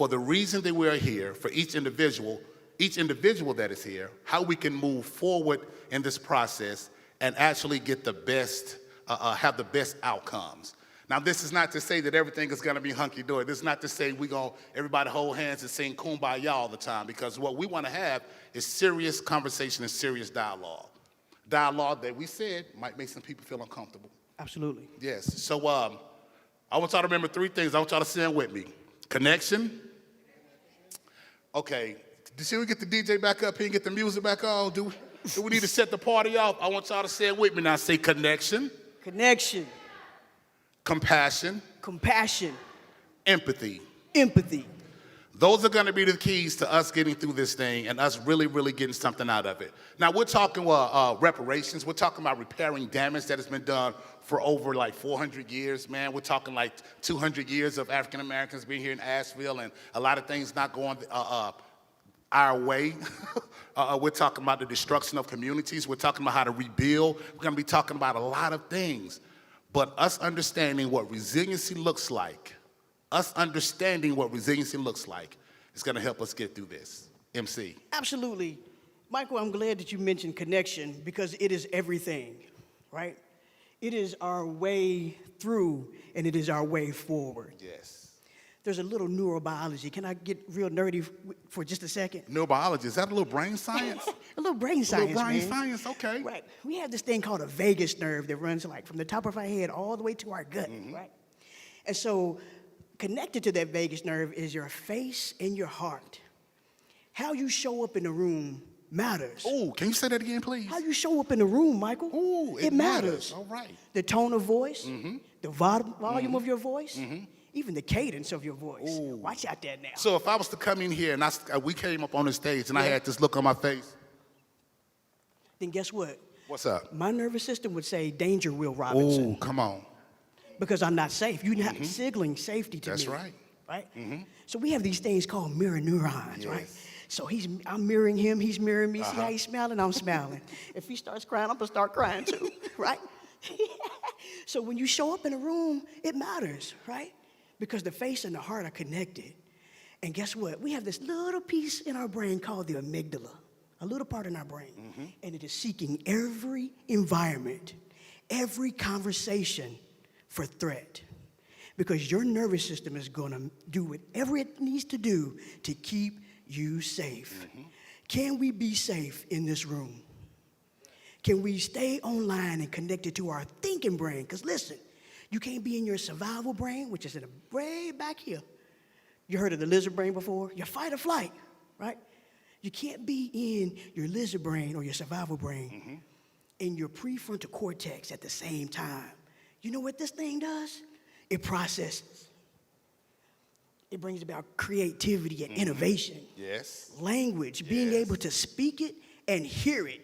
for the reason that we are here, for each individual that is here, how we can move forward in this process and actually get the best, have the best outcomes. Now, this is not to say that everything is going to be hunky-dory. This is not to say everybody hold hands and sing kumbaya all the time, because what we want to have is serious conversation and serious dialogue. Dialogue that we said might make some people feel uncomfortable. Absolutely. Yes. So I want y'all to remember 3 things. I want y'all to sing with me. Connection. Okay. Should we get the DJ back up here and get the music back on? Do we need to set the party off? I want y'all to say it with me now. Say connection. Connection. Compassion. Compassion. Empathy. Empathy. Those are going to be the keys to us getting through this thing and us really, really getting something out of it. Now, we're talking reparations. We're talking about repairing damage that has been done for over like 400 years, man. We're talking like 200 years of African Americans being here in Asheville and a lot of things not going our way. We're talking about the destruction of communities. We're talking about how to rebuild. We're going to be talking about a lot of things. But us understanding what resiliency looks like, is going to help us get through this. MC. Absolutely. Michael, I'm glad that you mentioned connection because it is everything, right? It is our way through and it is our way forward. Yes. There's a little neurobiology. Can I get real nerdy for just a second? Neurobiology, is that a little brain science? A little brain science, A little brain man. science, okay. Right. We have this thing called a vagus nerve that runs like from the top of our head all the way to our gut, right? And so connected to that vagus nerve is your face and your heart. How you show up in the room matters. Oh, can you say that again, please? How you show up in the room, Michael. Oh, it matters. All right. The tone of voice, the volume of your voice, even the cadence of your voice. Ooh. Watch out there now. So if I was to come in here and we came up on the stage and I had this look on my face. Then guess what? What's up? My nervous system would say, danger, Will Robinson. Oh, come on. Because I'm not safe. You're not signaling safety to me. That's right. Right? So we have these things called mirror neurons, Yes. right? So I'm mirroring him, he's mirroring me. See how he's smiling? I'm smiling. If he starts crying, I'm gonna start crying too, right? So when you show up in a room, it matters, right? Because the face and the heart are connected. And guess what? We have this little piece in our brain called the amygdala, a little part in our brain. And it is seeking every environment, every conversation for threat. Because your nervous system is gonna do whatever it needs to do to keep you safe. Can we be safe in this room? Can we stay online and connected to our thinking brain? Because listen, you can't be in your survival brain, which is in the way back here. You heard of the lizard brain before? Your fight or flight, right? You can't be in your lizard brain or your survival brain in your prefrontal cortex at the same time. You know what this thing does? It processes. It brings about creativity and innovation. Yes. Language, being able to speak it and hear it,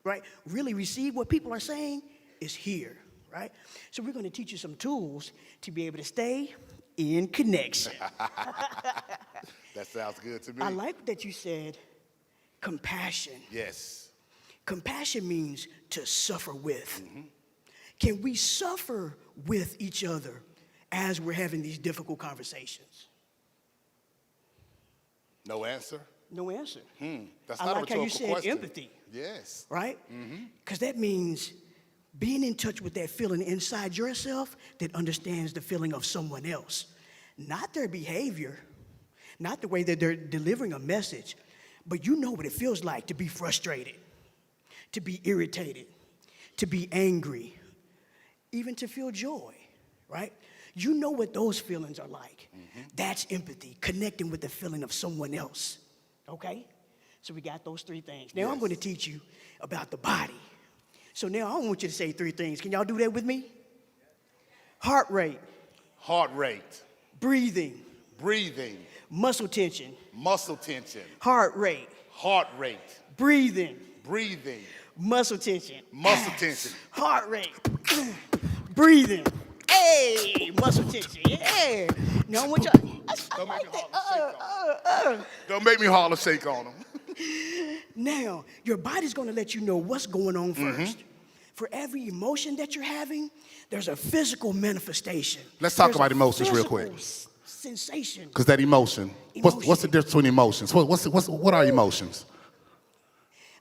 right? Really receive what people are saying is here, right? So we're going to teach you some tools to be able to stay in connection. That sounds good to me. I like that you said compassion. Yes. Compassion means to suffer with. Can we suffer with each other as we're having these difficult conversations? No answer? No answer. That's I not like a rhetorical how you said question. empathy. Yes. Right? Because that means being in touch with that feeling inside yourself that understands the feeling of someone else. Not their behavior, not the way that they're delivering a message, but you know what it feels like to be frustrated, to be irritated, to be angry, even to feel joy, right? You know what those feelings are like. That's empathy, connecting with the feeling of someone else, okay? So we got those 3 things. Now I'm going to teach you about the body. So now I want you to say 3 things. Can y'all do that with me? Heart rate. Heart rate. Breathing. Breathing. Muscle tension. Muscle tension. Heart rate. Heart rate. Breathing. Breathing. Muscle tension. Muscle tension. Heart rate. Breathing. Hey, muscle tension. Yeah. Now I want y'all. Don't make me holler shake on them. Now, your body's going to let you know what's going on first. For every emotion that you're having, there's a physical manifestation. Let's talk about emotions real quick. sensation. Because that emotion. What's the difference between emotions? What are emotions?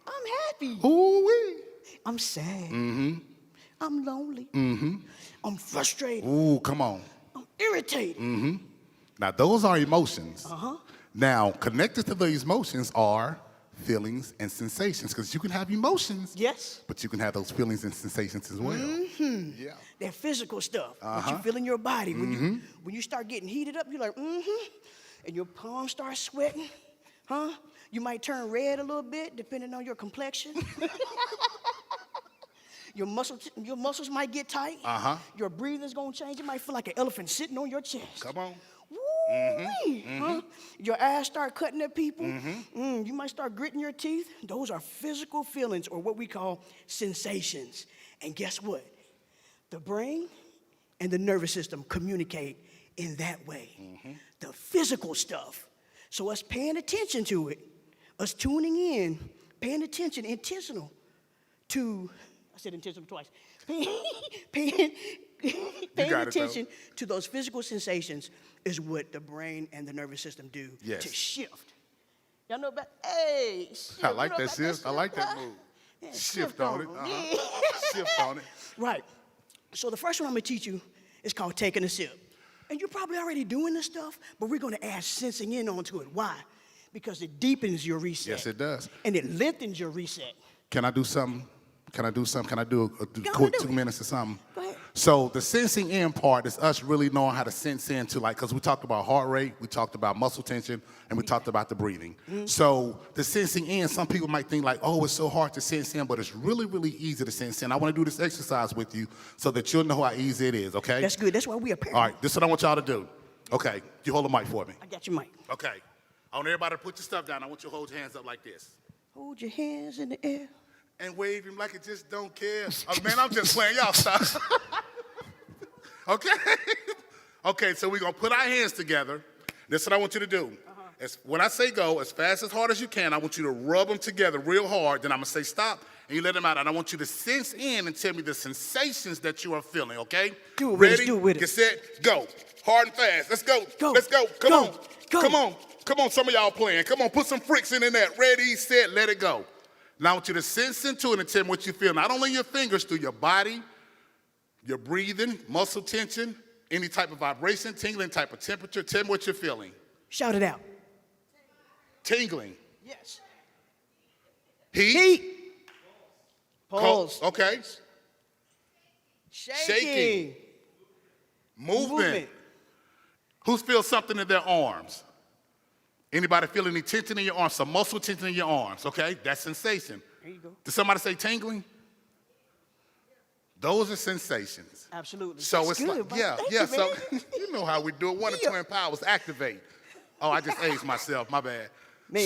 I'm happy. Ooh-wee. I'm sad. Mm-hmm. I'm lonely. Mm-hmm. I'm frustrated. Ooh, come on. I'm irritated. Mm-hmm. Now, those are emotions. Uh-huh. Now, connected to these emotions are feelings and sensations, because you can have emotions, Yes. but you can have those feelings and sensations as well. Mm-hmm. Yeah. That physical stuff that you Uh-huh. feel in your body. When you start getting heated up, you're like, and your palms start sweating, huh? You might turn red a little bit, depending on your complexion. Your muscles might get tight. Uh-huh. Your breathing's gonna change. You might feel like an elephant sitting on your chest. Come on. Woo-wee, huh? Your eyes start cutting at people. You might start gritting your teeth. Those are physical feelings, or what we call sensations. And guess what? The brain and the nervous system communicate in that way. The physical stuff. So us paying attention to it, us tuning in, paying attention, intentional to, I said intentional twice, paying attention to those physical sensations is what the brain and the nervous system do to shift. Y'all know about, hey, shift. I like that shift. I like that move. Yeah, Shift on it. Shift on it. Right. So the first one I'm going to teach you is called taking a sip. And you're probably already doing this stuff, but we're going to add sensing in onto it. Why? Because it deepens your reset. Yes, it does. And it lengthens your reset. Can I do something? Can I do 2 minutes or something? Go ahead. So the sensing in part is us really knowing how to sense into, like, because we talked about heart rate, we talked about muscle tension, and we talked about the breathing. So the sensing in, some people might think like, oh, it's so hard to sense in, but it's really, really easy to sense in. I want to do this exercise with you so that you'll know how easy it is, okay? That's good. That's why we are paired. All right, this is what I want y'all to do. Okay, you hold the mic for me. I got your mic. Okay. I want everybody to put your stuff down. I want you to hold your hands up like this. Hold your hands in the air. And wave him like it just don't care. Oh, man, I'm just playing. Y'all stop. Okay? Okay, so we're going to put our hands together. This is what I want you to do. When I say go, as fast, as hard as you can, I want you to rub them together real hard. Then I'm going to say stop, and you let them out. And I want you to sense in and tell me the sensations that you are feeling, okay? Do it with Ready? us, do it with us. Get set, go. Hard and fast. Let's go. Go. Let's go. Come Go. on. Go. Come on. Come on, some of y'all playing. Come on, put some friction in that. Ready, set, let it go. Now I want you to sense into it and tell me what you feel. Not only your fingers, through your body, your breathing, muscle tension, any type of vibration, tingling type of temperature. Tell me what you're feeling. Shout it out. Tingling. Yes. Heat. Pulse. Okay. Shaking. Movement. Who feels something in their arms? Anybody feel any tension in your arms? Some muscle tension in your arms, okay? That's sensation. There you go. Did somebody say tingling? Those are sensations. Absolutely. So That's it's good, like, Thank yeah, you, so man. you know how we do it. One of twin powers activate. Oh, I just aged myself, my bad. Man.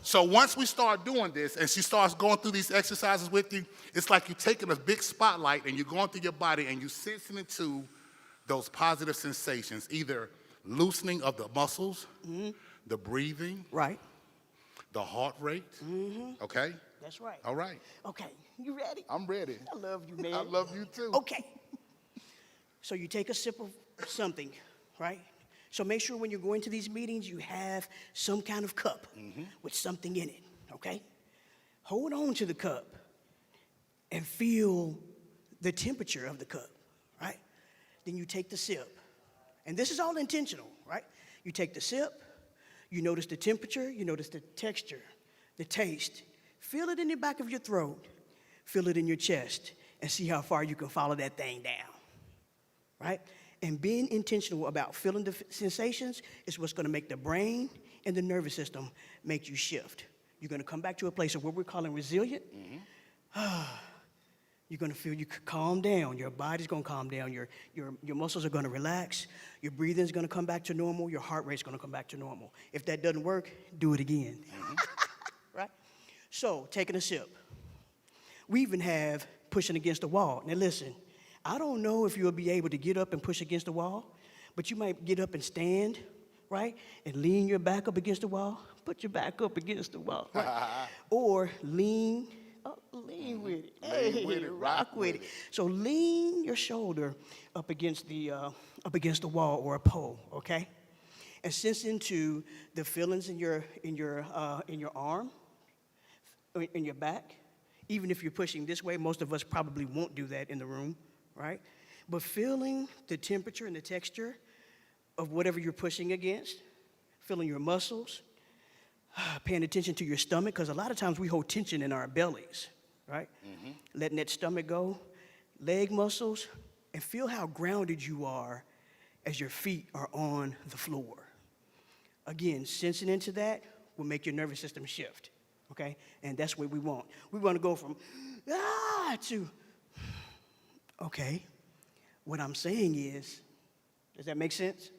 So once we start doing this and she starts going through these exercises with you, it's like you're taking a big spotlight and you're going through your body and you're sensing into those positive sensations, either loosening of the muscles, the breathing, Right. the heart rate, okay? That's right. All right. Okay. You ready? I'm ready. I love you, man. I love you too. Okay. So you take a sip of something, right? So make sure when you're going to these meetings, you have some kind of cup with something in it, okay? Hold on to the cup and feel the temperature of the cup, right? Then you take the sip. And this is all intentional, right? You take the sip, you notice the temperature, you notice the texture, the taste. Feel it in the back of your throat, feel it in your chest, and see how far you can follow that thing down, right? And being intentional about feeling the sensations is what's going to make the brain and the nervous system make you shift. You're going to come back to a place of what we're calling resilient. You're going to feel you calm down. Your body's going to calm down. Your muscles are going to relax. Your breathing's going to come back to normal. Your heart rate's going to come back to normal. If that doesn't work, do it again. Right? So, taking a sip. We even have pushing against the wall. Now listen, I don't know if you'll be able to get up and push against the wall, but you might get up and stand, right? And lean your back up against the wall. Put your back up against the wall, right? Or lean with it. Lean with it, rock with it. So lean your shoulder up against the wall or a pole, okay? and sense into the feelings in your arm, in your back. Even if you're pushing this way, most of us probably won't do that in the room, right? But feeling the temperature and the texture of whatever you're pushing against, feeling your muscles, paying attention to your stomach, because a lot of times we hold tension in our bellies, right? Letting that stomach go, leg muscles, and feel how grounded you are as your feet are on the floor. Again, sensing into that will make your nervous system shift, okay? And that's what we want. We want to go from to, okay, what I'm saying is, does that make sense?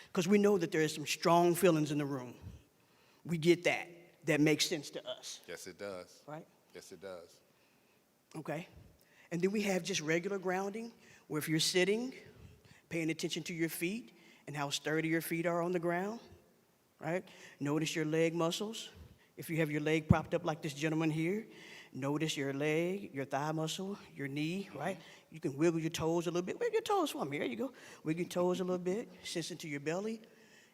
Because we know that there is some strong feelings in the room. We get that. That makes sense to us. Yes, it does. Right? Yes, it does. Okay. And then we have just regular grounding, where if you're sitting, paying attention to your feet and how sturdy your feet are on the ground, right? Notice your leg muscles. If you have your leg propped up like this gentleman here, notice your leg, your thigh muscle, your knee, right? You can wiggle your toes a little bit. Wiggle your toes for me. There you go. Wiggle your toes a little bit. Sense into your belly,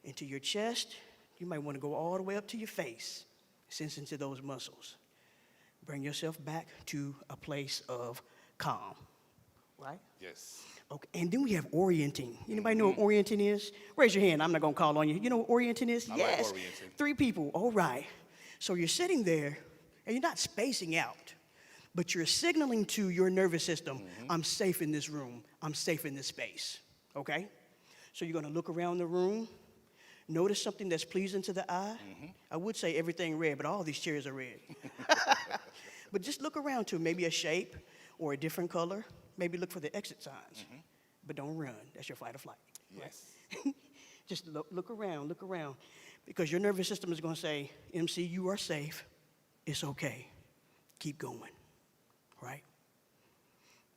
into your chest. You might want to go all the way up to your face. Sense into those muscles. Bring yourself back to a place of calm, right? Yes. Okay, and then we have orienting. Anybody know what orienting is? Raise your hand. I'm not going to call on you. You know what orienting is? I Yes. like orienting. 3 people. All right. So you're sitting there, and you're not spacing out, but you're signaling to your nervous system, I'm safe in this room. I'm safe in this space. Okay? So you're going to look around the room. Notice something that's pleasing to the eye. I would say everything red, but all these chairs are red. But just look around to maybe a shape or a different color. Maybe look for the exit signs. But don't run. That's your fight or flight. Yes. Right? Just look around, look around. Because your nervous system is going to say, MC, you are safe. It's okay. Keep going. Right?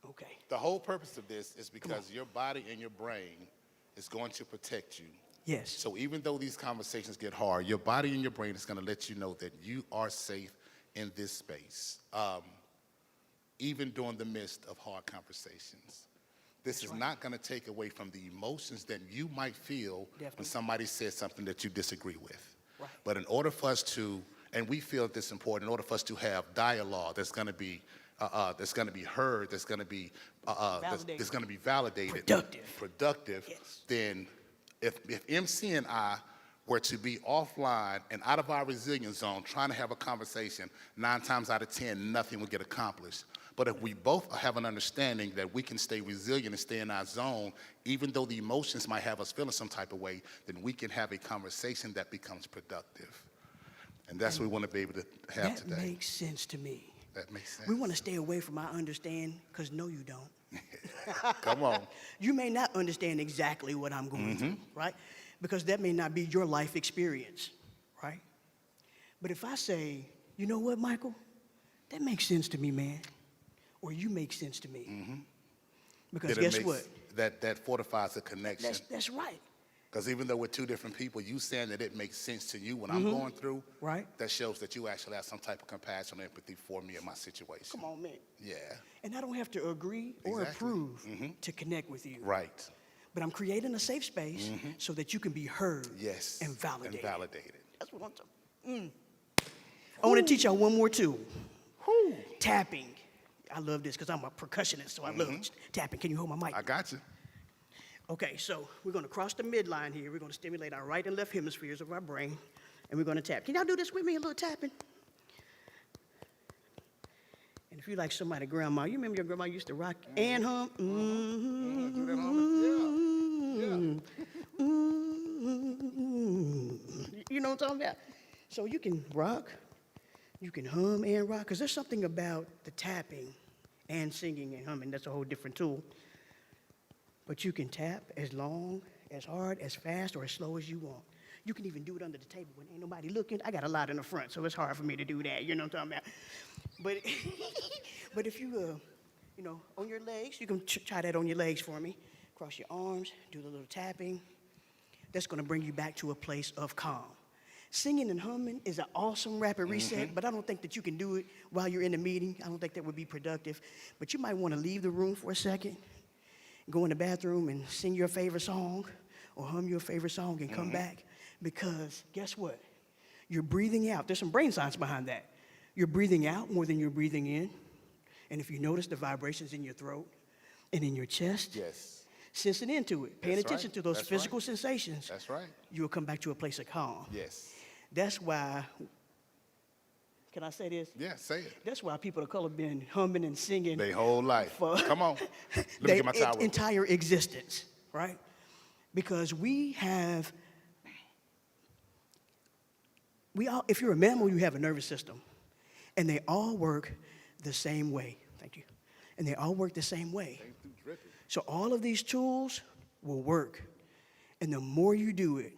Okay. The whole purpose of this is because your body and your brain is going to protect you. Yes. So even though these conversations get hard, your body and your brain is going to let you know that you are safe in this space, even during the midst of hard conversations. This is not going to take away from the emotions that you might feel when somebody says something that you disagree with. Right. But in order for us to, and we feel this is important, in order for us to have dialogue that's going to be heard, that's going to be validated, productive, Yes. then if MC and I were to be offline and out of our resilience zone trying to have a conversation, 9 times out of 10, nothing would get accomplished. But if we both have an understanding that we can stay resilient and stay in our zone, even though the emotions might have us feeling some type of way, then we can have a conversation that becomes productive. And that's what we want to be able to have today. That makes sense to me. That makes sense. We want to stay away from I understand, because no, you don't. Come on. You may not understand exactly what I'm going through, right? Because that may not be your life experience, right? But if I say, you know what, Michael? That makes sense to me, man. Or you make sense to me. Because guess what? That fortifies the connection. That's right. Because even though we're 2 different people, you saying that it makes sense to you when I'm going through, right? That shows that you actually have some type of compassion or empathy for me and my situation. Come on, man. Yeah. And I don't have to agree or approve to connect with you. Right. But I'm creating a safe space so that you can be heard and validated. That's what I'm talking. I want to teach y'all one more tool. Tapping. I love this because I'm a percussionist, so I love tapping. Can you hold my mic? I got you. Okay, so we're going to cross the midline here. We're going to stimulate our right and left hemispheres of our brain, and we're going to tap. Can y'all do this with me, a little tapping? And if you like somebody, grandma, you remember your grandma used to rock and hum? You know what I'm talking about? So you can rock, you can hum and rock, because there's something about the tapping and singing and humming. That's a whole different tool. But you can tap as long, as hard, as fast, or as slow as you want. You can even do it under the table when ain't nobody looking. I got a lot in the front, so it's hard for me to do that. You know what I'm talking about? But if you, on your legs, you can try that on your legs for me. Cross your arms, do the little tapping. That's going to bring you back to a place of calm. Singing and humming is an awesome rapid reset, but I don't think that you can do it while you're in a meeting. I don't think that would be productive. But you might want to leave the room for a second, go in the bathroom and sing your favorite song or hum your favorite song and come back, because guess what? You're breathing out. There's some brain science behind that. You're breathing out more than you're breathing in. And if you notice the vibrations in your throat and in your chest, Yes. sensing into it, paying That's attention right. to those That's physical right. sensations, That's right. you'll come back to a place of calm. Yes. That's why, can I say this? Yeah, say it. That's why people of color been humming and singing Their whole life. for Come on. Let me their get my towel. entire existence, right? Because if you're a mammal, you have a nervous system, and they all work the same way. Thank you. And they all work the same way. So all of these tools will work, and the more you do it,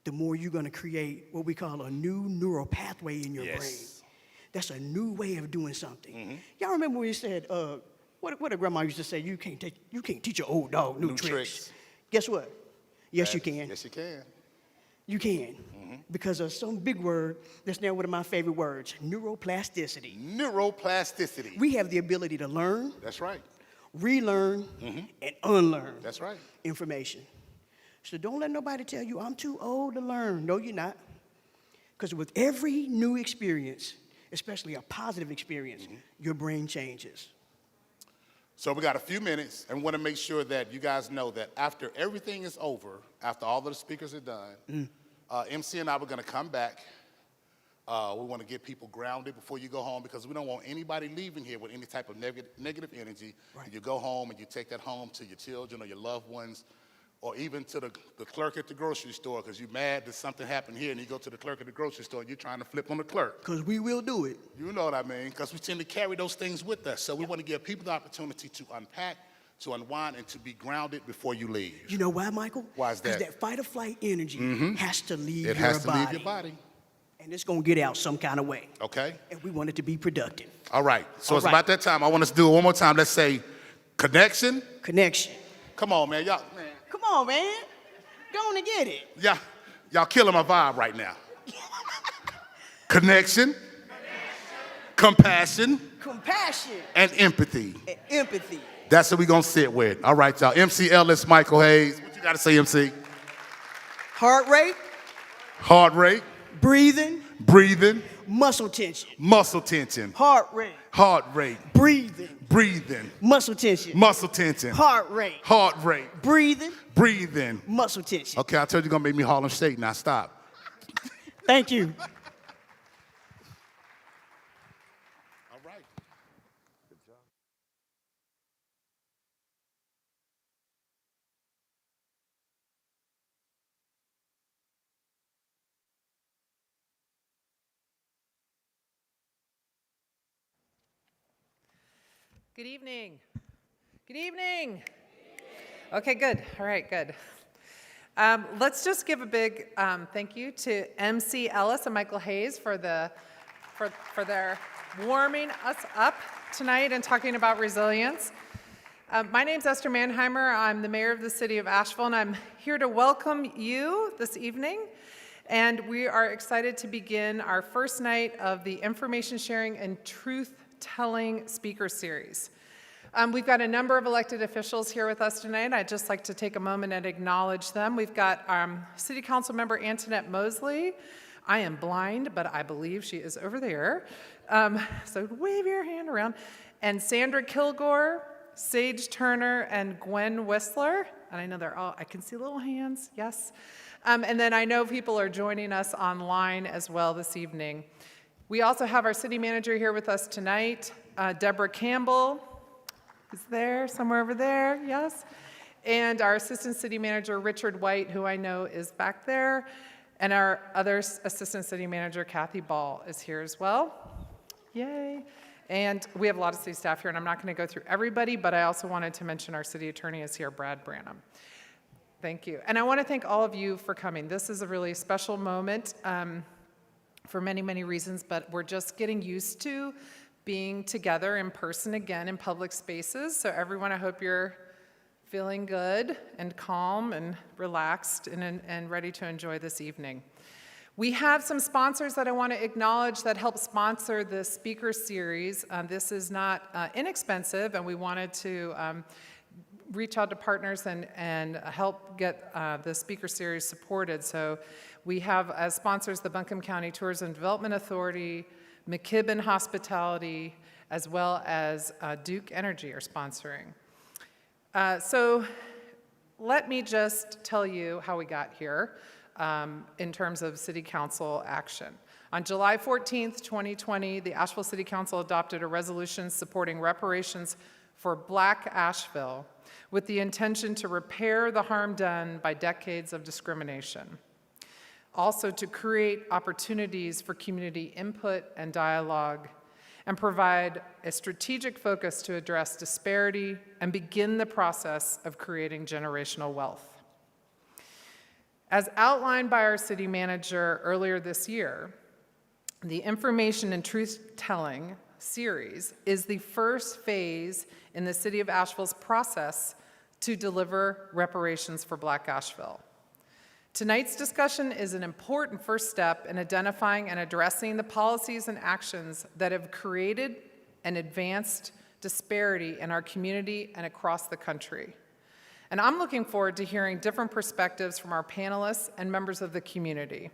the more you're going to create what we call a new neural pathway in your brain. That's a new way of doing something. Y'all remember when you said, what a grandma used to say, you can't teach an old dog new tricks. Guess what? Yes, you can. Yes, you can. You can. Because of some big word that's now one of my favorite words, neuroplasticity. Neuroplasticity. We have the ability to learn, That's right. relearn, and unlearn That's right. information. So don't let nobody tell you, I'm too old to learn. No, you're not. Because with every new experience, especially a positive experience, your brain changes. So we got a few minutes, and we want to make sure that you guys know that after everything is over, after all of the speakers are done, MC and I were going to come back. We want to get people grounded before you go home, because we don't want anybody leaving here with any type of negative energy. Right. And you go home and you take that home to your children or your loved ones, or even to the clerk at the grocery store, because you're mad that something happened here, and you go to the clerk at the grocery store and you're trying to flip on the clerk. Because we will do it. You know what I mean? Because we tend to carry those things with us. So we want to give people the opportunity to unpack, to unwind, and to be grounded before you leave. You know why, Michael? Why is that? Because that fight or flight energy has to leave your It body. has to leave your body. And it's going to get out some kind of way. Okay? And we want it to be productive. All right. So All it's right. about that time. I want us to do it one more time. Let's say connection. Connection. Come on, man. Y'all, Come on, man. Go on and get it. y'all killing my vibe right now. Connection. Compassion. Compassion. And empathy. And empathy. That's what we're going to sit with. All right, y'all. MC Ellis, Michael Hayes. What you got to say, MC? Heart rate. Heart rate. Breathing. Breathing. Muscle tension. Muscle tension. Heart rate. Heart rate. Breathing. Breathing. Muscle tension. Muscle tension. Heart rate. Heart rate. Breathing. Breathing. Muscle tension. Okay, I told you you're going to make me Harlem Shake. Now stop. Thank you. All right. Good job. Good evening. Good evening. Okay, good. All right, good. Let's just give a big thank you to MC Ellis and Michael Hayes for their warming us up tonight and talking about resilience. My name's Esther Mannheimer. I'm the mayor of the city of Asheville, and I'm here to welcome you this evening. And we are excited to begin our first night of the Information Sharing and Truth-Telling Speaker Series. We've got a number of elected officials here with us tonight. I'd just like to take a moment and acknowledge them. We've got City Council Member Antoinette Mosley. I am blind, but I believe she is over there. So wave your hand around. And Sandra Kilgore, Sage Turner, and Gwen Whistler. And I know they're all, I can see little hands, yes. And then I know people are joining us online as well this evening. We also have our city manager here with us tonight, Deborah Campbell. Is there, somewhere over there, yes. And our assistant city manager, Richard White, who I know is back there. And our other assistant city manager, Kathy Ball, is here as well. Yay. And we have a lot of city staff here, and I'm not going to go through everybody, but I also wanted to mention our city attorney is here, Brad Branham. Thank you. And I want to thank all of you for coming. This is a really special moment for many, many reasons, but we're just getting used to being together in person again in public spaces. So everyone, I hope you're feeling good and calm and relaxed and ready to enjoy this evening. We have some sponsors that I want to acknowledge that help sponsor the speaker series. This is not inexpensive, and we wanted to reach out to partners and help get the speaker series supported. So we have as sponsors the Buncombe County Tourism Development Authority, McKibben Hospitality, as well as Duke Energy are sponsoring. So let me just tell you how we got here in terms of City Council action. On July 14th, 2020, the Asheville City Council adopted a resolution supporting reparations for Black Asheville with the intention to repair the harm done by decades of discrimination. Also to create opportunities for community input and dialogue, and provide a strategic focus to address disparity and begin the process of creating generational wealth. As outlined by our city manager earlier this year, the Information and Truth-Telling series is the first phase in the City of Asheville's process to deliver reparations for Black Asheville. Tonight's discussion is an important first step in identifying and addressing the policies and actions that have created and advanced disparity in our community and across the country. And I'm looking forward to hearing different perspectives from our panelists and members of the community.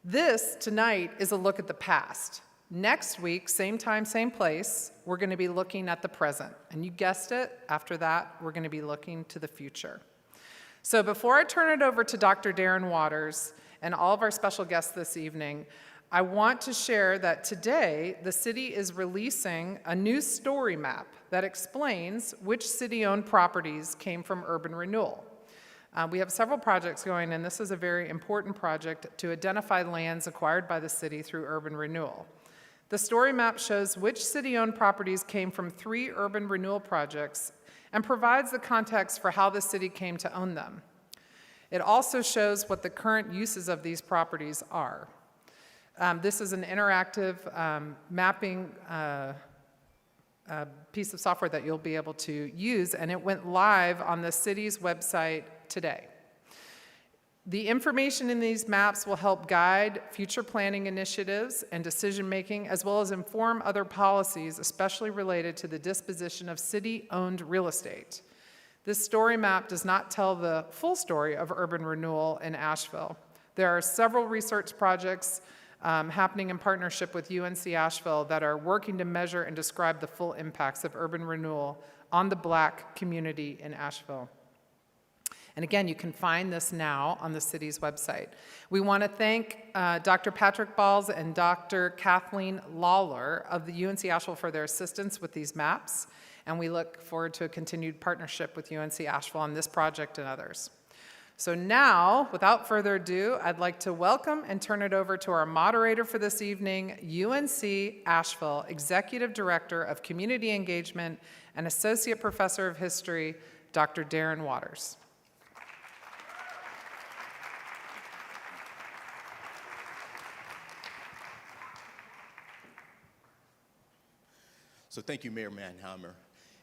This, tonight, is a look at the past. Next week, same time, same place, we're going to be looking at the present. And you guessed it, after that, we're going to be looking to the future. So before I turn it over to Dr. Darren Waters and all of our special guests this evening, I want to share that today the city is releasing a new story map that explains which city-owned properties came from urban renewal. We have several projects going, and this is a very important project to identify lands acquired by the city through urban renewal. The story map shows which city-owned properties came from 3 urban renewal projects and provides the context for how the city came to own them. It also shows what the current uses of these properties are. This is an interactive mapping piece of software that you'll be able to use, and it went live on the city's website today. The information in these maps will help guide future planning initiatives and decision-making, as well as inform other policies, especially related to the disposition of city-owned real estate. This story map does not tell the full story of urban renewal in Asheville. There are several research projects happening in partnership with UNC Asheville that are working to measure and describe the full impacts of urban renewal on the Black community in Asheville. And again, you can find this now on the city's website. We want to thank Dr. Patrick Balls and Dr. Kathleen Lawler of the UNC Asheville for their assistance with these maps, and we look forward to a continued partnership with UNC Asheville on this project and others. So now, without further ado, I'd like to welcome and turn it over to our moderator for this evening, UNC Asheville Executive Director of Community Engagement and Associate Professor of History, Dr. Darren Waters. So thank you, Mayor Mannheimer,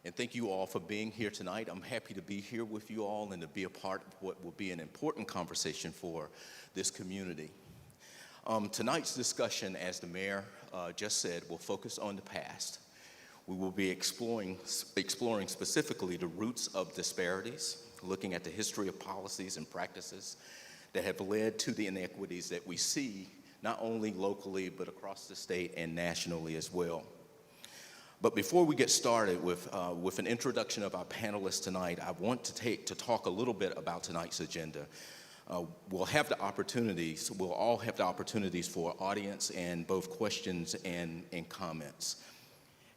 and thank you all for being here tonight. I'm happy to be here with you all and to be a part of what will be an important conversation for this community. Tonight's discussion, as the mayor just said, will focus on the past. We will be exploring specifically the roots of disparities, looking at the history of policies and practices that have led to the inequities that we see not only locally but across the state and nationally as well. But before we get started with an introduction of our panelists tonight, I want to talk a little bit about tonight's agenda. We'll all have the opportunities for audience and both questions and comments.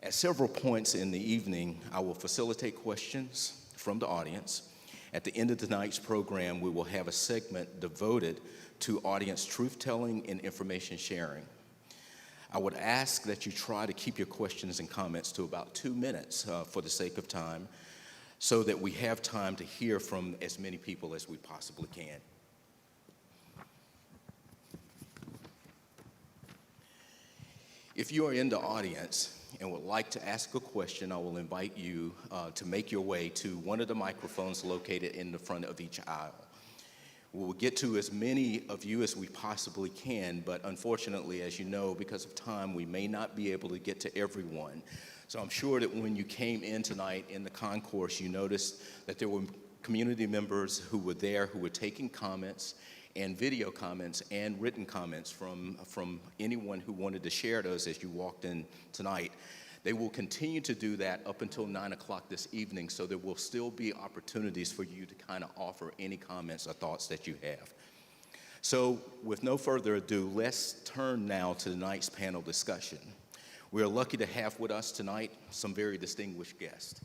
At several points in the evening, I will facilitate questions from the audience. At the end of tonight's program, we will have a segment devoted to audience truth-telling and information sharing. I would ask that you try to keep your questions and comments to about 2 minutes for the sake of time, so that we have time to hear from as many people as we possibly can. If you are in the audience and would like to ask a question, I will invite you to make your way to one of the microphones located in the front of each aisle. We'll get to as many of you as we possibly can, but unfortunately, as you know, because of time, we may not be able to get to everyone. So I'm sure that when you came in tonight in the concourse, you noticed that there were community members who were there who were taking comments and video comments and written comments from anyone who wanted to share those as you walked in tonight. They will continue to do that up until 9 o'clock this evening, so there will still be opportunities for you to kind of offer any comments or thoughts that you have. So with no further ado, let's turn now to tonight's panel discussion. We are lucky to have with us tonight some very distinguished guests,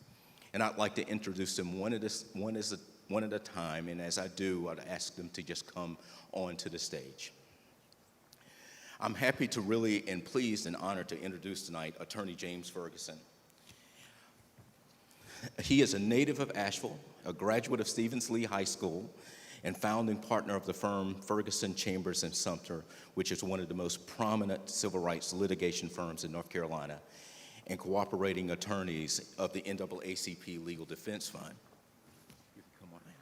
and I'd like to introduce them one at a time, and as I do, I'd ask them to just come onto the stage. I'm happy to really and pleased and honored to introduce tonight Attorney James Ferguson. He is a native of Asheville, a graduate of Stevens Lee High School, and founding partner of the firm Ferguson, Chambers, and Sumter, which is one of the most prominent civil rights litigation firms in North Carolina, and cooperating attorneys of the NAACP Legal Defense Fund. You can come on in.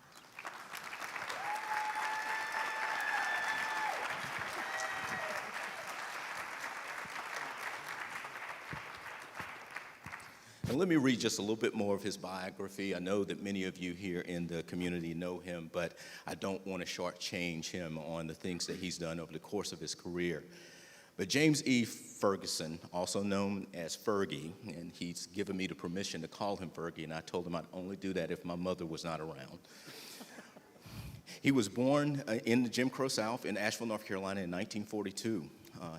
And let me read just a little bit more of his biography. I know that many of you here in the community know him, but I don't want to shortchange him on the things that he's done over the course of his career. But James E. Ferguson, also known as Fergie, and he's given me the permission to call him Fergie, and I told him I'd only do that if my mother was not around. He was born in the Jim Crow South in Asheville, North Carolina in 1942.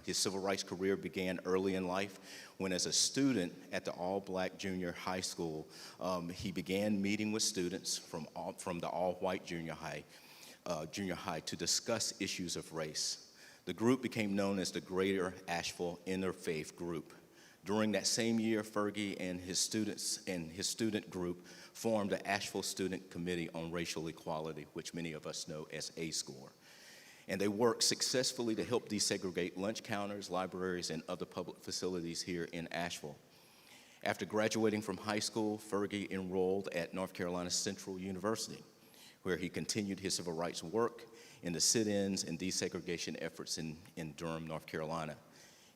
His civil rights career began early in life when, as a student at the all-black junior high school, he began meeting with students from the all-white junior high to discuss issues of race. The group became known as the Greater Asheville Interfaith Group. During that same year, Fergie and his student group formed the Asheville Student Committee on Racial Equality, which many of us know as ASCORE. And they worked successfully to help desegregate lunch counters, libraries, and other public facilities here in Asheville. After graduating from high school, Fergie enrolled at North Carolina Central University, where he continued his civil rights work in the sit-ins and desegregation efforts in Durham, North Carolina.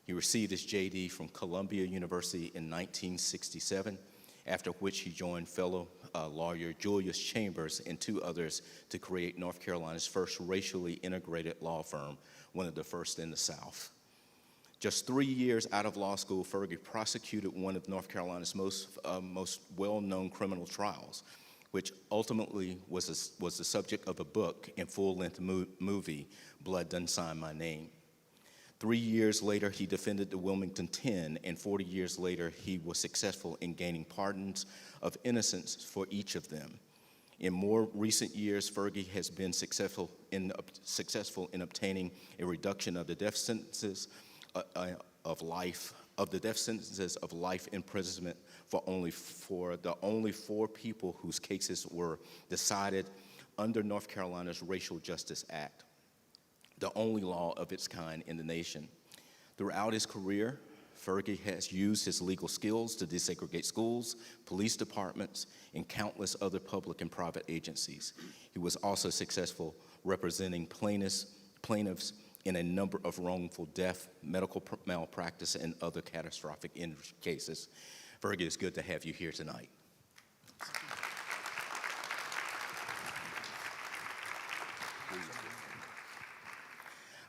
He received his JD from Columbia University in 1967, after which he joined fellow lawyer Julius Chambers and two others to create North Carolina's first racially integrated law firm, one of the first in the South. Just 3 years out of law school, Fergie prosecuted one of North Carolina's most well-known criminal trials, which ultimately was the subject of a book and full-length movie, Blood Done Sign My Name. 3 years later, he defended the Wilmington 10, and 40 years later, he was successful in gaining pardons of innocence for each of them. In more recent years, Fergie has been successful in obtaining a reduction of the death sentences of life imprisonment for the only 4 people whose cases were decided under North Carolina's Racial Justice Act, the only law of its kind in the nation. Throughout his career, Fergie has used his legal skills to desegregate schools, police departments, and countless other public and private agencies. He was also successful representing plaintiffs in a number of wrongful death, medical malpractice, and other catastrophic cases. Fergie, it's good to have you here tonight.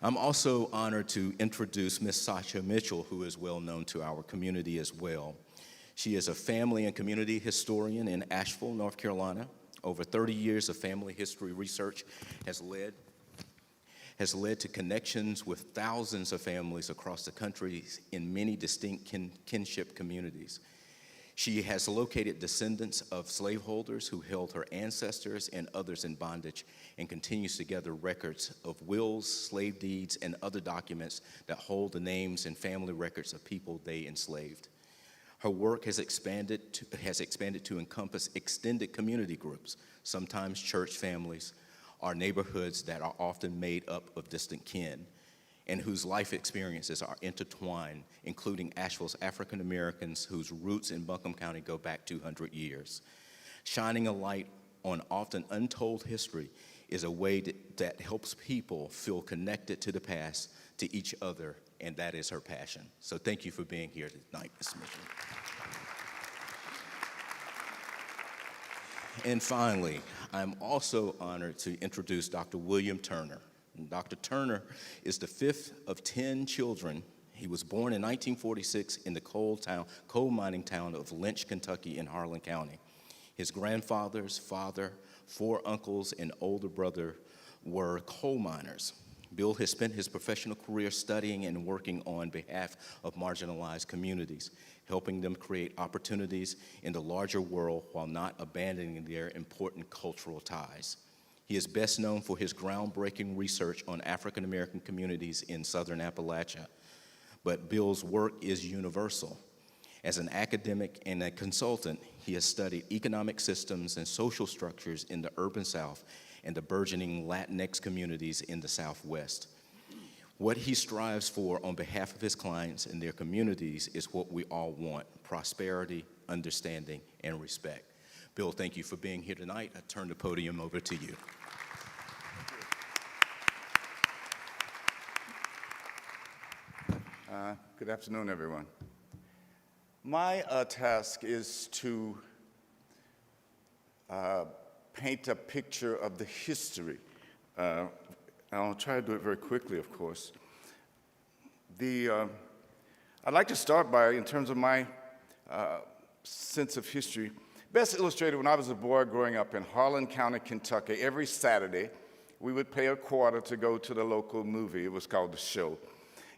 I'm also honored to introduce Ms. Sasha Mitchell, who is well known to our community as well. She is a family and community historian in Asheville, North Carolina. Over 30 years of family history research has led to connections with thousands of families across the country in many distinct kinship communities. She has located descendants of slaveholders who held her ancestors and others in bondage, and continues to gather records of wills, slave deeds, and other documents that hold the names and family records of people they enslaved. Her work has expanded to encompass extended community groups, sometimes church families, or neighborhoods that are often made up of distant kin, and whose life experiences are intertwined, including Asheville's African Americans whose roots in Buncombe County go back 200 years. Shining a light on often untold history is a way that helps people feel connected to the past, to each other, and that is her passion. So thank you for being here tonight, Ms. Mitchell. And finally, I'm also honored to introduce Dr. William Turner. And Dr. Turner is the fifth of 10 children. He was born in 1946 in the coal mining town of Lynch, Kentucky in Harlan County. His grandfather's father, 4 uncles, and older brother were coal miners. Bill has spent his professional career studying and working on behalf of marginalized communities, helping them create opportunities in the larger world while not abandoning their important cultural ties. He is best known for his groundbreaking research on African American communities in Southern Appalachia, but Bill's work is universal. As an academic and a consultant, he has studied economic systems and social structures in the urban South and the burgeoning Latinx communities in the Southwest. What he strives for on behalf of his clients and their communities is what we all want: prosperity, understanding, and respect. Bill, thank you for being here tonight. I turn the podium over to you. Good afternoon, everyone. My task is to paint a picture of the history. I'll try to do it very quickly, of course. I'd like to start by, in terms of my sense of history, best illustrated when I was a boy growing up in Harlan County, Kentucky. Every Saturday, we would pay a quarter to go to the local movie. It was called The Show.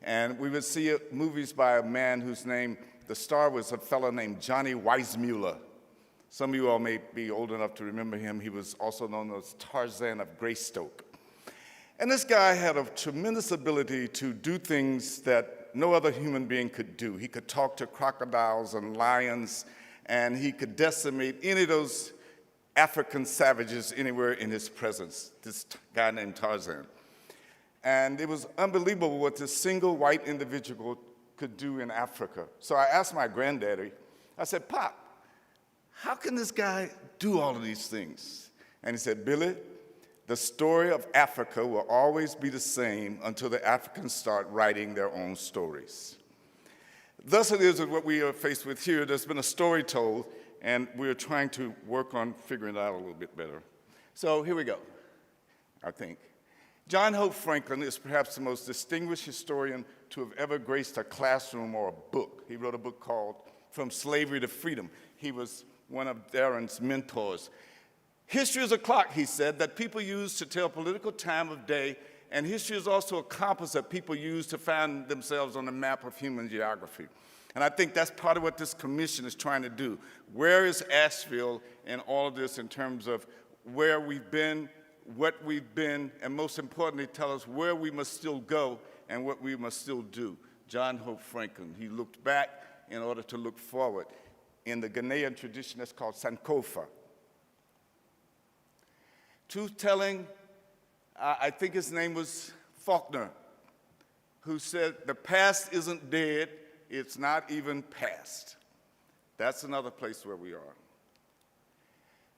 And we would see movies by a man whose name, the star was a fellow named Johnny Weissmuller. Some of you all may be old enough to remember him. He was also known as Tarzan of Greystoke. And this guy had a tremendous ability to do things that no other human being could do. He could talk to crocodiles and lions, and he could decimate any of those African savages anywhere in his presence, this guy named Tarzan. And it was unbelievable what this single white individual could do in Africa. So I asked my granddaddy, I said, "Pop, how can this guy do all of these things?" And he said, "Billy, the story of Africa will always be the same until the Africans start writing their own stories." Thus it is with what we are faced with here. There's been a story told, and we're trying to work on figuring it out a little bit better. So here we go, I think. John Hope Franklin is perhaps the most distinguished historian to have ever graced a classroom or a book. He wrote a book called From Slavery to Freedom. He was one of Darren's mentors. History is a clock, he said, that people use to tell political time of day, and history is also a compass that people use to find themselves on the map of human geography. And I think that's part of what this commission is trying to do. Where is Asheville in all of this in terms of where we've been, what we've been, and most importantly, tell us where we must still go and what we must still do. John Hope Franklin, he looked back in order to look forward. In the Ghanaian tradition, that's called Sankofa. Truth-telling, I think his name was Faulkner, who said, "The past isn't dead, it's not even past." That's another place where we are.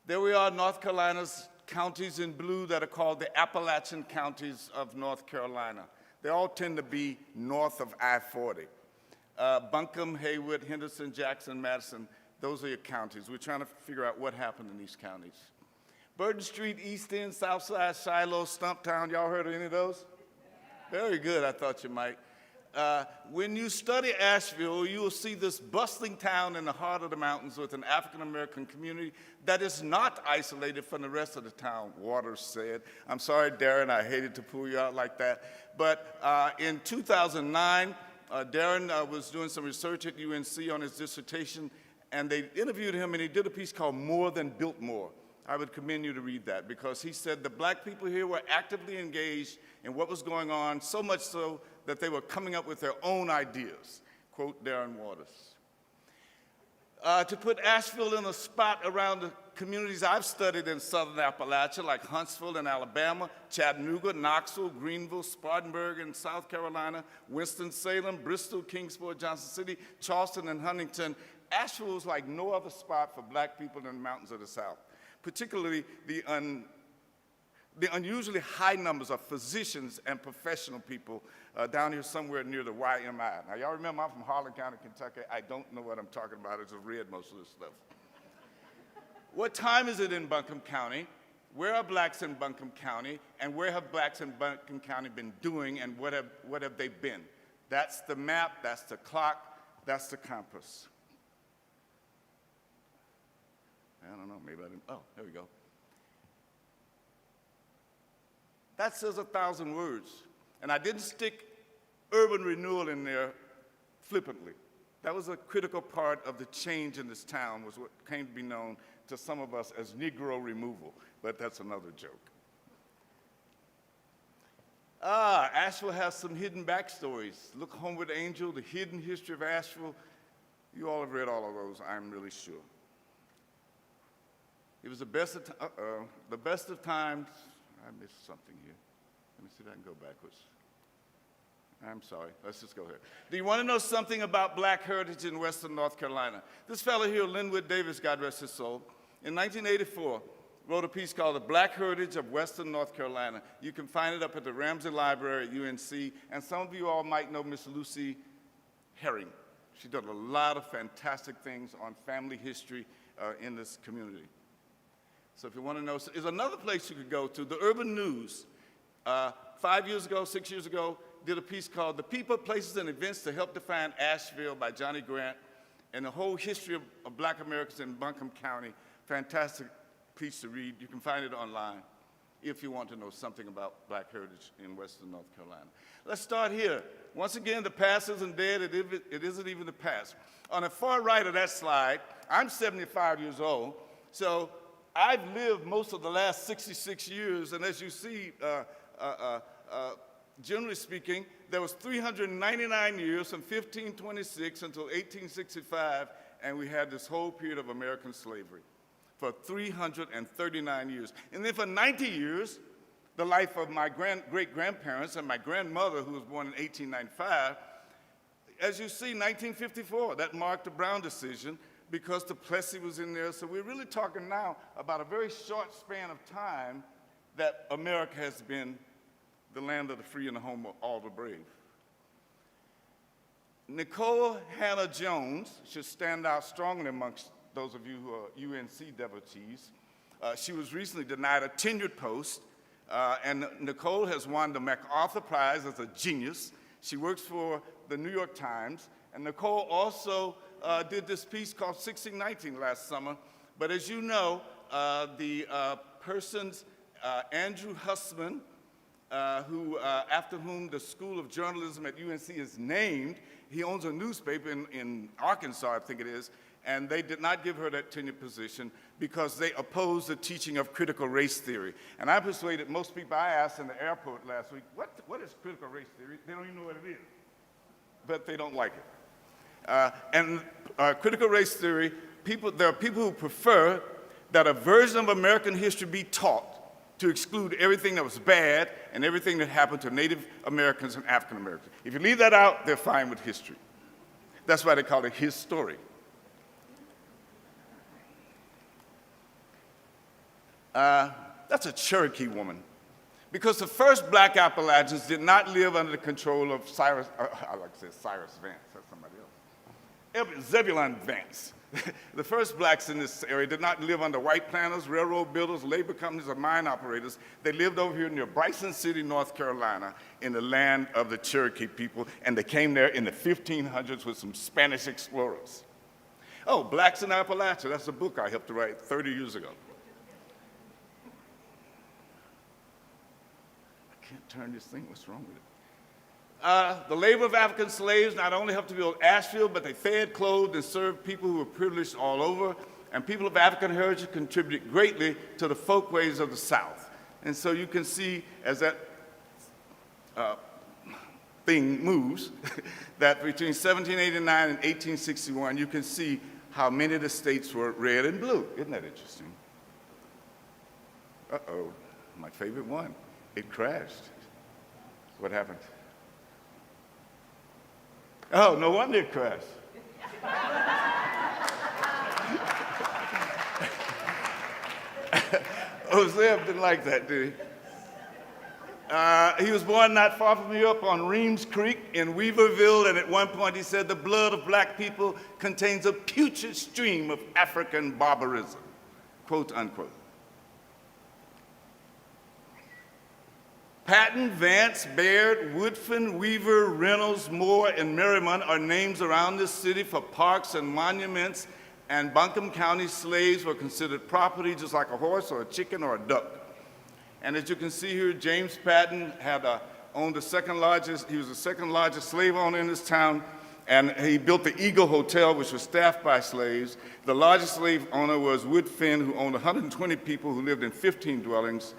There we are, North Carolina's counties in blue that are called the Appalachian counties of North Carolina. They all tend to be north of I-40. Buncombe, Haywood, Henderson, Jackson, Madison, those are your counties. We're trying to figure out what happened in these counties. Burton Street, East End, Southside, Shiloh, Stumptown, y'all heard of any of those? Very good, I thought you might. When you study Asheville, you will see this bustling town in the heart of the mountains with an African-American community that is not isolated from the rest of the town, Waters said. I'm sorry, Darren, I hated to pull you out like that. But in 2009, Darren was doing some research at UNC on his dissertation, and they interviewed him, and he did a piece called More Than Built More. I would commend you to read that, because he said the black people here were actively engaged in what was going on, so much so that they were coming up with their own ideas. Quote Darren Waters. To put Asheville in a spot around the communities I've studied in southern Appalachia, like Huntsville in Alabama, Chattanooga, Knoxville, Greenville, Spartanburg in South Carolina, Winston-Salem, Bristol, Kingsport, Johnson City, Charleston, and Huntington, Asheville is like no other spot for black people in the mountains of the South, particularly the unusually high numbers of physicians and professional people down here somewhere near the YMI. Now, y'all remember I'm from Harlan County, Kentucky. I don't know what I'm talking about. I just read most of this stuff. What time is it in Buncombe County? Where are blacks in Buncombe County? And where have blacks in Buncombe County been doing, and what have they been? That's the map, that's the clock, that's the compass. I don't know, maybe I didn't, oh, there we go. That says 1,000 words. And I didn't stick urban renewal in there flippantly. That was a critical part of the change in this town, was what came to be known to some of us as Negro removal, but that's another joke. Asheville has some hidden backstories. Look, Homeward Angel, the hidden history of Asheville. You all have read all of those, I'm really sure. It was the best of times. I missed something here. Let me see if I can go backwards. I'm sorry, let's just go here. Do you want to know something about black heritage in Western North Carolina? This fellow here, Linwood Davis, God rest his soul, in 1984, wrote a piece called The Black Heritage of Western North Carolina. You can find it up at the Ramsey Library at UNC, and some of you all might know Miss Lucy Herring. She's done a lot of fantastic things on family history in this community. So if you want to know, there's another place you could go to, the Urban News. 5 years ago, 6 years ago, did a piece called The People, Places, and Events to Help Define Asheville by Johnny Grant, and the whole history of black Americans in Buncombe County. Fantastic piece to read. You can find it online if you want to know something about black heritage in Western North Carolina. Let's start here. Once again, the past isn't dead. It isn't even the past. On the far right of that slide, I'm 75 years old, so I've lived most of the last 66 years, and as you see, generally speaking, there was 399 years from 1526 until 1865, and we had this whole period of American slavery for 339 years. And then for 90 years, the life of my great-grandparents and my grandmother, who was born in 1895, as you see, 1954, that marked the Brown decision because the Plessy was in there. So we're really talking now about a very short span of time that America has been the land of the free and the home of all the brave. Nicole Hannah Jones should stand out strongly amongst those of you who are UNC devotees. She was recently denied a tenured post, and Nicole has won the MacArthur Prize as a genius. She works for the New York Times, and Nicole also did this piece called 1619 last summer. But as you know, the person's Andrew Hussman, after whom the School of Journalism at UNC is named, he owns a newspaper in Arkansas, I think it is, and they did not give her that tenured position because they oppose the teaching of critical race theory. And I persuaded most people I asked in the airport last week, what is critical race theory? They don't even know what it is, but they don't like it. Critical race theory, there are people who prefer that a version of American history be taught to exclude everything that was bad and everything that happened to Native Americans and African Americans. If you leave that out, they're fine with history. That's why they call it his story. That's a Cherokee woman, because the first black Appalachians did not live under the control of Cyrus, I like to say Cyrus Vance, that's somebody else. Zebulon Vance. The first blacks in this area did not live under white planters, railroad builders, labor companies, or mine operators. They lived over here near Bryson City, North Carolina, in the land of the Cherokee people, and they came there in the 1500s with some Spanish explorers. Oh, Blacks in Appalachia, that's a book I helped to write 30 years ago. I can't turn this thing, what's wrong with it? The labor of African slaves not only helped to build Asheville, but they fed, clothed, and served people who were privileged all over. And people of African heritage contributed greatly to the folkways of the South. And so you can see, as that thing moves, that between 1789 and 1861, you can see how many of the states were red and blue. Isn't that interesting? Uh-oh, my favorite one. It crashed. What happened? Oh, no wonder it crashed. Joseph didn't like that, did he? He was born not far from here up on Reams Creek in Weaverville, and at one point he said, "The blood of black people contains a putrid stream of African barbarism," quote unquote. Patton, Vance, Baird, Woodfin, Weaver, Reynolds, Moore, and Merriman are names around this city for parks and monuments, and Buncombe County slaves were considered property just like a horse or a chicken or a duck. And as you can see here, James Patton owned the second largest, he was the second largest slave owner in this town, and he built the Eagle Hotel, which was staffed by slaves. The largest slave owner was Woodfin, who owned 120 people who lived in 15 dwellings.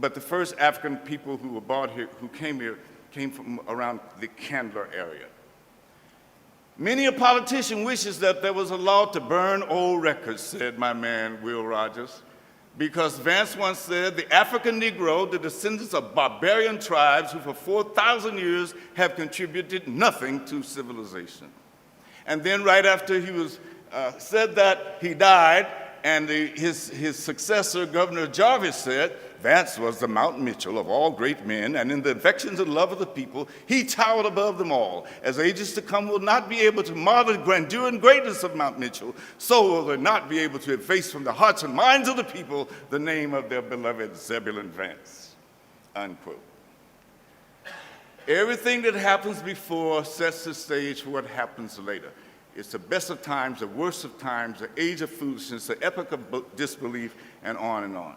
But the first African people who were brought here, who came here, came from around the Candler area. Many a politician wishes that there was a law to burn old records, said my man, Will Rogers, because Vance once said, "The African Negro, the descendants of barbarian tribes who for 4,000 years have contributed nothing to civilization." And then right after he said that, he died, and his successor, Governor Jarvis, said, "Vance was the Mount Mitchell of all great men, and in the affections and love of the people, he towered above them all. As ages to come will not be able to mar the grandeur and greatness of Mount Mitchell, so will they not be able to efface from the hearts and minds of the people the name of their beloved Zebulon Vance," unquote. Everything that happens before sets the stage for what happens later. It's the best of times, the worst of times, the age of foolishness, the epoch of disbelief, and on and on.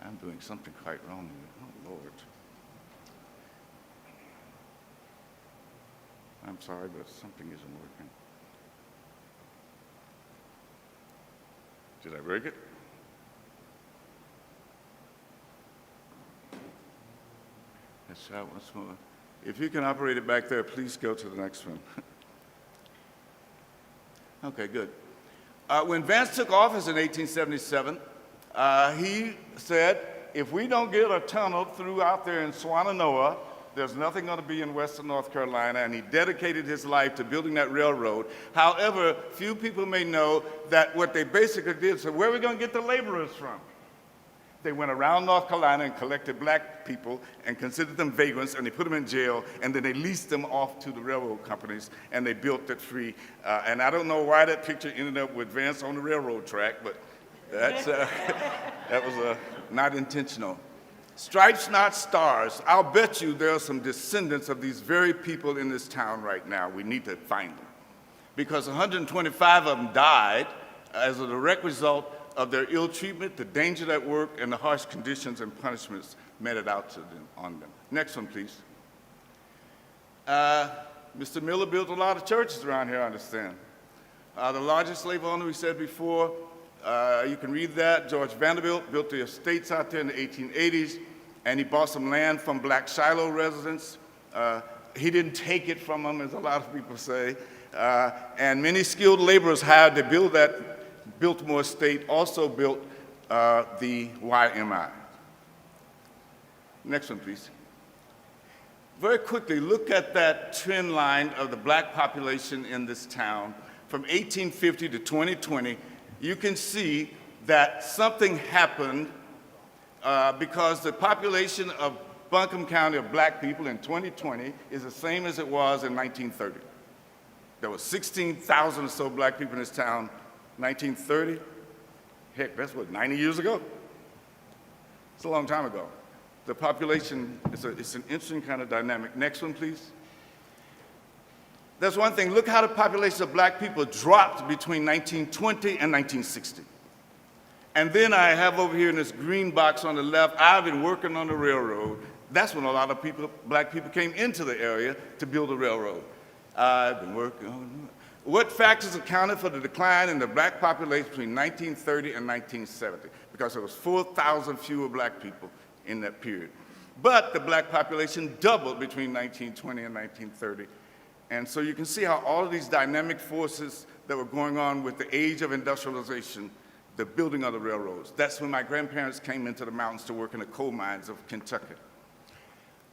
I'm doing something quite wrong here. Oh, Lord. I'm sorry, but something isn't working. Did I break it? Let's try once more. If you can operate it back there, please go to the next one. Okay, good. When Vance took office in 1877, he said, "If we don't get a tunnel through out there in Swannanoa, there's nothing going to be in western North Carolina," and he dedicated his life to building that railroad. However, few people may know that what they basically did, so where are we going to get the laborers from? They went around North Carolina and collected black people and considered them vagrants, and they put them in jail, and then they leased them off to the railroad companies, and they built it free. And I don't know why that picture ended up with Vance on the railroad track, but that's, that was not intentional. Stripes, not stars. I'll bet you there are some descendants of these very people in this town right now. We need to find them. Because 125 of them died as a direct result of their ill treatment, the danger at work, and the harsh conditions and punishments meted out to them, on them. Next one, please. Mr. Miller built a lot of churches around here, I understand. The largest slave owner, we said before, you can read that. George Vanderbilt built the estates out there in the 1880s, and he bought some land from black Shiloh residents. He didn't take it from them, as a lot of people say. And many skilled laborers hired to build that Biltmore estate, also built the YMI. Next one, please. Very quickly, look at that trend line of the black population in this town from 1850 to 2020. You can see that something happened because the population of Buncombe County of black people in 2020 is the same as it was in 1930. There were 16,000 or so black people in this town. 1930, heck, that's what, 90 years ago? It's a long time ago. The population, it's an interesting kind of dynamic. Next one, please. That's one thing. Look how the population of black people dropped between 1920 and 1960. And then I have over here in this green box on the left, I've been working on the railroad. That's when a lot of people, black people, came into the area to build a railroad. I've been working on. What factors accounted for the decline in the black population between 1930 and 1970? Because there was 4,000 fewer black people in that period. But the black population doubled between 1920 and 1930. And so you can see how all of these dynamic forces that were going on with the age of industrialization, the building of the railroads. That's when my grandparents came into the mountains to work in the coal mines of Kentucky.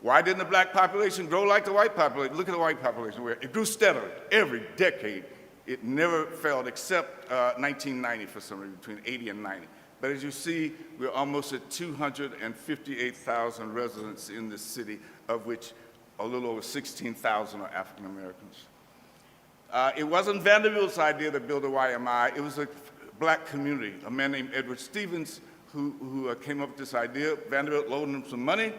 Why didn't the black population grow like the white population? Look at the white population, where it grew steadily every decade. It never failed except 1990 for some reason, between 80 and 90. But as you see, we're almost at 258,000 residents in this city, of which a little over 16,000 are African Americans. It wasn't Vanderbilt's idea to build a YMI. It was a black community, a man named Edward Stevens who came up with this idea. Vanderbilt loaned him some money.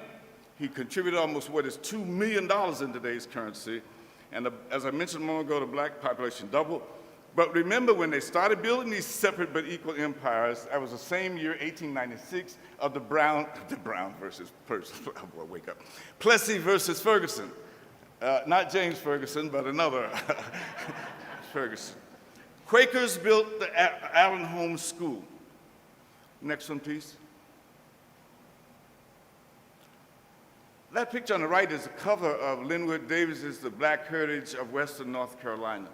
He contributed almost what is $2 million in today's currency. And as I mentioned a moment ago, the black population doubled. But remember, when they started building these separate but equal empires, that was the same year, 1896, of the Brown versus Ferguson. Oh boy, wake up. Plessy versus Ferguson. Not James Ferguson, but another Ferguson. Quakers built the Allen Home School. Next one, please. That picture on the right is a cover of Linwood Davis's The Black Heritage of Western North Carolina.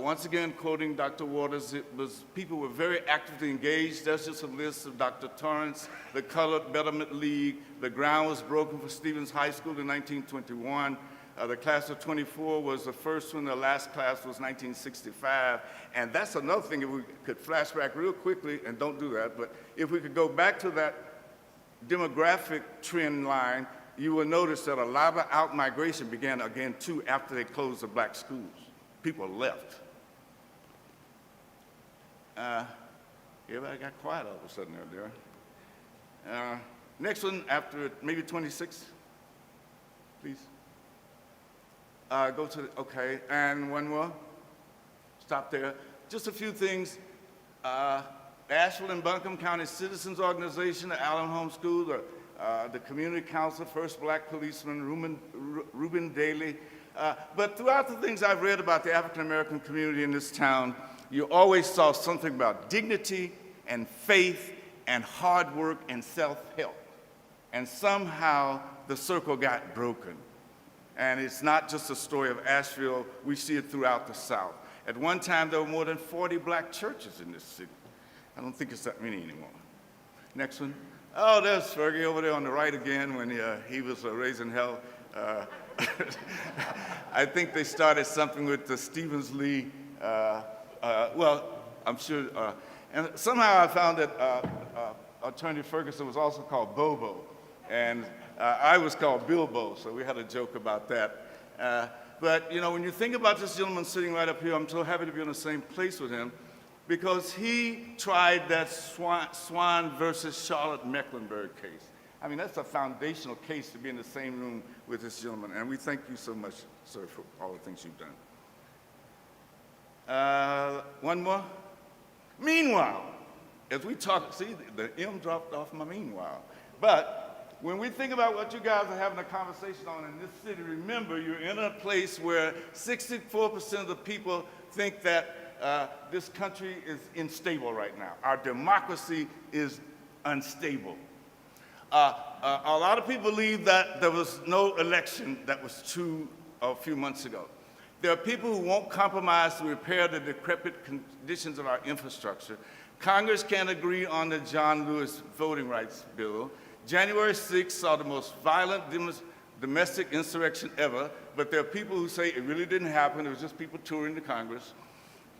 Once again, quoting Dr. Waters, people were very actively engaged. That's just a list of Dr. Torrance, the Colored Betterment League. The ground was broken for Stevens High School in 1921. The class of 24 was the first one. The last class was 1965. And that's another thing, if we could flash back real quickly, and don't do that, but if we could go back to that demographic trend line, you will notice that a lot of out-migration began again, too, after they closed the black schools. People left. Everybody got quiet all of a sudden there. Next one, after maybe 26, please. Go to, okay, and one more. Stop there. Just a few things. The Asheville and Buncombe County Citizens Organization, the Allen Home School, the Community Council, First Black Policeman, Reuben Daly. But throughout the things I've read about the African American community in this town, you always saw something about dignity and faith and hard work and self-help. And somehow the circle got broken. And it's not just a story of Asheville, we see it throughout the South. At one time, there were more than 40 black churches in this city. I don't think it's that many anymore. Next one. Oh, there's Fergie over there on the right again when he was raising hell. I think they started something with the Stevens Lee, well, I'm sure, and somehow I found that Attorney Ferguson was also called Bobo, and I was called Bilbo, so we had a joke about that. But, you know, when you think about this gentleman sitting right up here, I'm so happy to be in the same place with him, because he tried that Swan versus Charlotte Mecklenburg case. I mean, that's a foundational case to be in the same room with this gentleman, and we thank you so much, sir, for all the things you've done. One more. Meanwhile, as we talk, see, the M dropped off my meanwhile. But when we think about what you guys are having a conversation on in this city, remember, you're in a place where 64% of the people think that this country is unstable right now. Our democracy is unstable. A lot of people believe that there was no election. That was true a few months ago. There are people who won't compromise to repair the decrepit conditions of our infrastructure. Congress can't agree on the John Lewis voting rights bill. January 6th saw the most violent domestic insurrection ever, but there are people who say it really didn't happen. It was just people touring the Congress.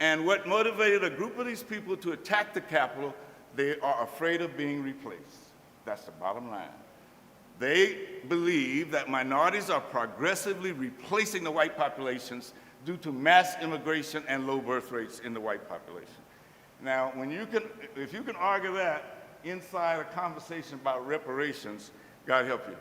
And what motivated a group of these people to attack the Capitol, they are afraid of being replaced. That's the bottom line. They believe that minorities are progressively replacing the white populations due to mass immigration and low birth rates in the white population. Now, if you can argue that inside a conversation about reparations, God help you.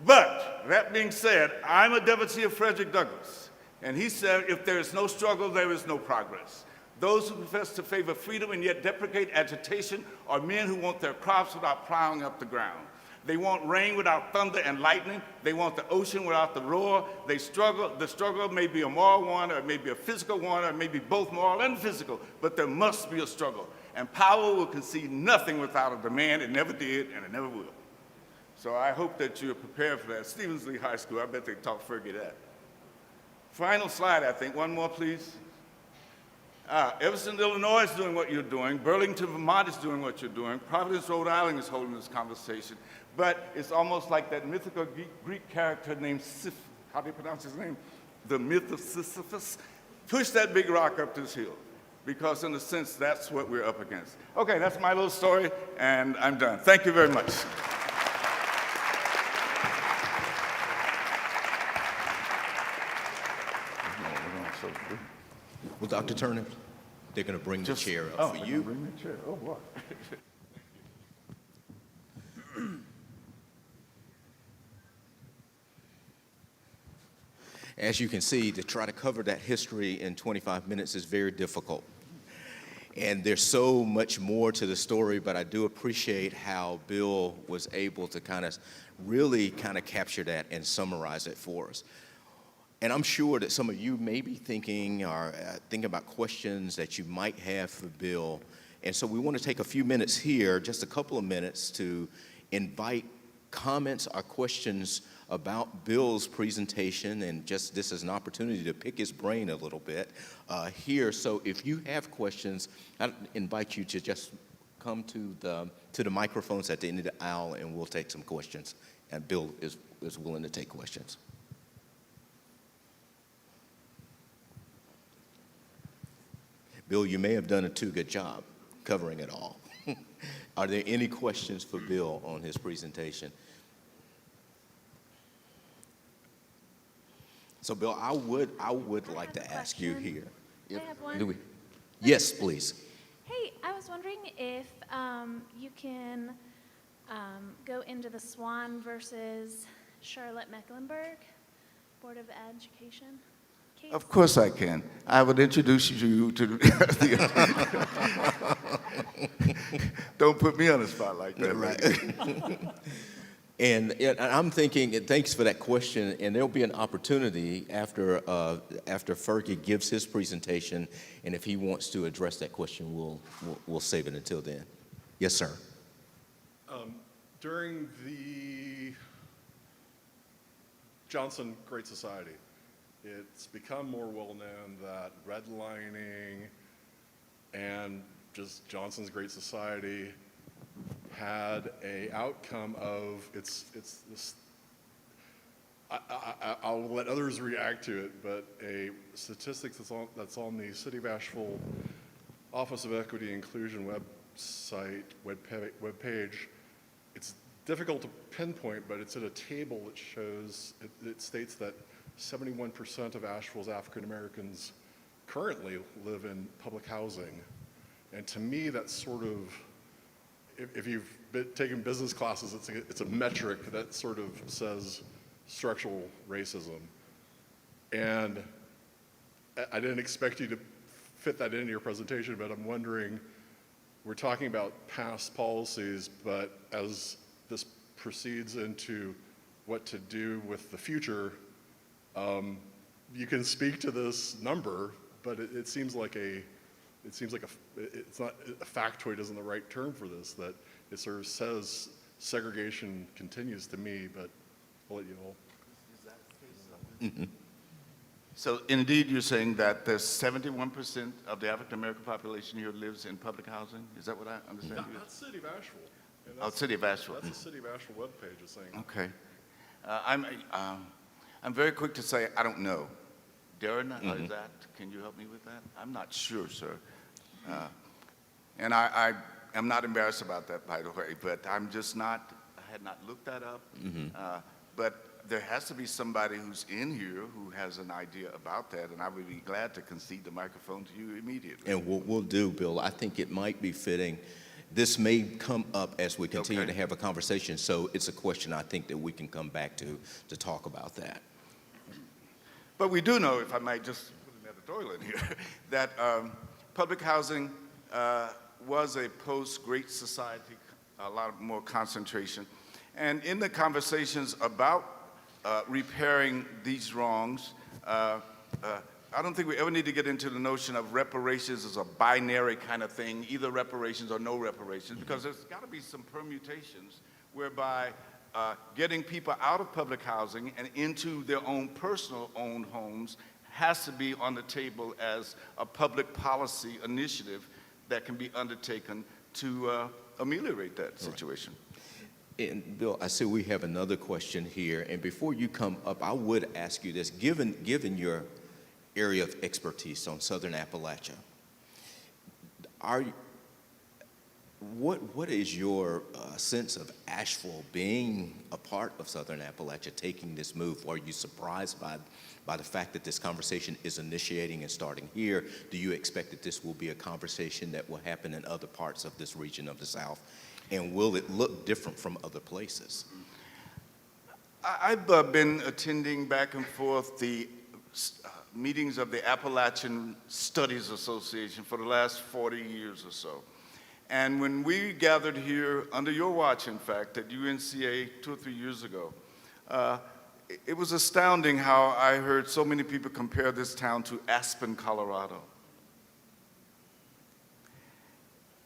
But that being said, I'm a devotee of Frederick Douglass, and he said, if there is no struggle, there is no progress. Those who profess to favor freedom and yet deprecate agitation are men who want their crops without plowing up the ground. They want rain without thunder and lightning. They want the ocean without the roar. They struggle. The struggle may be a moral one, or it may be a physical one, or it may be both moral and physical, but there must be a struggle. And power will concede nothing without a demand. It never did, and it never will. So I hope that you're prepared for that. Stevens Lee High School, I bet they taught Fergie that. Final slide, I think. One more, please. Evanston, Illinois is doing what you're doing. Burlington, Vermont is doing what you're doing. Providence, Rhode Island is holding this conversation. But it's almost like that mythical Greek character named Sisyphus. How do you pronounce his name? The myth of Sisyphus. Push that big rock up this hill. because in a sense, that's what we're up against. Okay, that's my little story, and I'm done. Thank you very much. Well, Dr. Turner, they're going to bring the chair up for you. Bring the chair. Oh, boy. As you can see, to try to cover that history in 25 minutes is very difficult. And there's so much more to the story, but I do appreciate how Bill was able to really capture that and summarize it for us. And I'm sure that some of you may be thinking about questions that you might have for Bill. And so we want to take a few minutes here, just a couple of minutes, to invite comments or questions about Bill's presentation, and just this is an opportunity to pick his brain a little bit here. So if you have questions, I invite you to just come to the microphones at the end of the aisle, and we'll take some questions. And Bill is willing to take questions. Bill, you may have done a too good job covering it all. Are there any questions for Bill on his presentation? So, Bill, I would like to ask you here. I have one. Yes, please. Hey, I was wondering if you can go into the Swan versus Charlotte Mecklenburg Board of Education case. Of course I can. I would introduce you to Don't put me on the spot like that. Right. And I'm thinking, and thanks for that question, and there'll be an opportunity after Fergie gives his presentation, and if he wants to address that question, we'll save it until then. Yes, sir. During the Johnson Great Society, it's become more well-known that redlining and just Johnson's Great Society had a outcome of it's this. I'll let others react to it, but a statistic that's on the City of Asheville Office of Equity Inclusion webpage. It's difficult to pinpoint, but it's in a table that shows it states that 71% of Asheville's African Americans currently live in public housing, and to me, that's sort of, if you've taken business classes, it's a metric that sort of says structural racism. And I didn't expect you to fit that into your presentation, but I'm wondering, we're talking about past policies, but as this proceeds into what to do with the future, you can speak to this number, but it seems like it's not, a factoid isn't the right term for this, that it sort of says segregation continues to me, but I'll let you all. Mm-hmm. So indeed, you're saying that there's 71% of the African American population here lives in public housing? Is that what I understand? That's City of Asheville. Oh, City of Asheville. That's the City of Asheville webpage is saying. Okay. I'm very quick to say I don't know. Darren, is that? Can you help me with that? I'm not sure, sir. And I am not embarrassed about that, by the way, but I'm just not, I had not looked that up. But there has to be somebody who's in here who has an idea about that, and I would be glad to concede the microphone to you immediately. And we'll do, Bill. I think it might be fitting. This may come up as we continue to have a conversation, so it's a question I think that we can come back to talk about that. But we do know, if I might just put an editorial in here, that public housing was a post-Great Society, a lot more concentration. And in the conversations about repairing these wrongs, I don't think we ever need to get into the notion of reparations as a binary kind of thing, either reparations or no reparations, because there's got to be some permutations whereby getting people out of public housing and into their own personal owned homes has to be on the table as a public policy initiative that can be undertaken to ameliorate that situation. And Bill, I see we have another question here, and before you come up, I would ask you this, given your area of expertise on Southern Appalachia, What is your sense of Asheville being a part of Southern Appalachia, taking this move? Are you surprised by the fact that this conversation is initiating and starting here? Do you expect that this will be a conversation that will happen in other parts of this region of the South? And will it look different from other places? I've been attending back and forth the meetings of the Appalachian Studies Association for the last 40 years or so. And when we gathered here, under your watch, in fact, at UNCA 2 or 3 years ago, it was astounding how I heard so many people compare this town to Aspen, Colorado.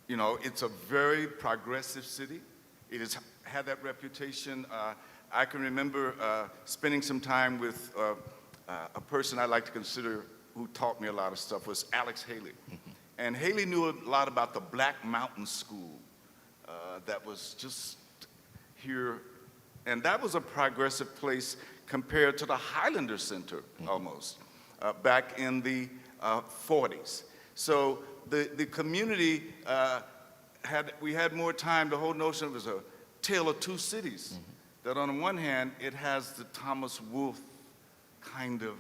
You know, it's a very progressive city. It has had that reputation. I can remember spending some time with a person I like to consider who taught me a lot of stuff, was Alex Haley. And Haley knew a lot about the Black Mountain School that was just here. And that was a progressive place compared to the Highlander Center, almost, back in the 40s. So the community we had more time. The whole notion was a tale of two cities. That on the one hand, it has the Thomas Wolfe kind of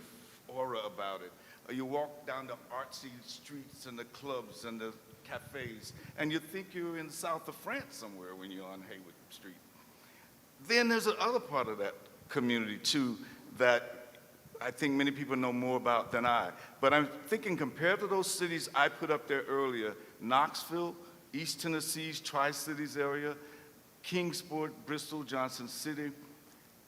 aura about it. You walk down the artsy streets and the clubs and the cafes, and you think you're in the south of France somewhere when you're on Haywood Street. Then there's another part of that community, too, that I think many people know more about than I. But I'm thinking, compared to those cities I put up there earlier, Knoxville, East Tennessee's Tri-Cities area, Kingsport, Bristol, Johnson City,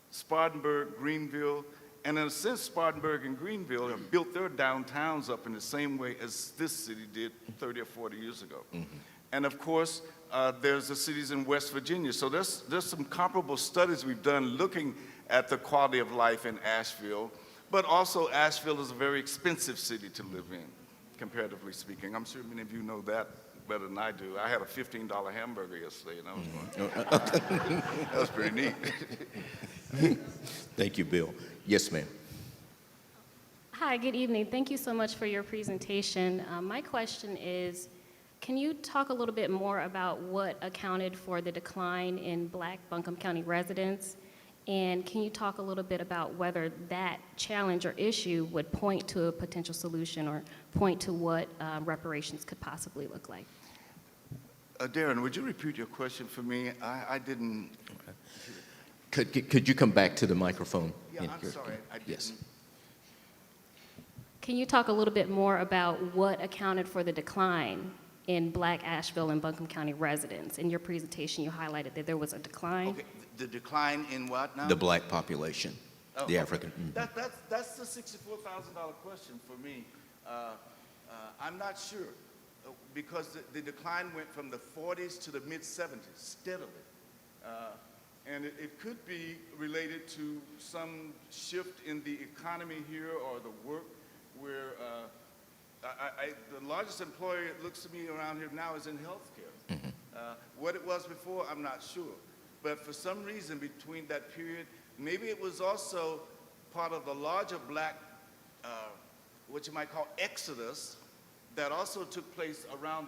Spartanburg, Greenville, and in a sense, Spartanburg and Greenville have built their downtowns up in the same way as this city did 30 or 40 years ago. And of course, there's the cities in West Virginia. So there's some comparable studies we've done looking at the quality of life in Asheville, but also Asheville is a very expensive city to live in, comparatively speaking. I'm sure many of you know that better than I do. I had a $15 hamburger yesterday, and I was going, that was pretty neat. Thank you, Bill. Yes, ma'am. Hi, good evening. Thank you so much for your presentation. My question is, can you talk a little bit more about what accounted for the decline in Black Buncombe County residents? And can you talk a little bit about whether that challenge or issue would point to a potential solution or point to what reparations could possibly look like? Darren, would you repeat your question for me? I didn't. Could you come back to the microphone? Yeah, I'm sorry. I didn't. Yes. Can you talk a little bit more about what accounted for the decline in Black Asheville and Buncombe County residents? In your presentation, you highlighted that there was a decline. Okay, the decline in what now? The Black population, the okay. African. That's the $64,000 question for me. I'm not sure, because the decline went from the 40s to the mid-70s, steadily. And it could be related to some shift in the economy here or the work where the largest employer, it looks to me around here now, is in healthcare. What it was before, I'm not sure. But for some reason between that period, maybe it was also part of the larger Black, what you might call exodus, that also took place around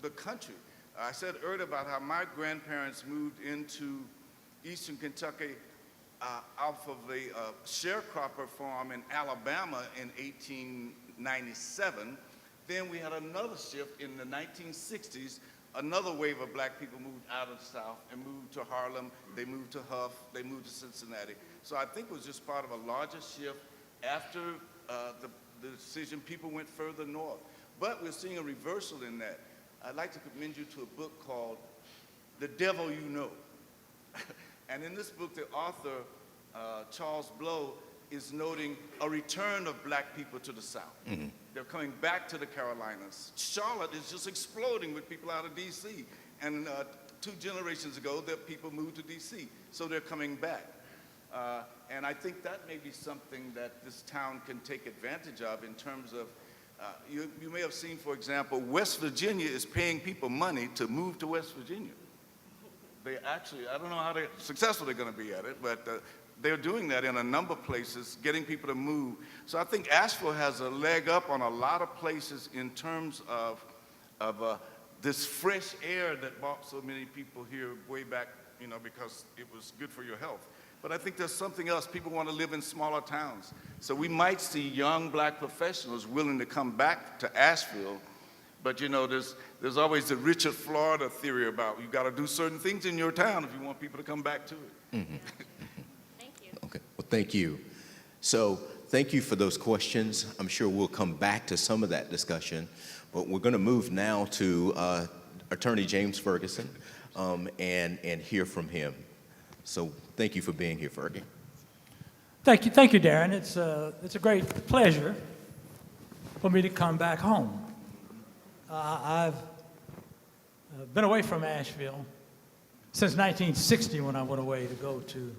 the country. I said earlier about how my grandparents moved into eastern Kentucky off of the sharecropper farm in Alabama in 1897. Then we had another shift in the 1960s. Another wave of Black people moved out of the South and moved to Harlem. They moved to Huff. They moved to Cincinnati. So I think it was just part of a larger shift. After the decision, people went further north. But we're seeing a reversal in that. I'd like to commend you to a book called The Devil You Know. And in this book, the author, Charles Blow, is noting a return of Black people to the South. They're coming back to the Carolinas. Charlotte is just exploding with people out of D.C. And 2 generations ago, the people moved to D.C. So they're coming back. And I think that may be something that this town can take advantage of in terms of, you may have seen, for example, West Virginia is paying people money to move to West Virginia. they actually, I don't know how successful they're going to be at it, but they're doing that in a number of places, getting people to move. So I think Asheville has a leg up on a lot of places in terms of this fresh air that brought so many people here way back, because it was good for your health. But I think there's something else. People want to live in smaller towns. So we might see young black professionals willing to come back to Asheville. But there's always the Richard Florida theory about you got to do certain things in your town if you want people to come back to it. Thank you. Okay, well, thank you. So thank you for those questions. I'm sure we'll come back to some of that discussion, but we're going to move now to Attorney James Ferguson and hear from him. So thank you for being here, Fergie. Thank you, Darren. It's a great pleasure for me to come back home. I've been away from Asheville since 1960 when I went away to go to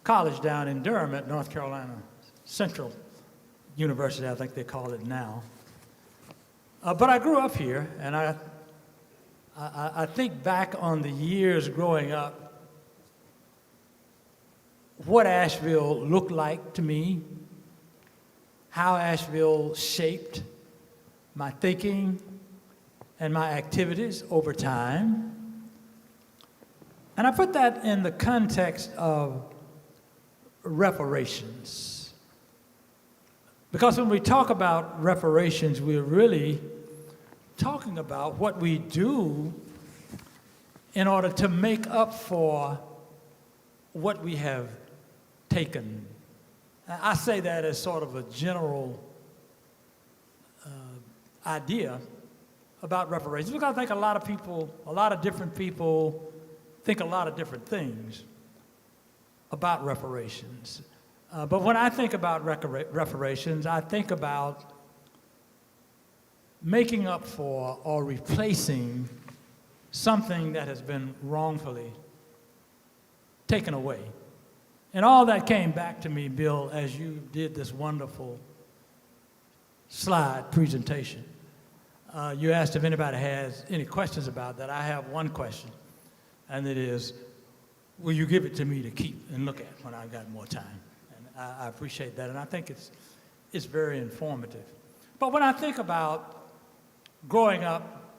college down in Durham at North Carolina Central University, I think they call it now. But I grew up here, and I think back on the years growing up, what Asheville looked like to me, how Asheville shaped my thinking and my activities over time. And I put that in the context of reparations. Because when we talk about reparations, we're really talking about what we do in order to make up for what we have taken. I say that as sort of a general idea about reparations, because I think a lot of different people think a lot of different things about reparations. But when I think about reparations, I think about making up for or replacing something that has been wrongfully taken away. And all that came back to me, Bill, as you did this wonderful slide presentation. You asked if anybody has any questions about that. I have one question, and it is, will you give it to me to keep and look at when I've got more time? And I appreciate that, and I think it's very informative. But when I think about growing up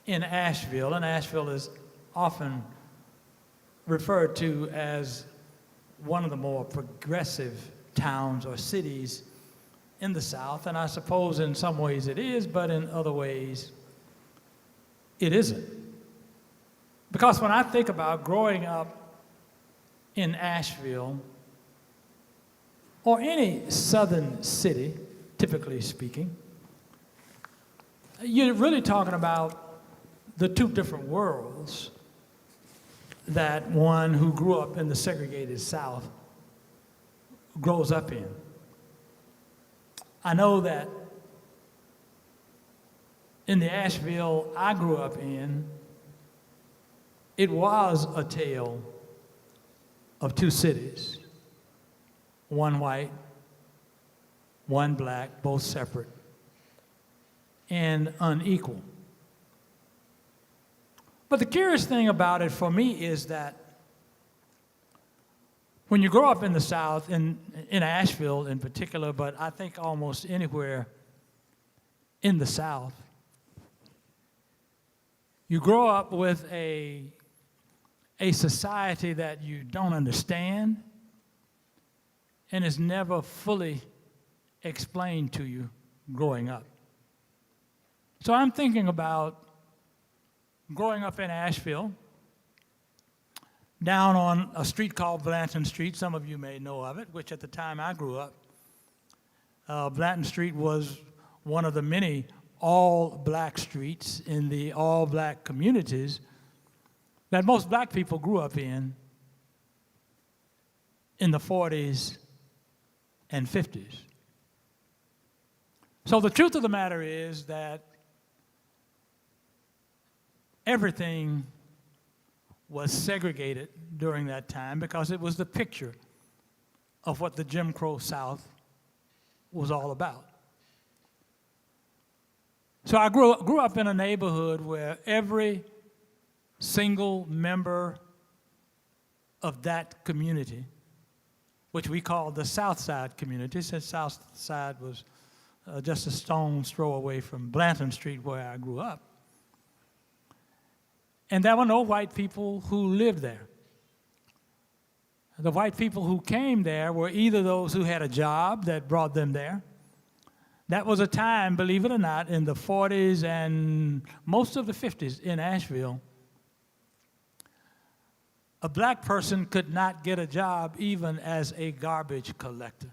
in Asheville, and Asheville is often referred to as one of the more progressive towns or cities in the South, and I suppose in some ways it is, but in other ways it isn't. Because when I think about growing up in Asheville, or any southern city, typically speaking, you're really talking about the two different worlds that one who grew up in the segregated South grows up in. I know that in the Asheville I grew up in, it was a tale of two cities, one white, one black, both separate and unequal. But the curious thing about it for me is that when you grow up in the South, in Asheville in particular, but I think almost anywhere in the South, you grow up with a society that you don't understand and is never fully explained to you growing up. So I'm thinking about growing up in Asheville, down on a street called Blanton Street. Some of you may know of it, which at the time I grew up, Blanton Street was one of the many all-black streets in the all-black communities that most black people grew up in the 40s and 50s. So the truth of the matter is that everything was segregated during that time because it was the picture of what the Jim Crow South was all about. So I grew up in a neighborhood where every single member of that community, which we call the South Side community, since South Side was just a stone's throw away from Blanton Street where I grew up. And there were no white people who lived there. The white people who came there were either those who had a job that brought them there. That was a time, believe it or not, in the 40s and most of the 50s in Asheville, a black person could not get a job even as a garbage collector.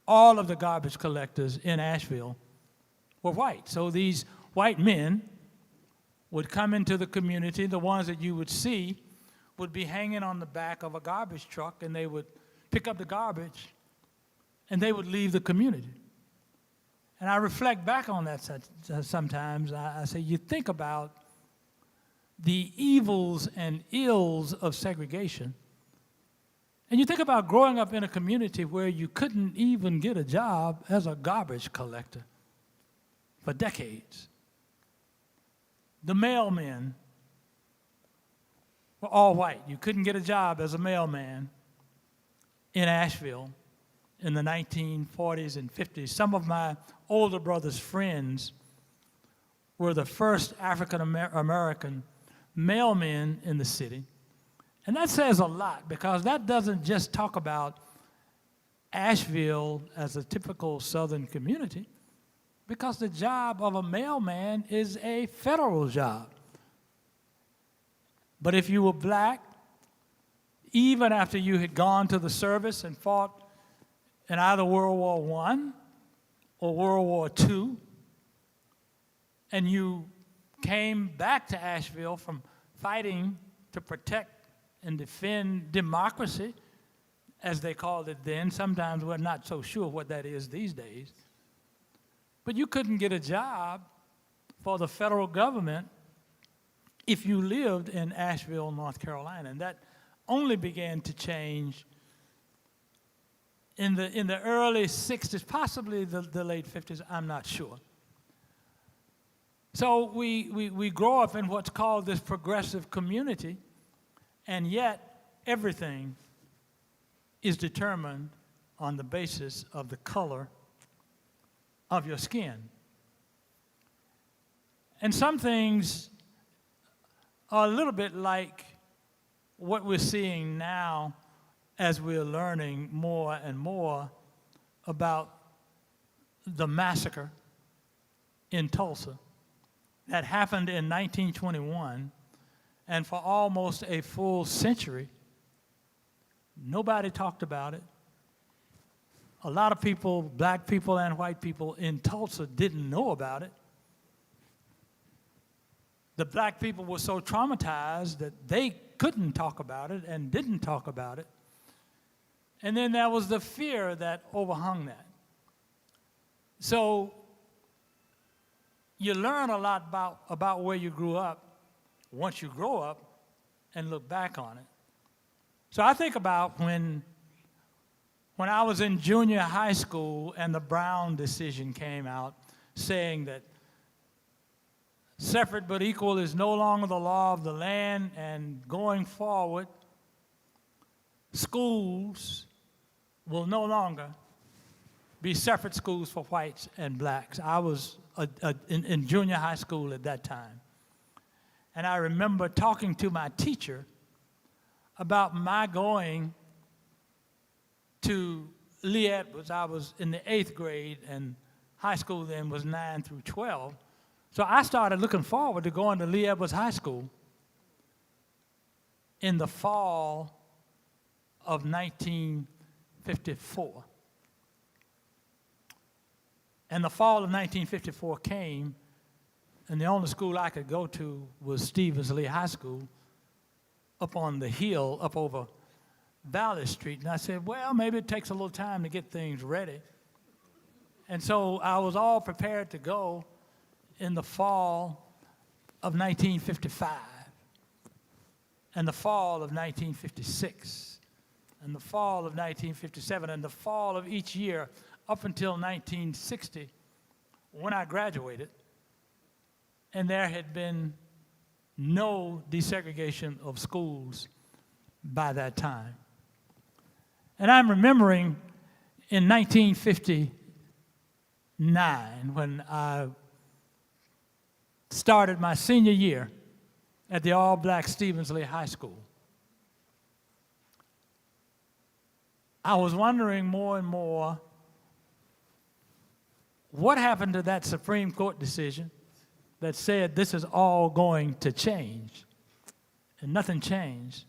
All of the garbage collectors in Asheville were white. So these white men would come into the community. The ones that you would see would be hanging on the back of a garbage truck, and they would pick up the garbage, and they would leave the community. And I reflect back on that sometimes. I say, you think about the evils and ills of segregation, and you think about growing up in a community where you couldn't even get a job as a garbage collector for decades. The mailmen were all white. You couldn't get a job as a mailman in Asheville in the 1940s and 50s. Some of my older brother's friends were the first African American mailmen in the city. And that says a lot, because that doesn't just talk about Asheville as a typical Southern community, because the job of a mailman is a federal job. But if you were black, even after you had gone to the service and fought in either World War I or World War II, and you came back to Asheville from fighting to protect and defend democracy, as they called it then. Sometimes we're not so sure what that is these days. But you couldn't get a job for the federal government if you lived in Asheville, North Carolina. And that only began to change in the early 60s, possibly the late 50s, I'm not sure. So we grow up in what's called this progressive community, and yet everything is determined on the basis of the color of your skin. And some things are a little bit like what we're seeing now as we're learning more and more about the massacre in Tulsa that happened in 1921, and for almost a full century, nobody talked about it. A lot of people, black people and white people in Tulsa, didn't know about it. The black people were so traumatized that they couldn't talk about it and didn't talk about it. And then there was the fear that overhung that. So you learn a lot about where you grew up once you grow up and look back on it. So I think about when I was in junior high school and the Brown decision came out saying that separate but equal is no longer the law of the land, and going forward, schools will no longer be separate schools for whites and blacks. I was in junior high school at that time. And I remember talking to my teacher about my going to Lee Edwards. I was in the 8th grade, and high school then was 9 through 12. So I started looking forward to going to Lee Edwards High School in the fall of 1954. And the fall of 1954 came, and the only school I could go to was Stevens-Lee High School up on the hill up over Valley Street. And I said, well, maybe it takes a little time to get things ready. And so I was all prepared to go in the fall of 1955, and the fall of 1956, and the fall of 1957, and the fall of each year up until 1960, when I graduated. And there had been no desegregation of schools by that time. And I'm remembering in 1959, when I started my senior year at the all-black Stephensley High School, I was wondering more and more, what happened to that Supreme Court decision that said this is all going to change? And nothing changed.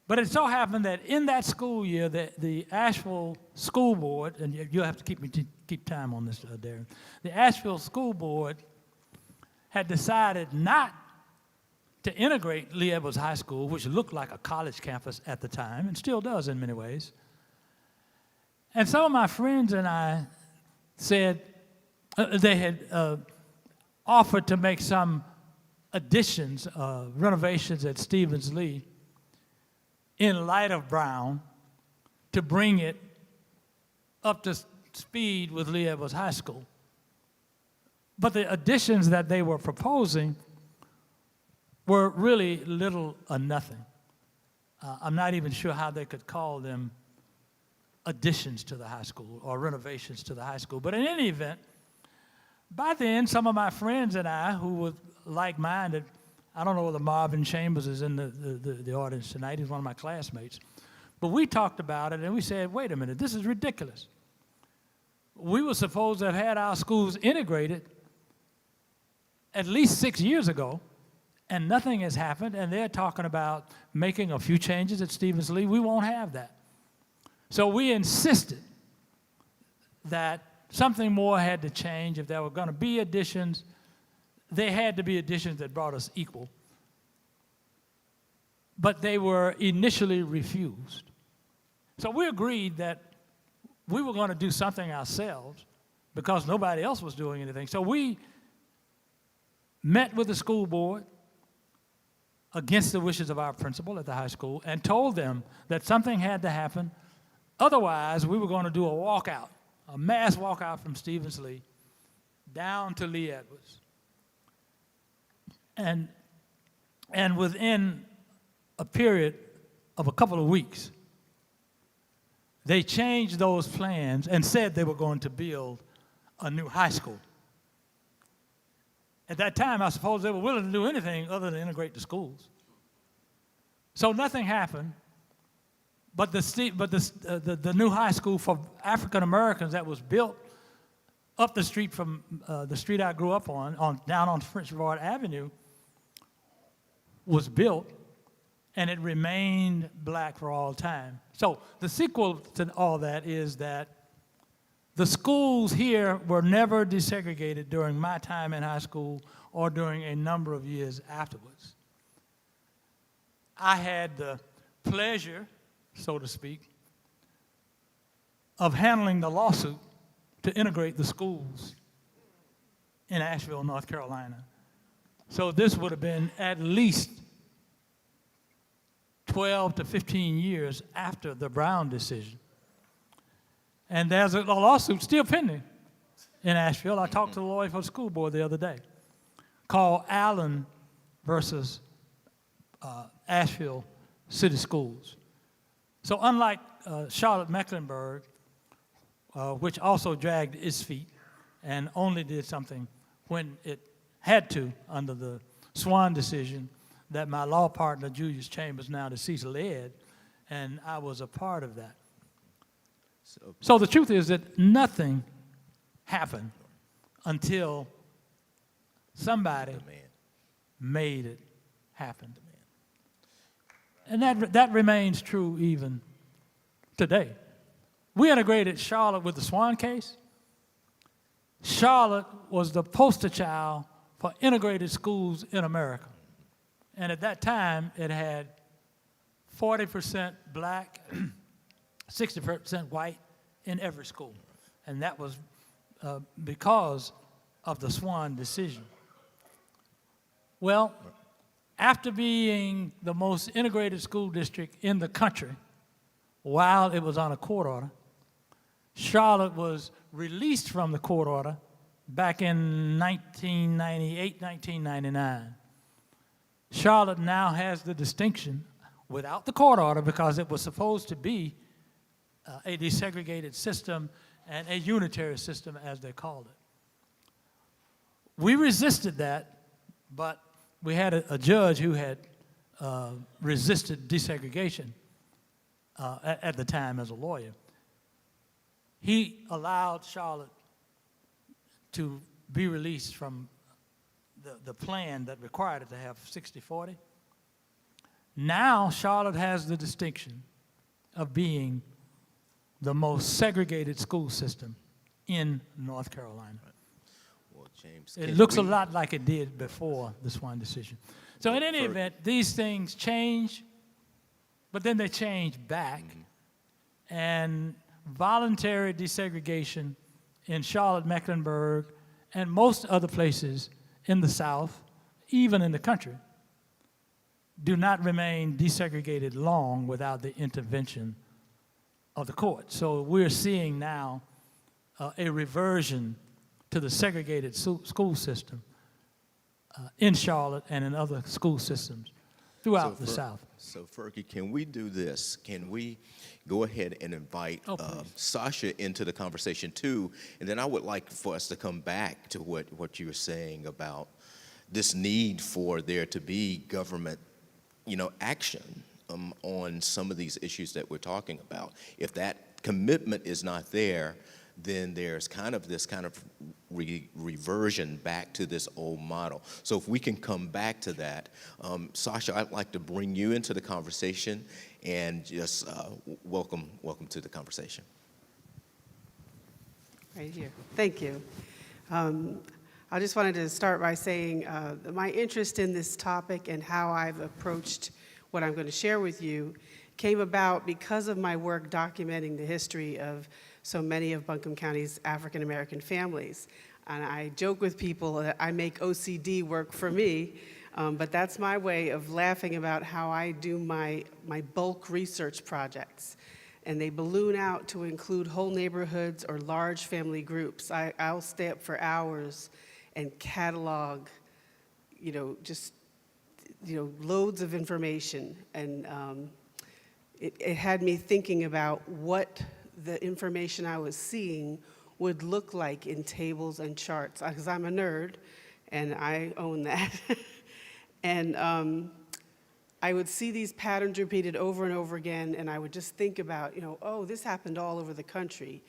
But it so happened that in that school year, the Asheville School Board, and you'll have to keep time on this, Darren. The Asheville School Board had decided not to integrate Lee Edwards High School, which looked like a college campus at the time, and still does in many ways. And some of my friends and I said they had offered to make some additions, renovations at Stevens Lee in light of Brown to bring it up to speed with Lee Edwards High School. But the additions that they were proposing were really little or nothing. I'm not even sure how they could call them additions to the high school or renovations to the high school. But in any event, by then, some of my friends and I, who were like-minded, I don't know whether Marvin Chambers is in the audience tonight. He's one of my classmates. But we talked about it, and we said, wait a minute, this is ridiculous. We were supposed to have had our schools integrated at least 6 years ago, and nothing has happened, and they're talking about making a few changes at Stevens Lee. We won't have that. So we insisted that something more had to change. If there were going to be additions, they had to be additions that brought us equal. But they were initially refused. So we agreed that we were going to do something ourselves because nobody else was doing anything. So we met with the school board against the wishes of our principal at the high school and told them that something had to happen. Otherwise, we were going to do a walkout, a mass walkout from Stevens Lee down to Lee Edwards. And within a period of a couple of weeks, they changed those plans and said they were going to build a new high school. At that time, I suppose they were willing to do anything other than integrate the schools. So nothing happened, but the new high school for African Americans that was built up the street from the street I grew up on down on French Road Avenue, was built, and it remained black for all time. So the sequel to all that is that the schools here were never desegregated during my time in high school or during a number of years afterwards. I had the pleasure, so to speak, of handling the lawsuit to integrate the schools in Asheville, North Carolina. So this would have been at least 12 to 15 years after the Brown decision. And there's a lawsuit still pending in Asheville. I talked to the lawyer for the school board the other day, called Allen versus Asheville City Schools. So unlike Charlotte Mecklenburg, which also dragged its feet and only did something when it had to under the Swan decision that my law partner, Julius Chambers, now deceased, led, and I was a part of that. So the truth is that nothing happened until somebody made it happen. And that remains true even today. We integrated Charlotte with the Swan case. Charlotte was the poster child for integrated schools in America. And at that time, it had 40% black, 60% white in every school. And that was because of the Swan decision. Well, after being the most integrated school district in the country, while it was on a court order, Charlotte was released from the court order back in 1998, 1999. Charlotte now has the distinction, without the court order, because it was supposed to be a desegregated system and a unitary system, as they called it. We resisted that, but we had a judge who had resisted desegregation at the time as a lawyer. He allowed Charlotte to be released from the plan that required it to have 60-40. Now Charlotte has the distinction of being the most segregated school system in North Carolina. Well, James, It can looks a we- lot like it did before the Swan decision. So in any event, these things change, but then they change back. And voluntary desegregation in Charlotte, Mecklenburg, and most other places in the South, even in the country, do not remain desegregated long without the intervention of the court. So we're seeing now a reversion to the segregated school system in Charlotte and in other school systems throughout the South. So Fergie, can we do this? Can we go ahead and invite Sasha into the conversation too? And then I would like for us to come back to what you were saying about this need for there to be government, action on some of these issues that we're talking about. If that commitment is not there, then there's this reversion back to this old model. So if we can come back to that, Sasha, I'd like to bring you into the conversation and just welcome to the conversation. Right here. Thank you. I just wanted to start by saying my interest in this topic and how I've approached what I'm going to share with you came about because of my work documenting the history of so many of Buncombe County's African American families. And I joke with people that I make OCD work for me, but that's my way of laughing about how I do my bulk research projects. And they balloon out to include whole neighborhoods or large family groups. I'll stay up for hours and catalog, loads of information. And it had me thinking about what the information I was seeing would look like in tables and charts, because I'm a nerd, and I own that. And I would see these patterns repeated over and over again, and I would just think about, this happened all over the country.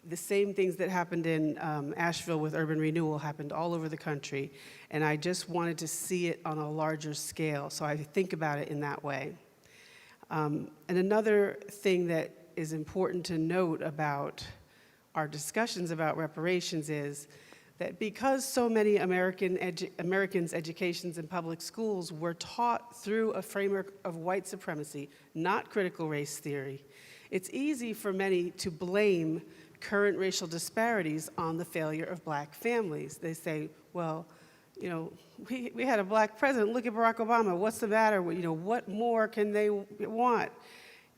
The same things that happened in Asheville with urban renewal happened all over the country, and I just wanted to see it on a larger scale, so I think about it in that way. And another thing that is important to note about our discussions about reparations is that because so many Americans' educations in public schools were taught through a framework of white supremacy, not critical race theory, it's easy for many to blame current racial disparities on the failure of black families. They say, well, we had a black president, look at Barack Obama, what's the matter? What more can they want?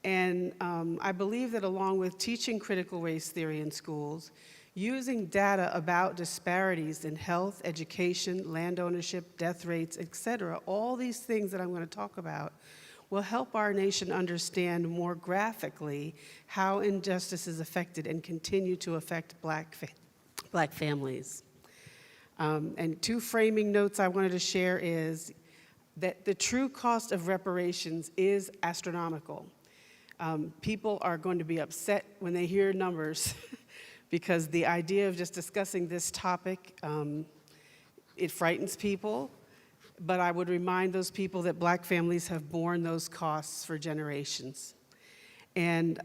And I believe that along with teaching critical race theory in schools, using data about disparities in health, education, land ownership, death rates, et cetera, all these things that I'm going to talk about will help our nation understand more graphically how injustices affected and continue to affect black families. And two framing notes I wanted to share is that the true cost of reparations is astronomical. People are going to be upset when they hear numbers because the idea of just discussing this topic, it frightens people. But I would remind those people that black families have borne those costs for generations. And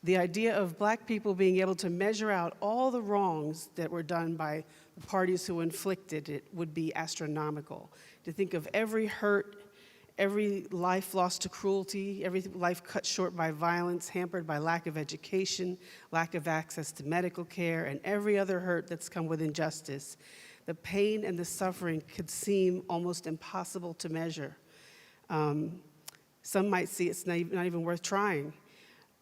the idea of black people being able to measure out all the wrongs that were done by the parties who inflicted it would be astronomical. To think of every hurt, every life lost to cruelty, every life cut short by violence, hampered by lack of education, lack of access to medical care, and every other hurt that's come with injustice. The pain and the suffering could seem almost impossible to measure. Some might see it's not even worth trying.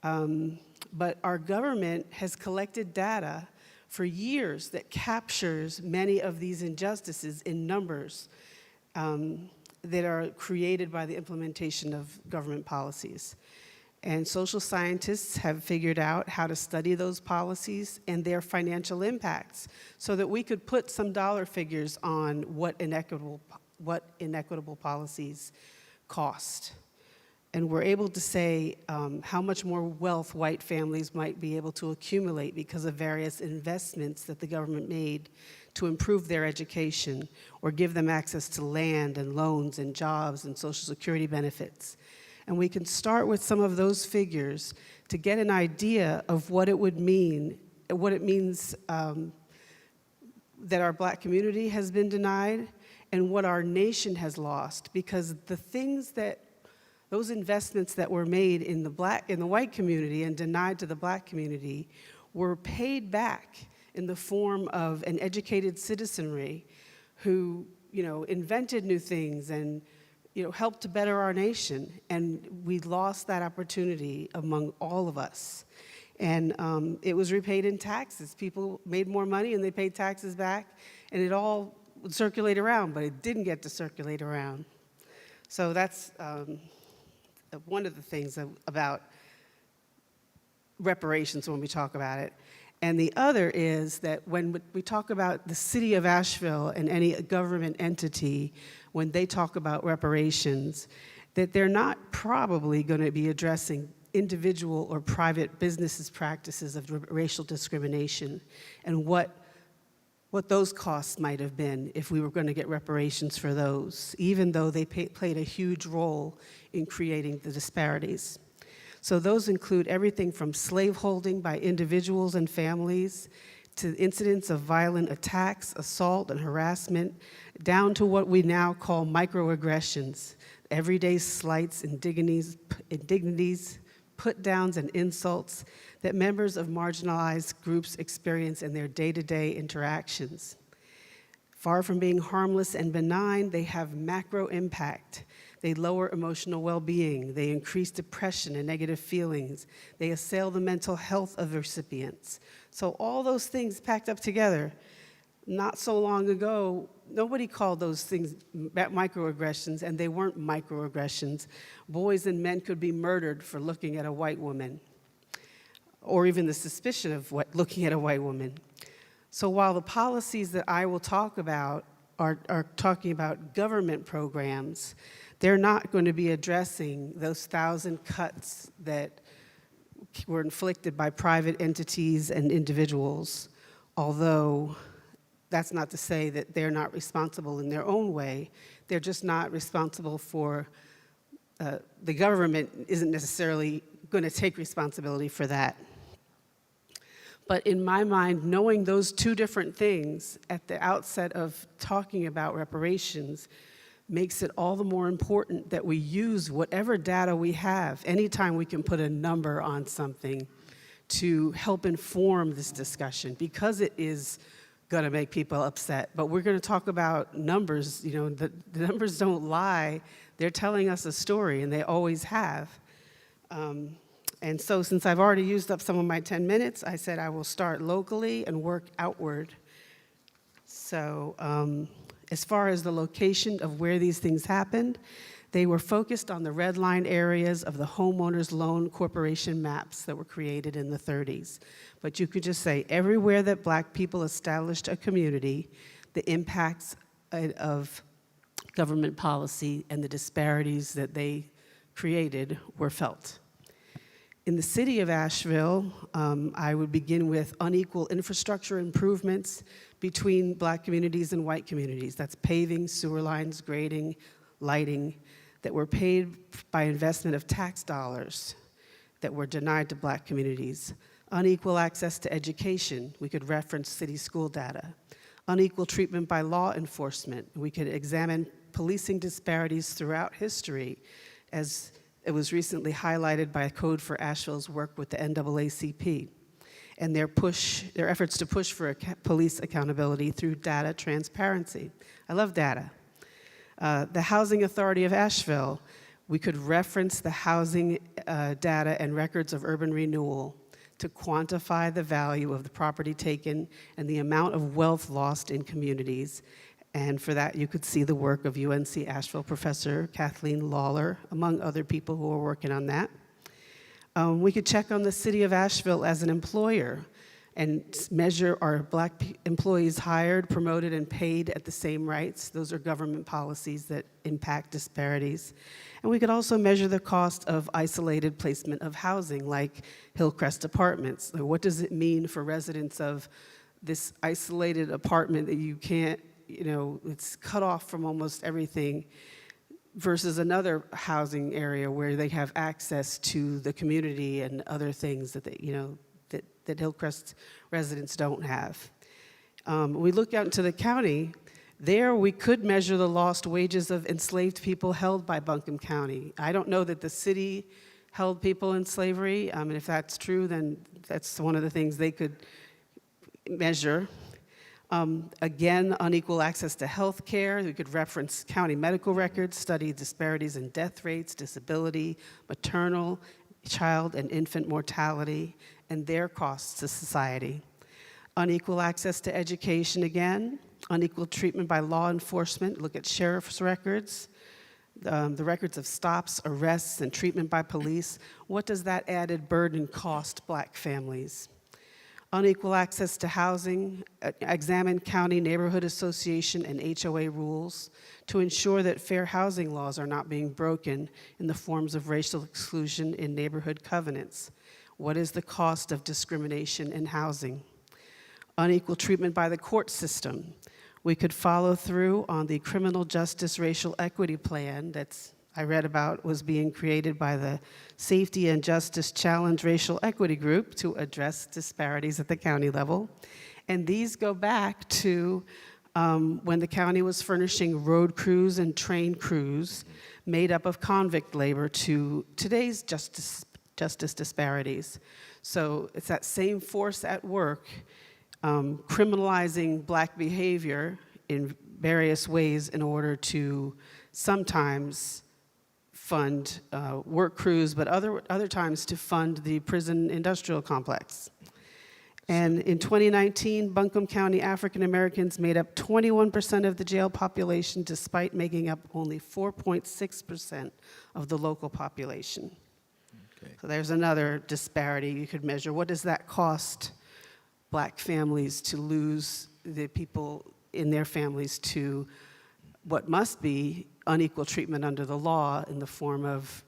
But our government has collected data for years that captures many of these injustices in numbers. that are created by the implementation of government policies. And social scientists have figured out how to study those policies and their financial impacts so that we could put some dollar figures on what inequitable policies cost. And we're able to say how much more wealth white families might be able to accumulate because of various investments that the government made to improve their education or give them access to land and loans and jobs and Social Security benefits. And we can start with some of those figures to get an idea of what it would mean, what it means that our Black community has been denied and what our nation has lost, because the things that those investments that were made in the white community and denied to the Black community were paid back in the form of an educated citizenry who, invented new things and, helped to better our nation. And we lost that opportunity among all of us. And it was repaid in taxes. People made more money and they paid taxes back, and it all would circulate around, but it didn't get to circulate around. So that's one of the things about reparations when we talk about it. And the other is that when we talk about the city of Asheville and any government entity, when they talk about reparations, that they're not probably going to be addressing individual or private businesses' practices of racial discrimination and what those costs might have been if we were going to get reparations for those, even though they played a huge role in creating the disparities. So those include everything from slaveholding by individuals and families to incidents of violent attacks, assault, and harassment, down to what we now call microaggressions, everyday slights, indignities, put-downs, and insults that members of marginalized groups experience in their day-to-day interactions. Far from being harmless and benign, they have macro impact. They lower emotional well-being. They increase depression and negative feelings. They assail the mental health of recipients. So all those things packed up together. Not so long ago, nobody called those things microaggressions, and they weren't microaggressions. Boys and men could be murdered for looking at a white woman, or even the suspicion of looking at a white woman. So while the policies that I will talk about are talking about government programs, they're not going to be addressing those 1,000 cuts that were inflicted by private entities and individuals, although that's not to say that they're not responsible in their own way. They're just not responsible for, the government isn't necessarily going to take responsibility for that. But in my mind, knowing those two different things at the outset of talking about reparations makes it all the more important that we use whatever data we have, anytime we can put a number on something, to help inform this discussion, because it is going to make people upset. But we're going to talk about numbers. The numbers don't lie. They're telling us a story, and they always have. And so since I've already used up some of my 10 minutes, I said I will start locally and work outward. So as far as the location of where these things happened, they were focused on the red line areas of the homeowners loan corporation maps that were created in the 30s. But you could just say everywhere that Black people established a community, the impacts of government policy and the disparities that they created were felt. In the city of Asheville, I would begin with unequal infrastructure improvements between Black communities and white communities. That's paving, sewer lines, grading, lighting, that were paid by investment of tax dollars that were denied to Black communities. Unequal access to education, we could reference city school data. Unequal treatment by law enforcement, we could examine policing disparities throughout history, as it was recently highlighted by a Code for Asheville's work with the NAACP, and their efforts to push for police accountability through data transparency. I love data. The Housing Authority of Asheville, we could reference the housing data and records of urban renewal to quantify the value of the property taken and the amount of wealth lost in communities, And for that, you could see the work of UNC Asheville professor Kathleen Lawler, among other people who are working on that. We could check on the city of Asheville as an employer and measure are Black employees hired, promoted, and paid at the same rates. Those are government policies that impact disparities. And we could also measure the cost of isolated placement of housing, like Hillcrest Apartments. So what does it mean for residents of this isolated apartment that you can't, it's cut off from almost everything, versus another housing area where they have access to the community and other things that that Hillcrest residents don't have. We look out into the county. There, we could measure the lost wages of enslaved people held by Buncombe County. I don't know that the city held people in slavery, and if that's true, then that's one of the things they could measure. Again, unequal access to health care. We could reference county medical records, study disparities in death rates, disability, maternal, child, and infant mortality, and their costs to society. Unequal access to education again. Unequal treatment by law enforcement. Look at sheriff's records, the records of stops, arrests, and treatment by police. What does that added burden cost Black families? Unequal access to housing, examine county neighborhood association and HOA rules to ensure that fair housing laws are not being broken in the forms of racial exclusion in neighborhood covenants. What is the cost of discrimination in housing? Unequal treatment by the court system. We could follow through on the criminal justice racial equity plan that's I read about was being created by the Safety and Justice Challenge Racial Equity Group to address disparities at the county level. And these go back to when the county was furnishing road crews and train crews made up of convict labor to today's justice disparities. So it's that same force at work, criminalizing Black behavior in various ways in order to sometimes fund work crews, but other times to fund the prison industrial complex. And in 2019, Buncombe County African Americans made up 21% of the jail population, despite making up only 4.6% of the local population. Okay. So there's another disparity you could measure. What does that cost Black families to lose the people in their families to what must be unequal treatment under the law in the form of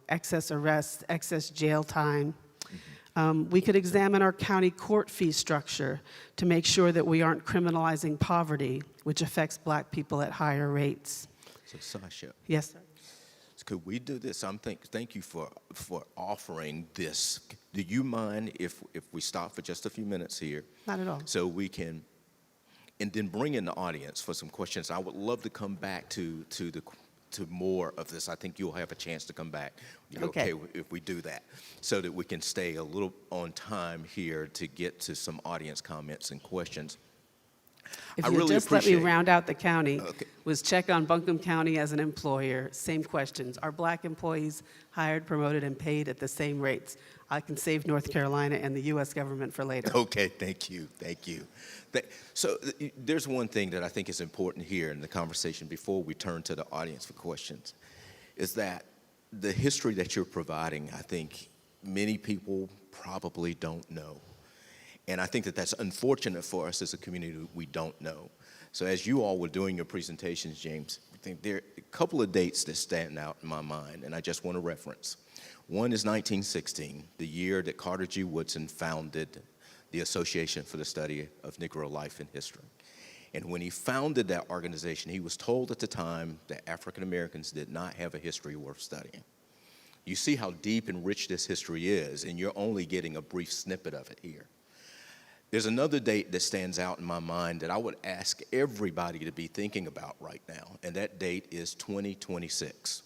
excess arrests, excess jail time. We could examine our county court fee structure to make sure that we aren't criminalizing poverty, which affects Black people at higher rates. So Sasha, Yes, sir. could we do this? Thank you for offering this. Do you mind if we stop for just a few minutes here? Not at all. So we can, and then bring in the audience for some questions. I would love to come back to more of this. I think you'll have a chance to come back. You're okay if we do that, so that we can stay a little on time here to get to some audience comments and questions. If I you really just let me appreciate- round out the county, Okay. was check on Buncombe County as an employer, same questions. Are Black employees hired, promoted, and paid at the same rates? I can save North Carolina and the U.S. government for later. Okay, thank you. So there's one thing that I think is important here in the conversation before we turn to the audience for questions, is that the history that you're providing, I think many people probably don't know. And I think that that's unfortunate for us as a community that we don't know. So as you all were doing your presentations, James, I think there are a couple of dates that stand out in my mind, and I just want to reference. One is 1916, the year that Carter G. Woodson founded the Association for the Study of Negro Life and History. And when he founded that organization, he was told at the time that African Americans did not have a history worth studying. You see how deep and rich this history is, and you're only getting a brief snippet of it here. There's another date that stands out in my mind that I would ask everybody to be thinking about right now, and that date is 2026.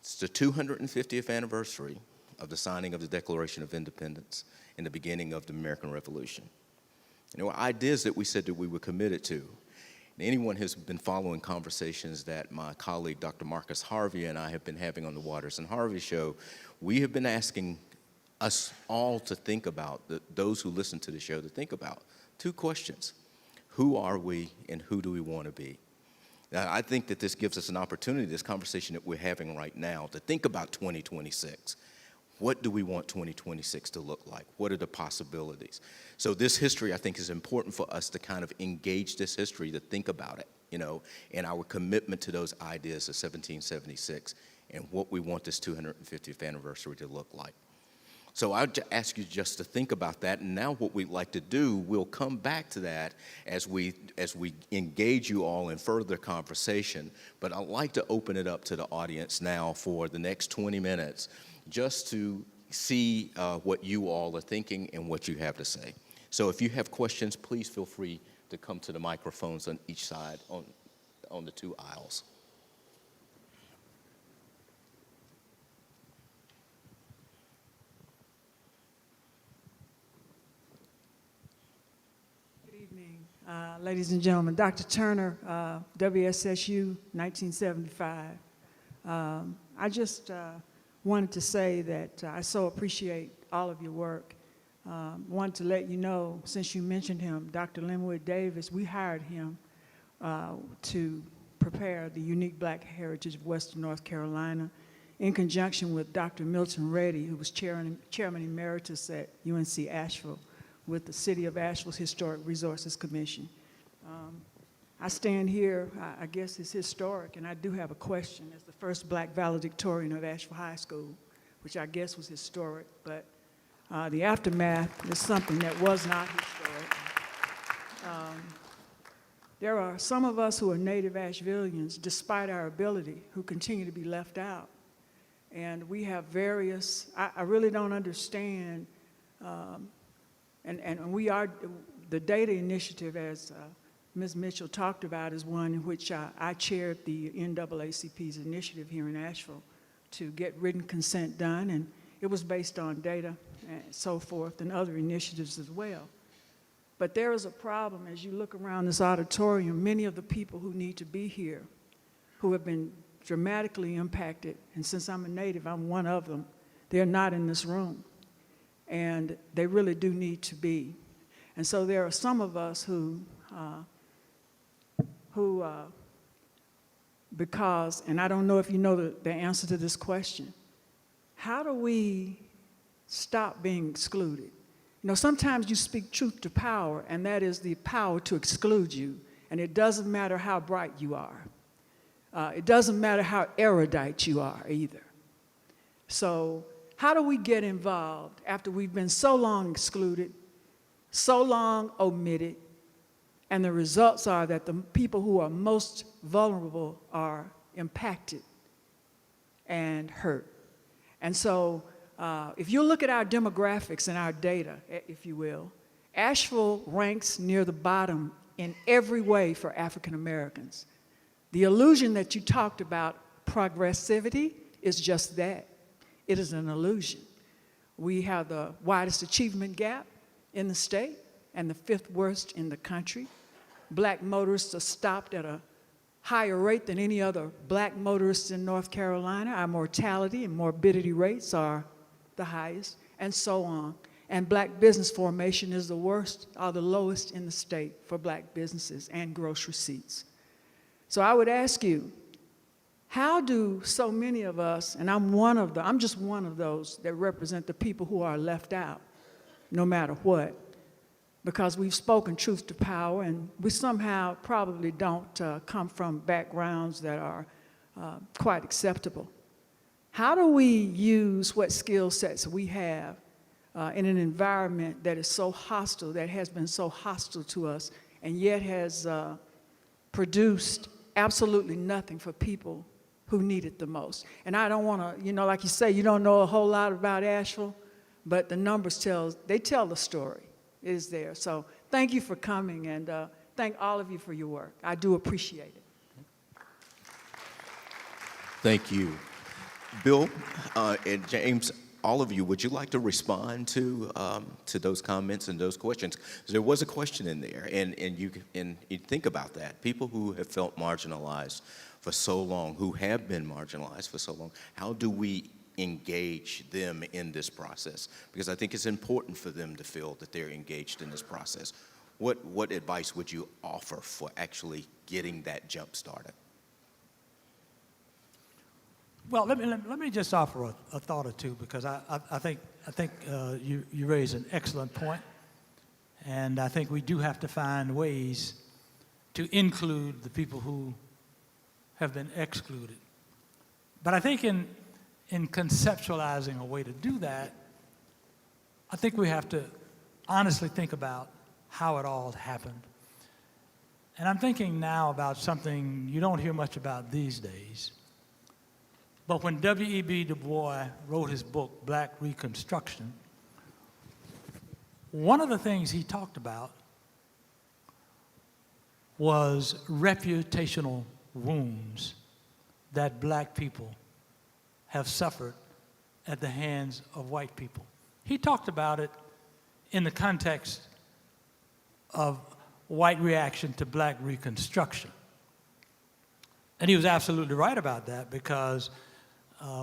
It's the 250th anniversary of the signing of the Declaration of Independence and the beginning of the American Revolution. Ideas that we said that we were committed to. And anyone who's been following conversations that my colleague, Dr. Marcus Harvey, and I have been having on the Waters and Harvey show, we have been asking us all to think about, those who listen to the show, to think about two questions. Who are we and who do we want to be? Now, I think that this gives us an opportunity, this conversation that we're having right now, to think about 2026. What do we want 2026 to look like? What are the possibilities? So this history, I think, is important for us to kind of engage this history, to think about it, and our commitment to those ideas of 1776 and what we want this 250th anniversary to look like. So I'd ask you just to think about that, and now what we'd like to do, we'll come back to that as we engage you all in further conversation, but I'd like to open it up to the audience now for the next 20 minutes just to see what you all are thinking and what you have to say. So if you have questions, please feel free to come to the microphones on each side, on the two aisles. Ladies and gentlemen, Dr. Turner, WSSU, 1975. I just wanted to say that I so appreciate all of your work. Wanted to let you know, since you mentioned him, Dr. Linwood Davis, we hired him to prepare the unique Black heritage of Western North Carolina in conjunction with Dr. Milton Reddy, who was Chairman Emeritus at UNC Asheville, with the City of Asheville's Historic Resources Commission. I stand here, I guess it's historic, and I do have a question. As the first Black valedictorian of Asheville High School, which I guess was historic, but the aftermath is something that was not historic. There are some of us who are native Ashevilleans, despite our ability, who continue to be left out. And we have various, I really don't understand, and we are, the data initiative, as Ms. Mitchell talked about, is one in which I chaired the NAACP's initiative here in Asheville to get written consent done, and it was based on data and so forth and other initiatives as well. But there is a problem as you look around this auditorium. Many of the people who need to be here, who have been dramatically impacted, and since I'm a native, I'm one of them, they're not in this room. And they really do need to be. And so there are some of us who because, and I don't know if you know the answer to this question, how do we stop being excluded? Sometimes you speak truth to power, and that is the power to exclude you, and it doesn't matter how bright you are. It doesn't matter how erudite you are either. So how do we get involved after we've been so long excluded, so long omitted, and the results are that the people who are most vulnerable are impacted and hurt? And so if you look at our demographics and our data, if you will, Asheville ranks near the bottom in every way for African Americans. The illusion that you talked about, progressivity, is just that. It is an illusion. We have the widest achievement gap in the state and the 5th worst in the country. Black motorists are stopped at a higher rate than any other Black motorists in North Carolina. Our mortality and morbidity rates are the highest, and so on. And Black business formation is the worst or the lowest in the state for Black businesses and gross receipts. So I would ask you, how do so many of us, and I'm just one of those that represent the people who are left out, no matter what, because we've spoken truth to power, and we somehow probably don't come from backgrounds that are quite acceptable. How do we use what skill sets we have in an environment that is so hostile, that has been so hostile to us, and yet has produced absolutely nothing for people who need it the most? And I don't want to, like you say, you don't know a whole lot about Asheville, but the numbers tell the story. It is there. So thank you for coming, and thank all of you for your work. I do appreciate it. Thank you. Bill and James, all of you, would you like to respond to those comments and those questions? There was a question in there, and you think about that. People who have felt marginalized for so long, who have been marginalized for so long, how do we engage them in this process? Because I think it's important for them to feel that they're engaged in this process. what advice would you offer for actually getting that jump started? Well, let me just offer a thought or two, because I think you raise an excellent point, and I think we do have to find ways to include the people who have been excluded. But I think in conceptualizing a way to do that, I think we have to honestly think about how it all happened. And I'm thinking now about something you don't hear much about these days. But when W.E.B. Du Bois wrote his book, Black Reconstruction, one of the things he talked about was reputational wounds that black people have suffered at the hands of white people. He talked about it in the context of white reaction to black reconstruction. And he was absolutely right about that, because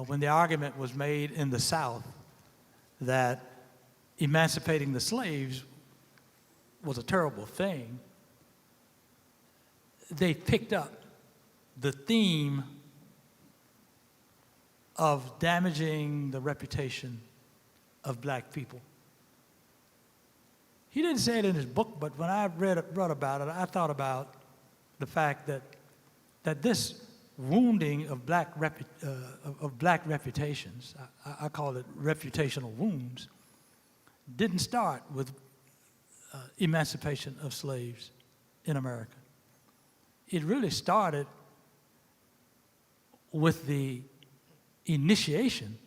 when the argument was made in the South that emancipating the slaves was a terrible thing, they picked up the theme of damaging the reputation of black people. He didn't say it in his book, but when I read about it, I thought about the fact that this wounding of black reputations, I call it reputational wounds, didn't start with emancipation of slaves in America. It really started with the initiation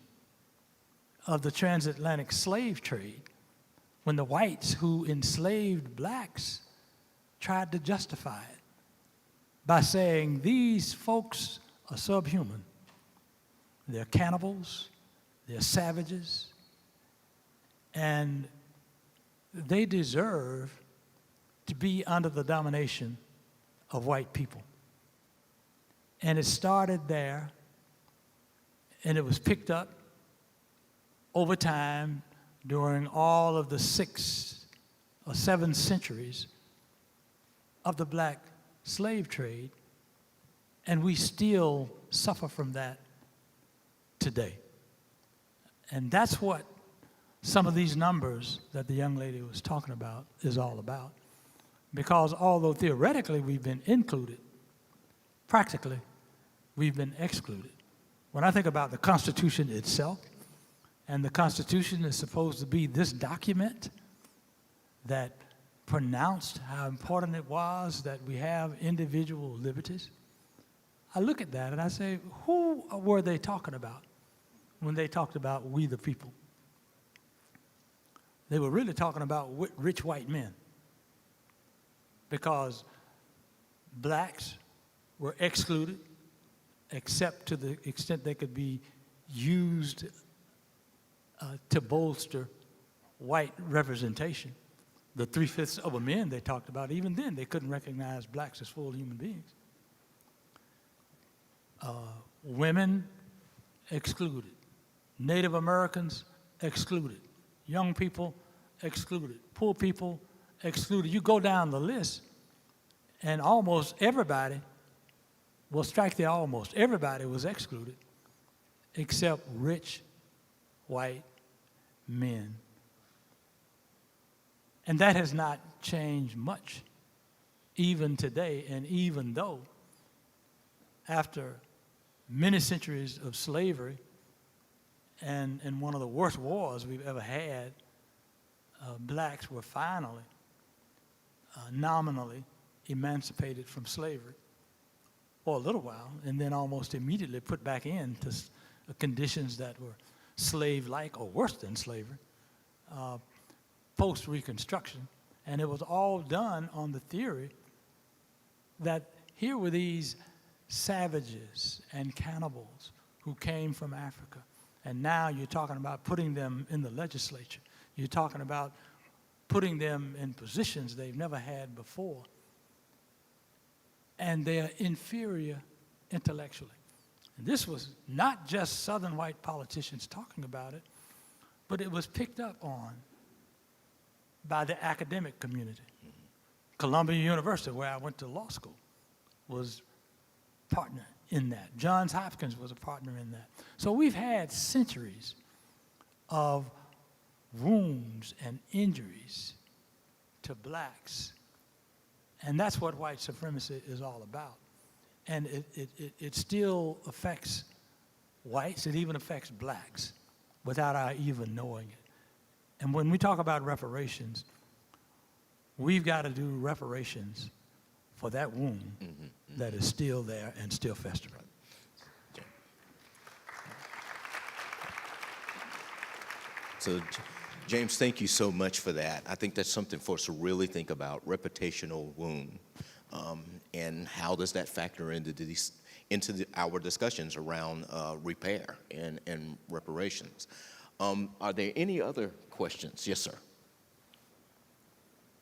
of the transatlantic slave trade, when the whites who enslaved blacks tried to justify it by saying these folks are subhuman. They're cannibals, they're savages, and they deserve to be under the domination of white people. And it started there, and it was picked up over time during all of the 6 or 7 centuries of the black slave trade, and we still suffer from that today. And that's what some of these numbers that the young lady was talking about is all about. Because although theoretically we've been included, practically we've been excluded. When I think about the Constitution itself, and the Constitution is supposed to be this document that pronounced how important it was that we have individual liberties, I look at that and I say, who were they talking about when they talked about we the people? They were really talking about rich white men, because blacks were excluded except to the extent they could be used to bolster white representation. The 3/5 of the men they talked about, even then they couldn't recognize blacks as full human beings. Women excluded. Native Americans excluded. Young people excluded. Poor people excluded. You go down the list, and almost everybody, well, strike the almost, everybody was excluded except rich white men. And that has not changed much, even today, and even though after many centuries of slavery and one of the worst wars we've ever had, blacks were finally nominally emancipated from slavery for a little while, and then almost immediately put back into conditions that were slave-like or worse than slavery, post-Reconstruction. And it was all done on the theory that here were these savages and cannibals who came from Africa, and now you're talking about putting them in the legislature. You're talking about putting them in positions they've never had before, and they're inferior intellectually. And this was not just Southern white politicians talking about it, but it was picked up on by the academic community. Columbia University, where I went to law school, was partner in that. Johns Hopkins was a partner in that. So we've had centuries of wounds and injuries to blacks. And that's what white supremacy is all about. And it still affects whites, it even affects blacks without our even knowing it. And when we talk about reparations, we've got to do reparations for that wound that is still there and still festering. So, James, thank you so much for that. I think that's something for us to really think about, reputational wound, and how does that factor into our discussions around repair and reparations. Are there any other questions? Yes, sir.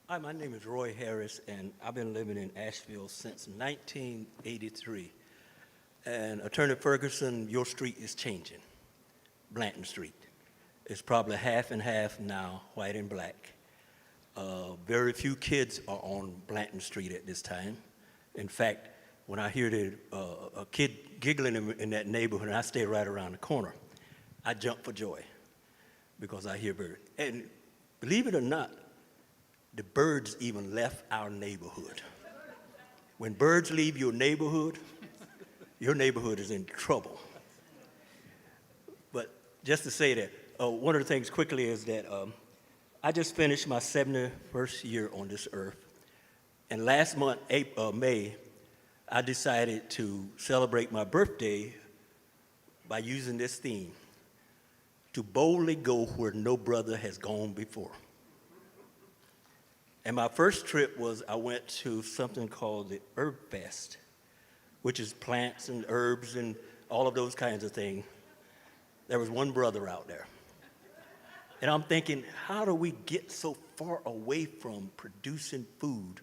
Hi, my name is Roy Harris, and I've been living in Asheville since 1983. And Attorney Ferguson, your street is changing, Blanton Street. It's probably half and half now, white and black. Very few kids are on Blanton Street at this time. In fact, when I hear a kid giggling in that neighborhood, and I stay right around the corner, I jump for joy because I hear birds. And believe it or not, the birds even left our neighborhood. When birds leave your neighborhood is in trouble. But just to say that, one of the things quickly is that I just finished my 71st year on this earth. And last month, May, I decided to celebrate my birthday by using this theme, to boldly go where no brother has gone before. And my first trip was I went to something called the Herb Fest, which is plants and herbs and all of those kinds of things. There was one brother out there. And I'm thinking, how do we get so far away from producing food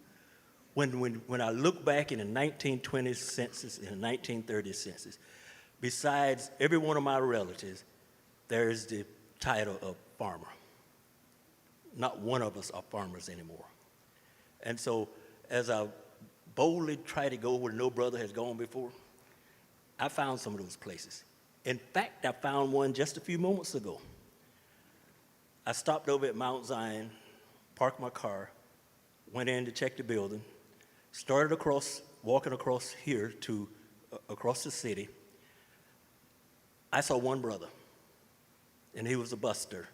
when I look back in the 1920s census and the 1930s census, besides every one of my relatives, there's the title of farmer. Not one of us are farmers anymore. And so as I boldly try to go where no brother has gone before, I found some of those places. In fact, I found one just a few moments ago. I stopped over at Mount Zion, parked my car, went in to check the building, started walking across here to across the city. I saw one brother, and he was a buster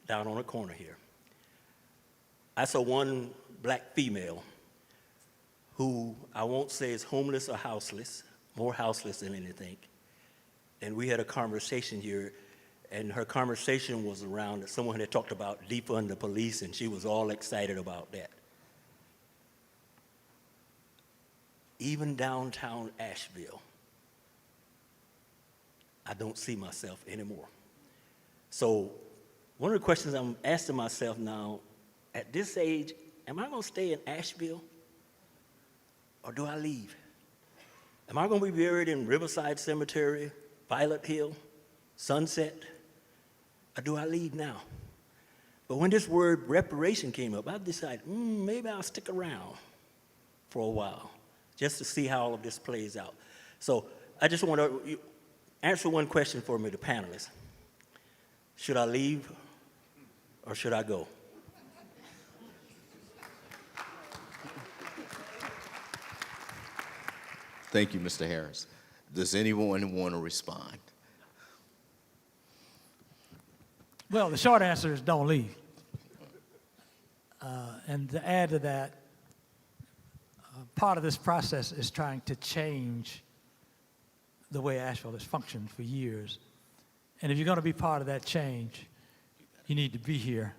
down on a corner here. I saw one black female who I won't say is homeless or houseless, more houseless than anything. And we had a conversation here, and her conversation was around that someone had talked about defund the police, and she was all excited about that. Even downtown Asheville, I don't see myself anymore. So one of the questions I'm asking myself now, at this age, am I going to stay in Asheville, or do I leave? Am I going to be buried in Riverside Cemetery, Violet Hill, Sunset, or do I leave now? But when this word reparation came up, I decided, maybe I'll stick around for a while just to see how all of this plays out. So I just want to answer one question for me, the panelists. Should I leave or should I go? Thank you, Mr. Harris. Does anyone want to respond? Well, the short answer is don't leave. And to add to that, part of this process is trying to change the way Asheville has functioned for years. And if you're going to be part of that change, you need to be here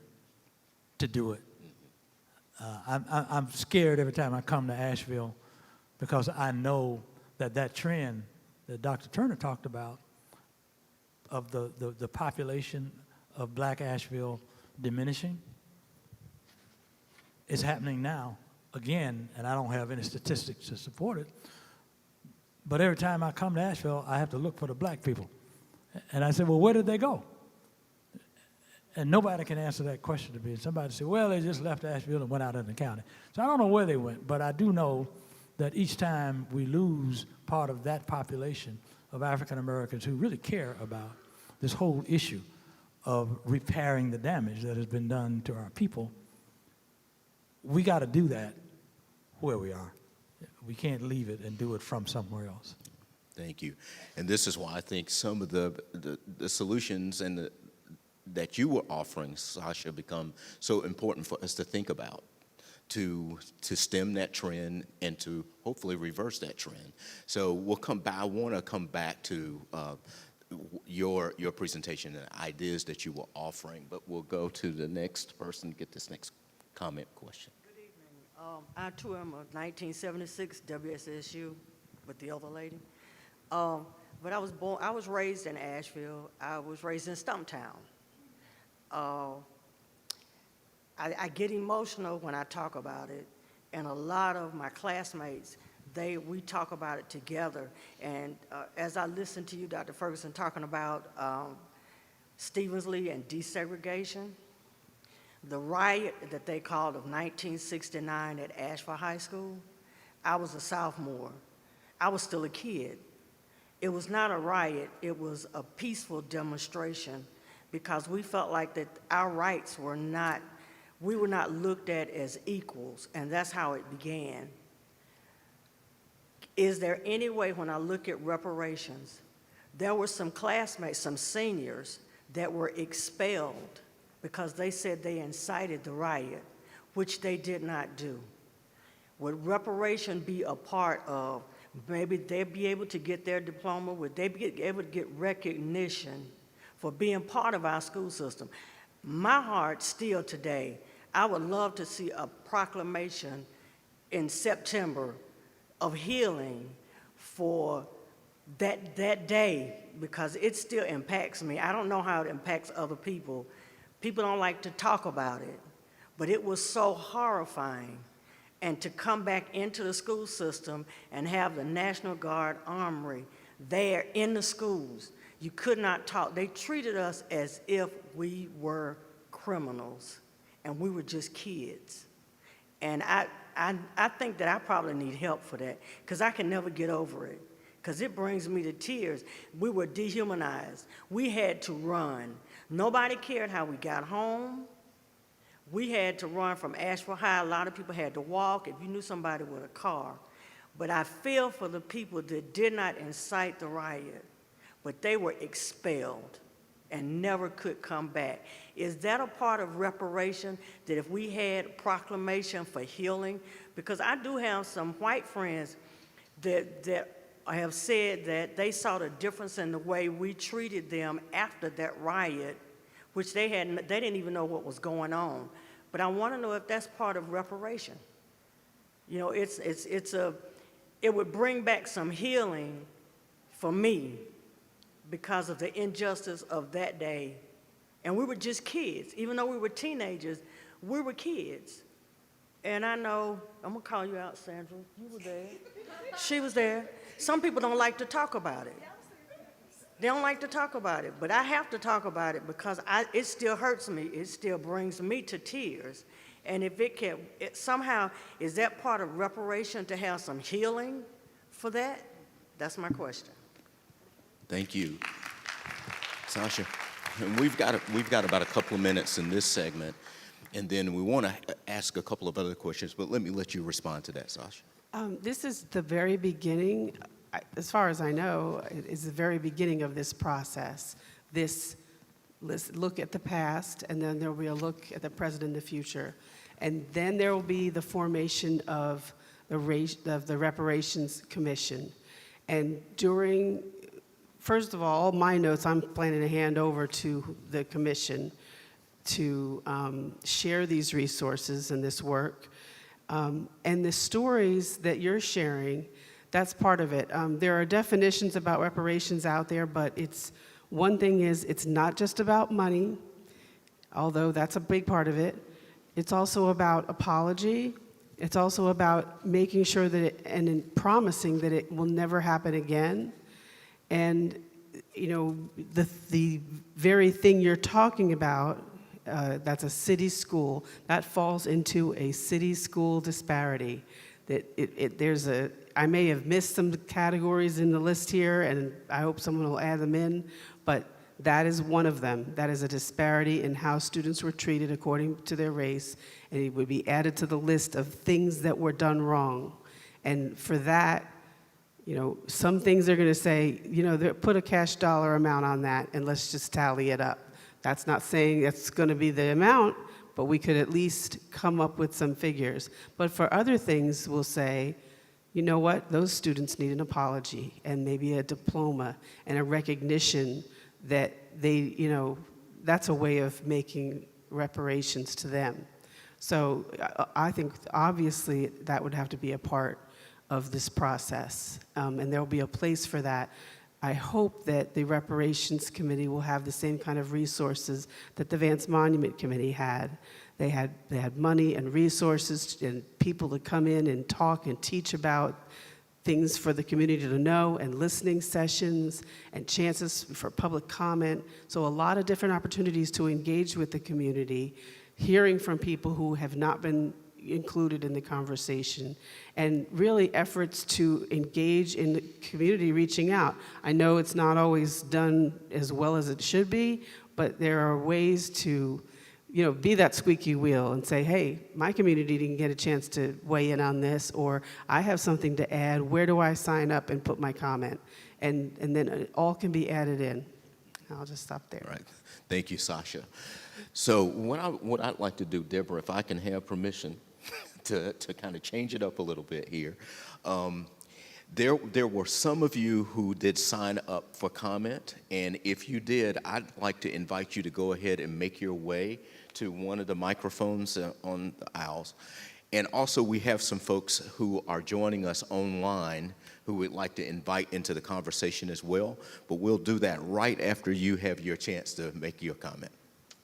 to do it. I'm scared every time I come to Asheville because I know that trend that Dr. Turner talked about of the population of Black Asheville diminishing is happening now again, and I don't have any statistics to support it. But every time I come to Asheville, I have to look for the black people. And I said, well, where did they go? And nobody can answer that question to me. Somebody say, well, they just left Asheville and went out in the county. So I don't know where they went, but I do know that each time we lose part of that population of African Americans who really care about this whole issue of repairing the damage that has been done to our people, we got to do that where we are. We can't leave it and do it from somewhere else. Thank you. And this is why I think some of the solutions and that you were offering, Sasha, become so important for us to think about, to stem that trend and to hopefully reverse that trend. So we'll come back. I want to come back to your presentation and ideas that you were offering, but we'll go to the next person, get this next comment question. Good evening. I too am a 1976 WSSU with the other lady. But I was raised in Asheville. I was raised in Stumptown. I get emotional when I talk about it, and a lot of my classmates, we talk about it together. And as I listen to you, Dr. Ferguson, talking about Stevensley and desegregation, the riot that they called of 1969 at Asheville High School, I was a sophomore. I was still a kid. It was not a riot, it was a peaceful demonstration, because we felt like that our rights were not, we were not looked at as equals, and that's how it began. Is there any way, when I look at reparations, there were some classmates, some seniors, that were expelled because they said they incited the riot, which they did not do? Would reparation be a part of, maybe they'd be able to get their diploma, would they be able to get recognition for being part of our school system? My heart still today, I would love to see a proclamation in September of healing for that day, because it still impacts me. I don't know how it impacts other people. People don't like to talk about it, but it was so horrifying. And to come back into the school system and have the National Guard Armory there in the schools, you could not talk. They treated us as if we were criminals and we were just kids. And I think that I probably need help for that, because I can never get over it, because it brings me to tears. We were dehumanized. We had to run. Nobody cared how we got home. We had to run from Asheville High. A lot of people had to walk if you knew somebody with a car. But I feel for the people that did not incite the riot, but they were expelled and never could come back. Is that a part of reparation, that if we had proclamation for healing? Because I do have some white friends that have said that they saw the difference in the way we treated them after that riot, which they didn't even know what was going on. But I want to know if that's part of reparation. You know, it would bring back some healing for me because of the injustice of that day. And we were just kids. Even though we were teenagers, we were kids. And I know, I'm gonna call you out, Sandra, you were there. She was there. Some people don't like to talk about it. They don't like to talk about it, but I have to talk about it because it still hurts me. It still brings me to tears. And if somehow, is that part of reparation, to have some healing for that? That's my question. Thank you, Sasha. And we've got about a couple of minutes in this segment, and then we want to ask a couple of other questions, but let me let you respond to that, Sasha. This is the very beginning. As far as I know, it's the very beginning of this process. Let's look at the past, and then there will be a look at the present and the future. And then there will be the formation of the Reparations Commission. And first of all my notes, I'm planning to hand over to the commission to share these resources and this work. And the stories that you're sharing, that's part of it. There are definitions about reparations out there, but one thing is it's not just about money, although that's a big part of it. It's also about apology. It's also about making sure that and in promising that it will never happen again. And you know, the very thing you're talking about, that's a city school. That falls into a city school disparity. That I may have missed some categories in the list here, and I hope someone will add them in, but that is one of them. That is a disparity in how students were treated according to their race, and it would be added to the list of things that were done wrong. And for that, some things they're going to say, put a cash dollar amount on that and let's just tally it up. That's not saying that's going to be the amount, but we could at least come up with some figures. But for other things, we'll say, you know what, those students need an apology and maybe a diploma and a recognition that that's a way of making reparations to them. So I think obviously that would have to be a part of this process, and there'll be a place for that. I hope that the Reparations Committee will have the same kind of resources that the Vance Monument Committee had. They had money and resources and people to come in and talk and teach about things for the community to know, and listening sessions and chances for public comment. So a lot of different opportunities to engage with the community, hearing from people who have not been included in the conversation, and really efforts to engage in the community reaching out. I know it's not always done as well as it should be, but there are ways to be that squeaky wheel and say, hey, my community didn't get a chance to weigh in on this, or I have something to add. Where do I sign up and put my comment? And then it all can be added in. I'll just stop there. Right. Thank you, Sasha. So what I'd like to do, Deborah, if I can have permission to kind of change it up a little bit here. There were some of you who did sign up for comment, and if you did, I'd like to invite you to go ahead and make your way to one of the microphones on the aisles. And also, we have some folks who are joining us online who we'd like to invite into the conversation as well, but we'll do that right after you have your chance to make your comment.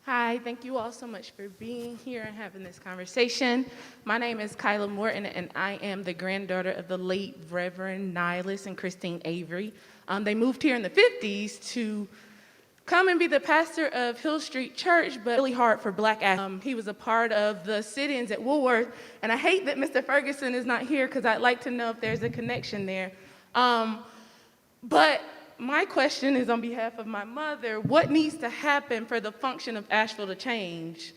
Hi, thank you all so much for being here and having this conversation. My name is Kyla Morton, and I am the granddaughter of the late Reverend Nihilus and Christine Avery. They moved here in the 50s to come and be the pastor of Hill Street Church, but really hard for Black Asheville. He was a part of the sit-ins at Woolworth, and I hate that Mr. Ferguson is not here because I'd like to know if there's a connection there. But my question is on behalf of my mother. What needs to happen for the function of Asheville to change?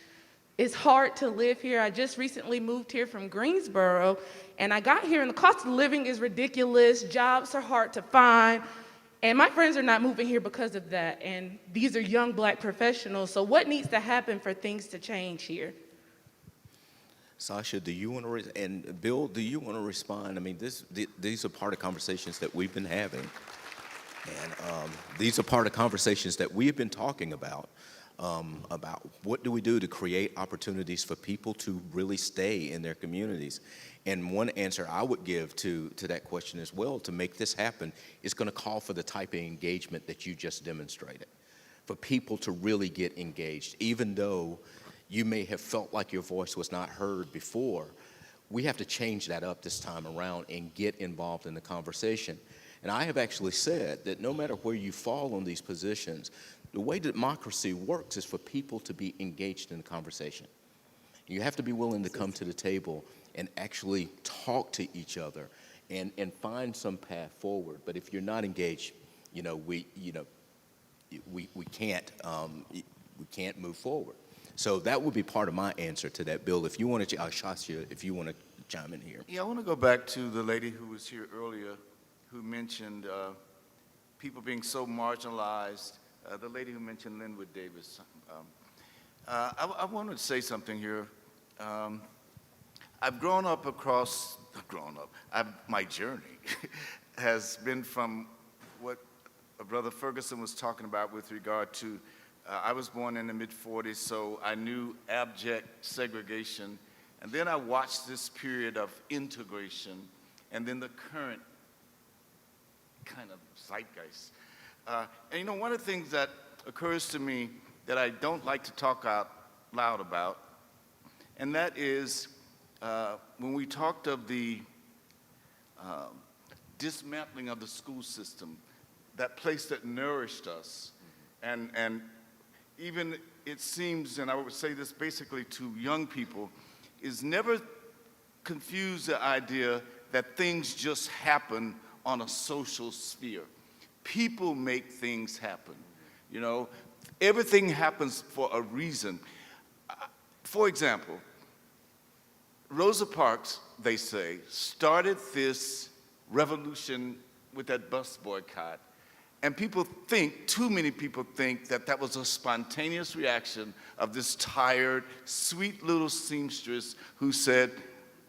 It's hard to live here. I just recently moved here from Greensboro, and I got here, and the cost of living is ridiculous. Jobs are hard to find, and my friends are not moving here because of that, and these are young Black professionals. So what needs to happen for things to change here? Sasha, do you want to, and Bill, do you want to respond? I mean, these are part of conversations that we've been having. And these are part of conversations that we've been talking about what do we do to create opportunities for people to really stay in their communities. And one answer I would give to that question as well, to make this happen, is going to call for the type of engagement that you just demonstrated, for people to really get engaged. Even though you may have felt like your voice was not heard before, we have to change that up this time around and get involved in the conversation. And I have actually said that no matter where you fall on these positions, the way democracy works is for people to be engaged in the conversation. You have to be willing to come to the table and actually talk to each other and find some path forward. But if you're not engaged, we can't move forward. So that would be part of my answer to that, Bill. If you want to, Sasha, if you want to chime in here. Yeah, I want to go back to the lady who was here earlier, who mentioned people being so marginalized, the lady who mentioned Linwood Davis. I want to say something here. I've grown up my journey has been from what Brother Ferguson was talking about with regard to, I was born in the mid-40s, so I knew abject segregation. And then I watched this period of integration, and then the current kind of zeitgeist. And one of the things that occurs to me that I don't like to talk out loud about, and that is when we talked of the dismantling of the school system, that place that nourished us, and even it seems, and I would say this basically to young people, is never confuse the idea that things just happen on a social sphere. People make things happen. You know, everything happens for a reason. For example, Rosa Parks, they say, started this revolution with that bus boycott. And people think, too many people think, that that was a spontaneous reaction of this tired, sweet little seamstress who said,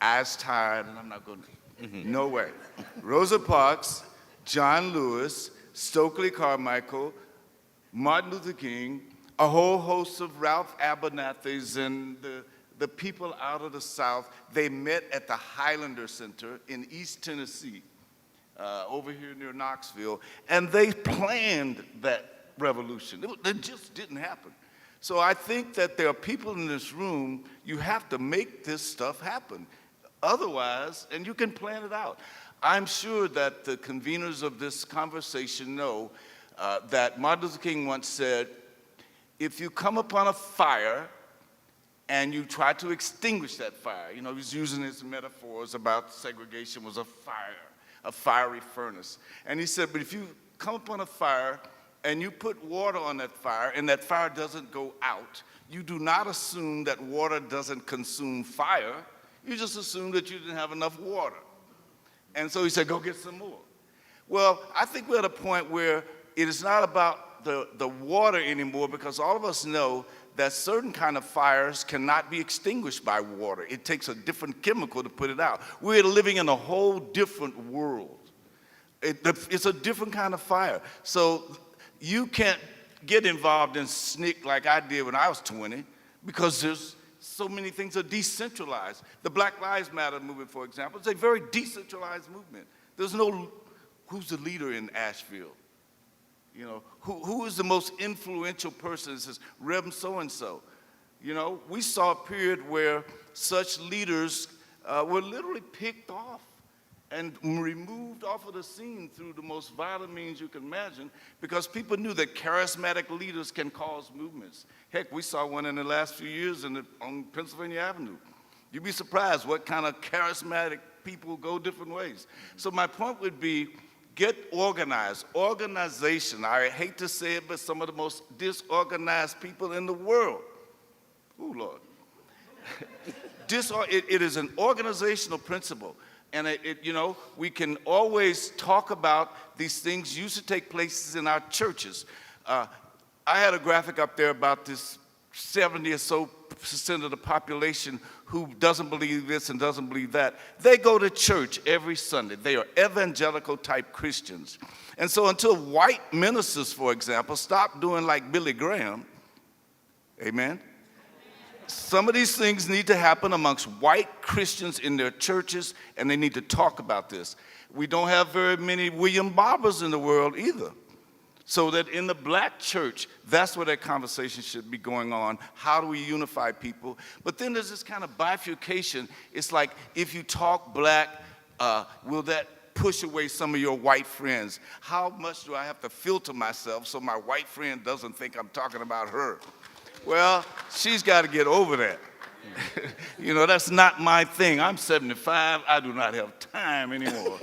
I was tired and I'm not going to. No way. Rosa Parks, John Lewis, Stokely Carmichael, Martin Luther King, a whole host of Ralph Abernathy's and the people out of the South, they met at the Highlander Center in East Tennessee, over here near Knoxville, and they planned that revolution. It just didn't happen. So I think that there are people in this room, you have to make this stuff happen. Otherwise, and you can plan it out. I'm sure that the conveners of this conversation know that Martin Luther King once said, if you come upon a fire and you try to extinguish that fire, you know, he's using his metaphors about segregation was a fire, a fiery furnace. And he said, but if you come upon a fire and you put water on that fire and that fire doesn't go out, you do not assume that water doesn't consume fire. You just assume that you didn't have enough water. And so he said, go get some more. Well, I think we're at a point where it is not about the water anymore, because all of us know that certain kind of fires cannot be extinguished by water. It takes a different chemical to put it out. We're living in a whole different world. It's a different kind of fire. So you can't get involved in SNCC like I did when I was 20, because there's so many things are decentralized. The Black Lives Matter movement, for example, is a very decentralized movement. There's no, who's the leader in Asheville? You know, who is the most influential person? It says, Reverend so-and-so. You know, we saw a period where such leaders were literally picked off and removed off of the scene through the most violent means you can imagine, because people knew that charismatic leaders can cause movements. Heck, we saw one in the last few years on Pennsylvania Avenue. You'd be surprised what kind of charismatic people go different ways. So my point would be, get organized. Organization, I hate to say it, but some of the most disorganized people in the world. Ooh, Lord. It is an organizational principle. And you know, we can always talk about these things used to take place in our churches. I had a graphic up there about this 70% or so of the population who doesn't believe this and doesn't believe that. They go to church every Sunday. They are evangelical type Christians. And so until white ministers, for example, stop doing like Billy Graham, amen, some of these things need to happen amongst white Christians in their churches, and they need to talk about this. We don't have very many William Barbers in the world either. So that in the black church, that's where that conversation should be going on. How do we unify people? But then there's this kind of bifurcation. It's like, if you talk black, will that push away some of your white friends? How much do I have to filter myself so my white friend doesn't think I'm talking about her? Well, she's got to get over that. You know, that's not my thing. I'm 75. I do not have time anymore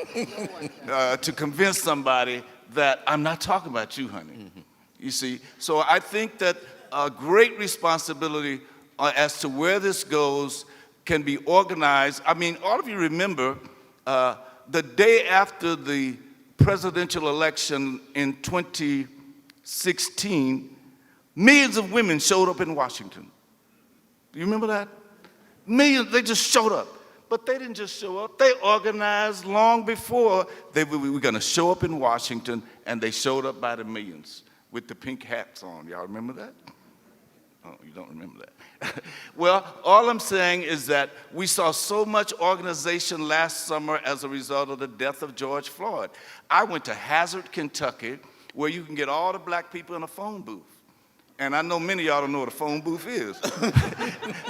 to convince somebody that I'm not talking about you, honey. Mm-hmm. You see? So I think that a great responsibility as to where this goes can be organized. I mean, all of you remember the day after the presidential election in 2016, millions of women showed up in Washington. You remember that? Millions, they just showed up. But they didn't just show up. They organized long before we were going to show up in Washington, and they showed up by the millions with the pink hats on. Y'all remember that? Oh, you don't remember that. Well, all I'm saying is that we saw so much organization last summer as a result of the death of George Floyd. I went to Hazard, Kentucky, where you can get all the black people in a phone booth. And I know many of y'all don't know what a phone booth is.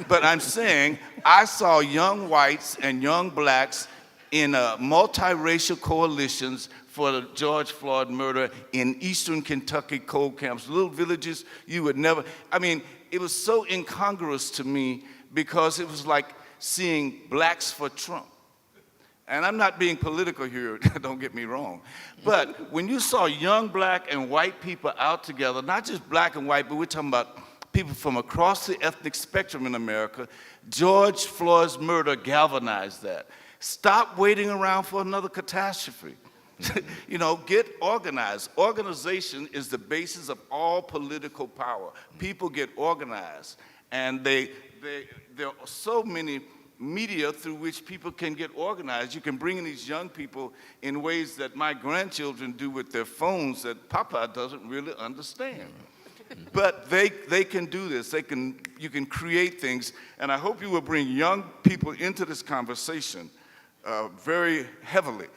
But I'm saying I saw young whites and young blacks in multiracial coalitions for the George Floyd murder in eastern Kentucky coal camps, little villages you would never, I mean, it was so incongruous to me because it was like seeing blacks for Trump. And I'm not being political here, don't get me wrong. But when you saw young black and white people out together, not just black and white, but we're talking about people from across the ethnic spectrum in America, George Floyd's murder galvanized that. Stop waiting around for another catastrophe. You know, get organized. Organization is the basis of all political power. People get organized. And there are so many media through which people can get organized. You can bring in these young people in ways that my grandchildren do with their phones that Papa doesn't really understand. But they can do this. You can create things. And I hope you will bring young people into this conversation very heavily,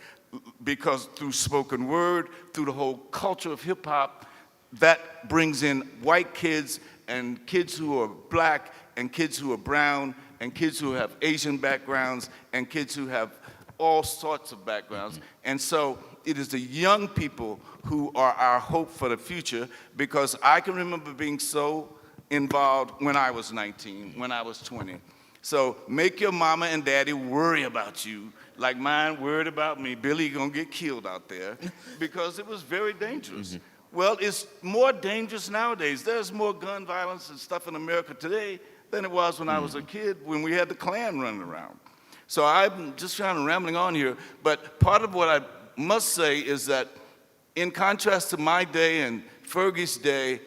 because through spoken word, through the whole culture of hip hop, that brings in white kids and kids who are black and kids who are brown and kids who have Asian backgrounds and kids who have all sorts of backgrounds. And so it is the young people who are our hope for the future, because I can remember being so involved when I was 19, when I was 20. So make your mama and daddy worry about you like mine worried about me. Billy gonna get killed out there, because it was very dangerous. Well, it's more dangerous nowadays. There's more gun violence and stuff in America today than it was when I was a kid, when we had the Klan running around. So I'm just kind of rambling on here, but part of what I must say is that in contrast to my day and Fergie's day,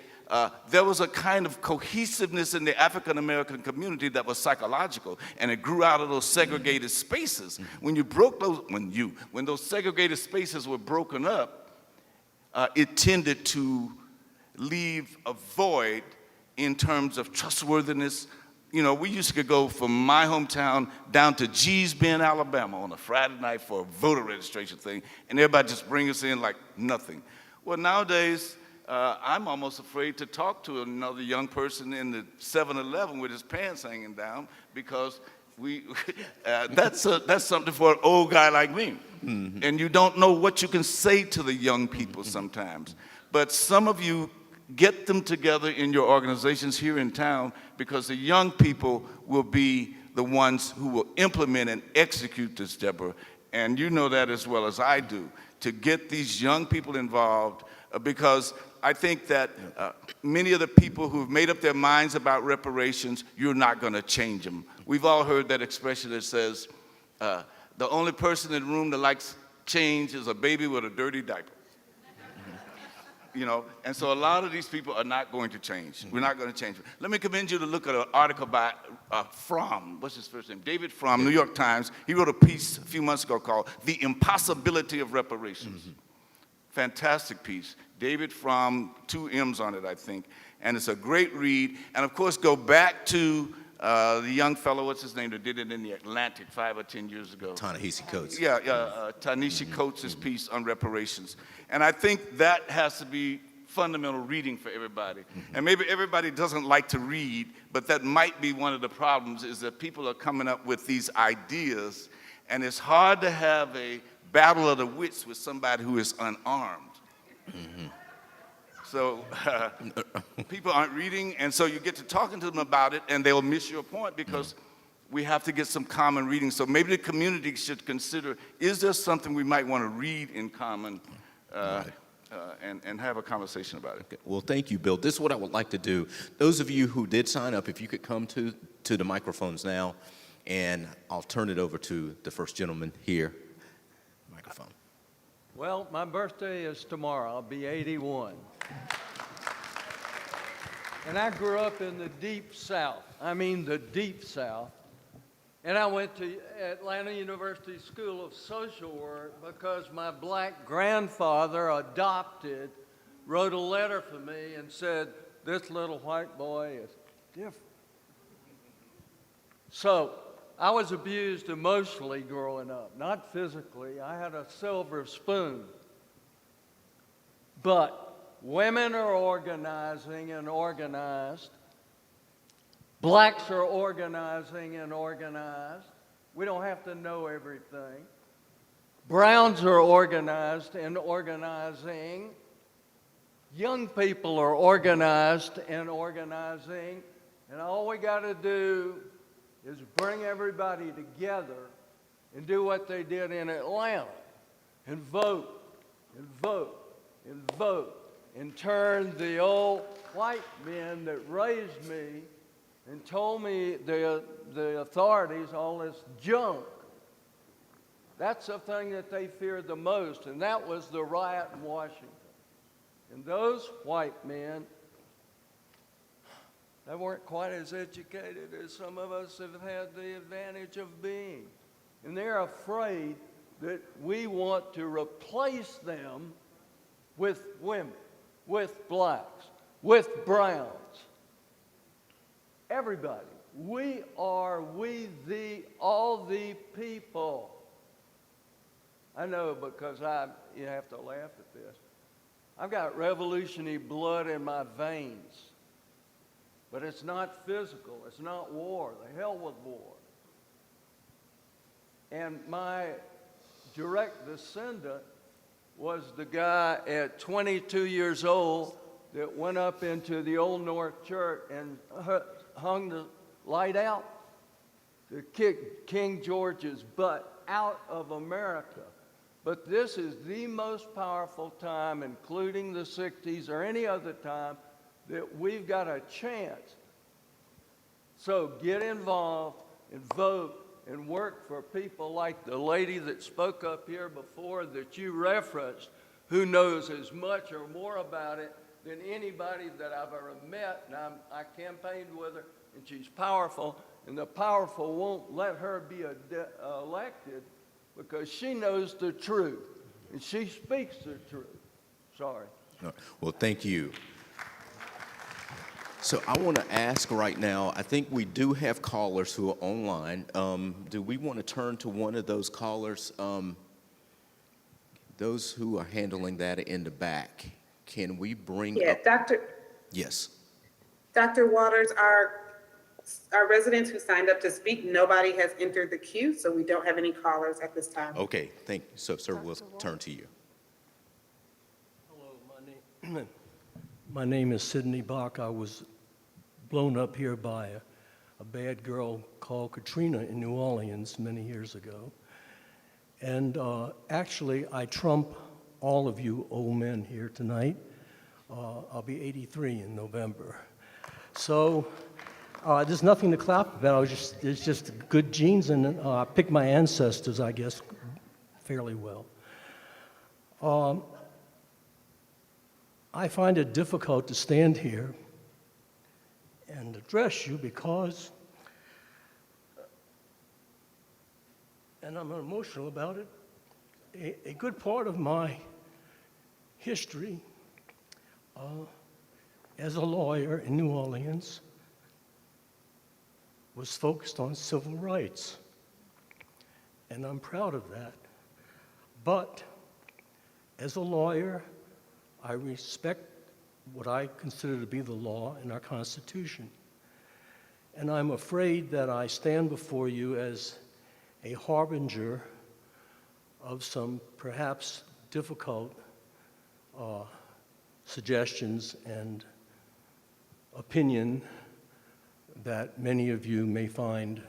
there was a kind of cohesiveness in the African American community that was psychological, and it grew out of those segregated spaces. When you broke those, when those segregated spaces were broken up, it tended to leave a void in terms of trustworthiness. You know, we used to go from my hometown down to Gee's Bend, Alabama on a Friday night for a voter registration thing, and everybody just bring us in like nothing. Well, nowadays, I'm almost afraid to talk to another young person in the 7-Eleven with his pants hanging down, because that's something for an old guy like me. And you don't know what you can say to the young people sometimes. But some of you get them together in your organizations here in town, because the young people will be the ones who will implement and execute this, Deborah. And you know that as well as I do, to get these young people involved, because I think that many of the people who've made up their minds about reparations, you're not going to change them. We've all heard that expression that says, the only person in the room that likes change is a baby with a dirty diaper. You know, and so a lot of these people are not going to change. We're not going to change. Let me commend you to look at an article by Fromm, what's his first name? David Fromm, New York Times. He wrote a piece a few months ago called The Impossibility of Reparations. Fantastic piece. David Fromm, 2 M's on it, I think. And it's a great read. And of course, go back to the young fellow, what's his name, that did it in the Atlantic 5 or 10 years ago. Ta-Nehisi Coates. Ta-Nehisi Coates' piece on reparations. And I think that has to be fundamental reading for everybody. And maybe everybody doesn't like to read, but that might be one of the problems, is that people are coming up with these ideas, and it's hard to have a battle of the wits with somebody who is unarmed. So people aren't reading, and so you get to talking to them about it, and they'll miss your point, because we have to get some common reading. So maybe the community should consider, is there something we might want to read in common, and have a conversation about it. Okay. Well, thank you, Bill. This is what I would like to do. Those of you who did sign up, if you could come to the microphones now, and I'll turn it over to the first gentleman here. Microphone. Well, my birthday is tomorrow. I'll be 81. And I grew up in the deep South. I mean the deep South. And I went to Atlanta University School of Social Work because my black grandfather, adopted, wrote a letter for me and said, this little white boy is different. So I was abused emotionally growing up, not physically. I had a silver spoon. But women are organizing and organized. Blacks are organizing and organized. We don't have to know everything. Browns are organized and organizing. Young people are organized and organizing. And all we got to do is bring everybody together and do what they did in Atlanta and vote and vote and vote and turn the old white men that raised me and told me the authorities all this junk. That's the thing that they feared the most, and that was the riot in Washington. And those white men, they weren't quite as educated as some of us have had the advantage of being. And they're afraid that we want to replace them with women, with blacks, with browns. Everybody. We are all the people. I know because you have to laugh at this. I've got revolutionary blood in my veins. But it's not physical. It's not war. The hell with war. And my direct descendant was the guy at 22 years old that went up into the Old North Church and hung the light out to kick King George's butt out of America. But this is the most powerful time, including the 60s or any other time, that we've got a chance. So get involved and vote and work for people like the lady that spoke up here before that you referenced, who knows as much or more about it than anybody that I've ever met. And I campaigned with her, and she's powerful, and the powerful won't let her be elected because she knows the truth, and she speaks the truth. Sorry. Well, thank you. So I want to ask right now, I think we do have callers who are online. Do we want to turn to one of those callers? Those who are handling that in the back, can we bring up? Dr. Yes. Dr. Waters, our residents who signed up to speak, nobody has entered the queue, so we don't have any callers at this time. Okay, thank you. So, sir, we'll turn to you. Hello, my name is Sidney Bach. I was blown up here by a bad girl called Katrina in New Orleans many years ago. And actually, I trump all of you old men here tonight. I'll be 83 in November. So there's nothing to clap about. It's just good genes, and I picked my ancestors, I guess, fairly well. I find it difficult to stand here and address you because, and I'm emotional about it, a good part of my history as a lawyer in New Orleans was focused on civil rights, and I'm proud of that. But as a lawyer, I respect what I consider to be the law and our Constitution. And I'm afraid that I stand before you as a harbinger of some perhaps difficult suggestions and opinion that many of you may find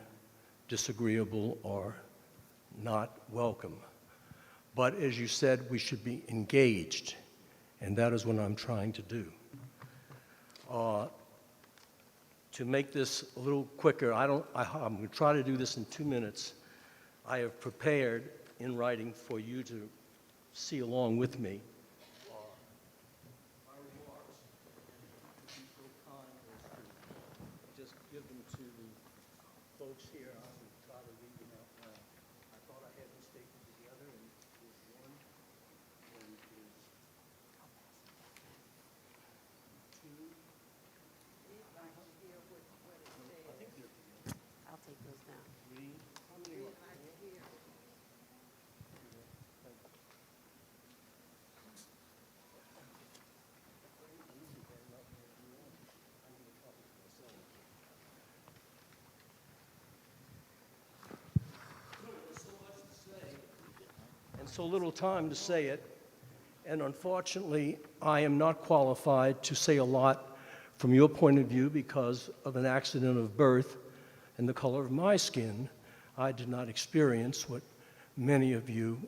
disagreeable or not welcome. But as you said, we should be engaged, and that is what I'm trying to do. To make this a little quicker, I'm going to try to do this in 2 minutes. I have prepared in writing for you to see along with me. My remarks, if you'd be so kind as to just give them to the folks here. I will try to read them out now. I thought I had them stapled together, and there's one, and there's two. I'll take those down. Three. How many are there? so little time to say it, and unfortunately, I am not qualified to say a lot from your point of view because of an accident of birth and the color of my skin. I did not experience what many of you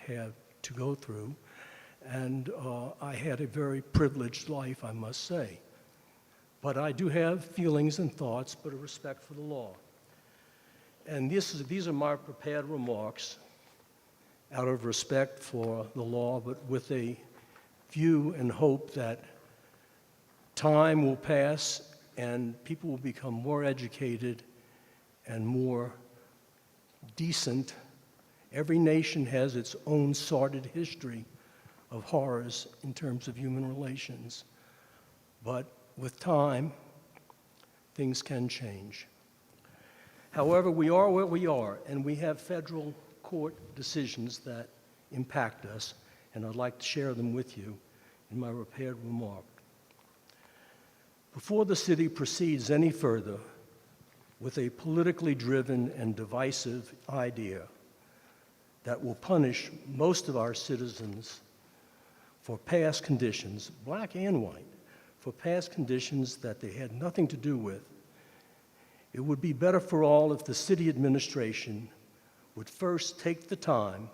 have to go through, and I had a very privileged life, I must say. But I do have feelings and thoughts, but a respect for the law. And these are my prepared remarks out of respect for the law, but with a view and hope that time will pass and people will become more educated and more decent. Every nation has its own sordid history of horrors in terms of human relations. But with time, things can change. However, we are where we are, and we have federal court decisions that impact us, and I'd like to share them with you in my prepared remark. Before the city proceeds any further with a politically driven and divisive idea that will punish most of our citizens for past conditions, black and white, for past conditions that they had nothing to do with, it would be better for all if the city administration would first take the time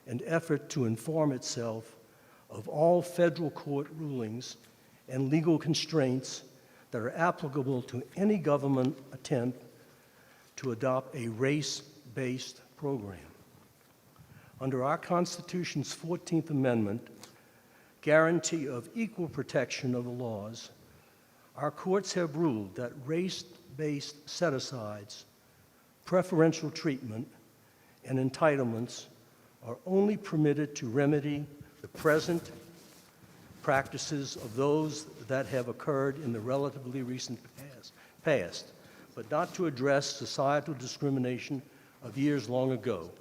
and effort to inform itself of all federal court rulings and legal constraints that are applicable to any government attempt to adopt a race-based program. Under our Constitution's 14th Amendment, guarantee of equal protection of the laws, our courts have ruled that race-based set-asides, preferential treatment, and entitlements are only permitted to remedy the present practices of those that have occurred in the relatively recent past, but not to address societal discrimination of years long ago.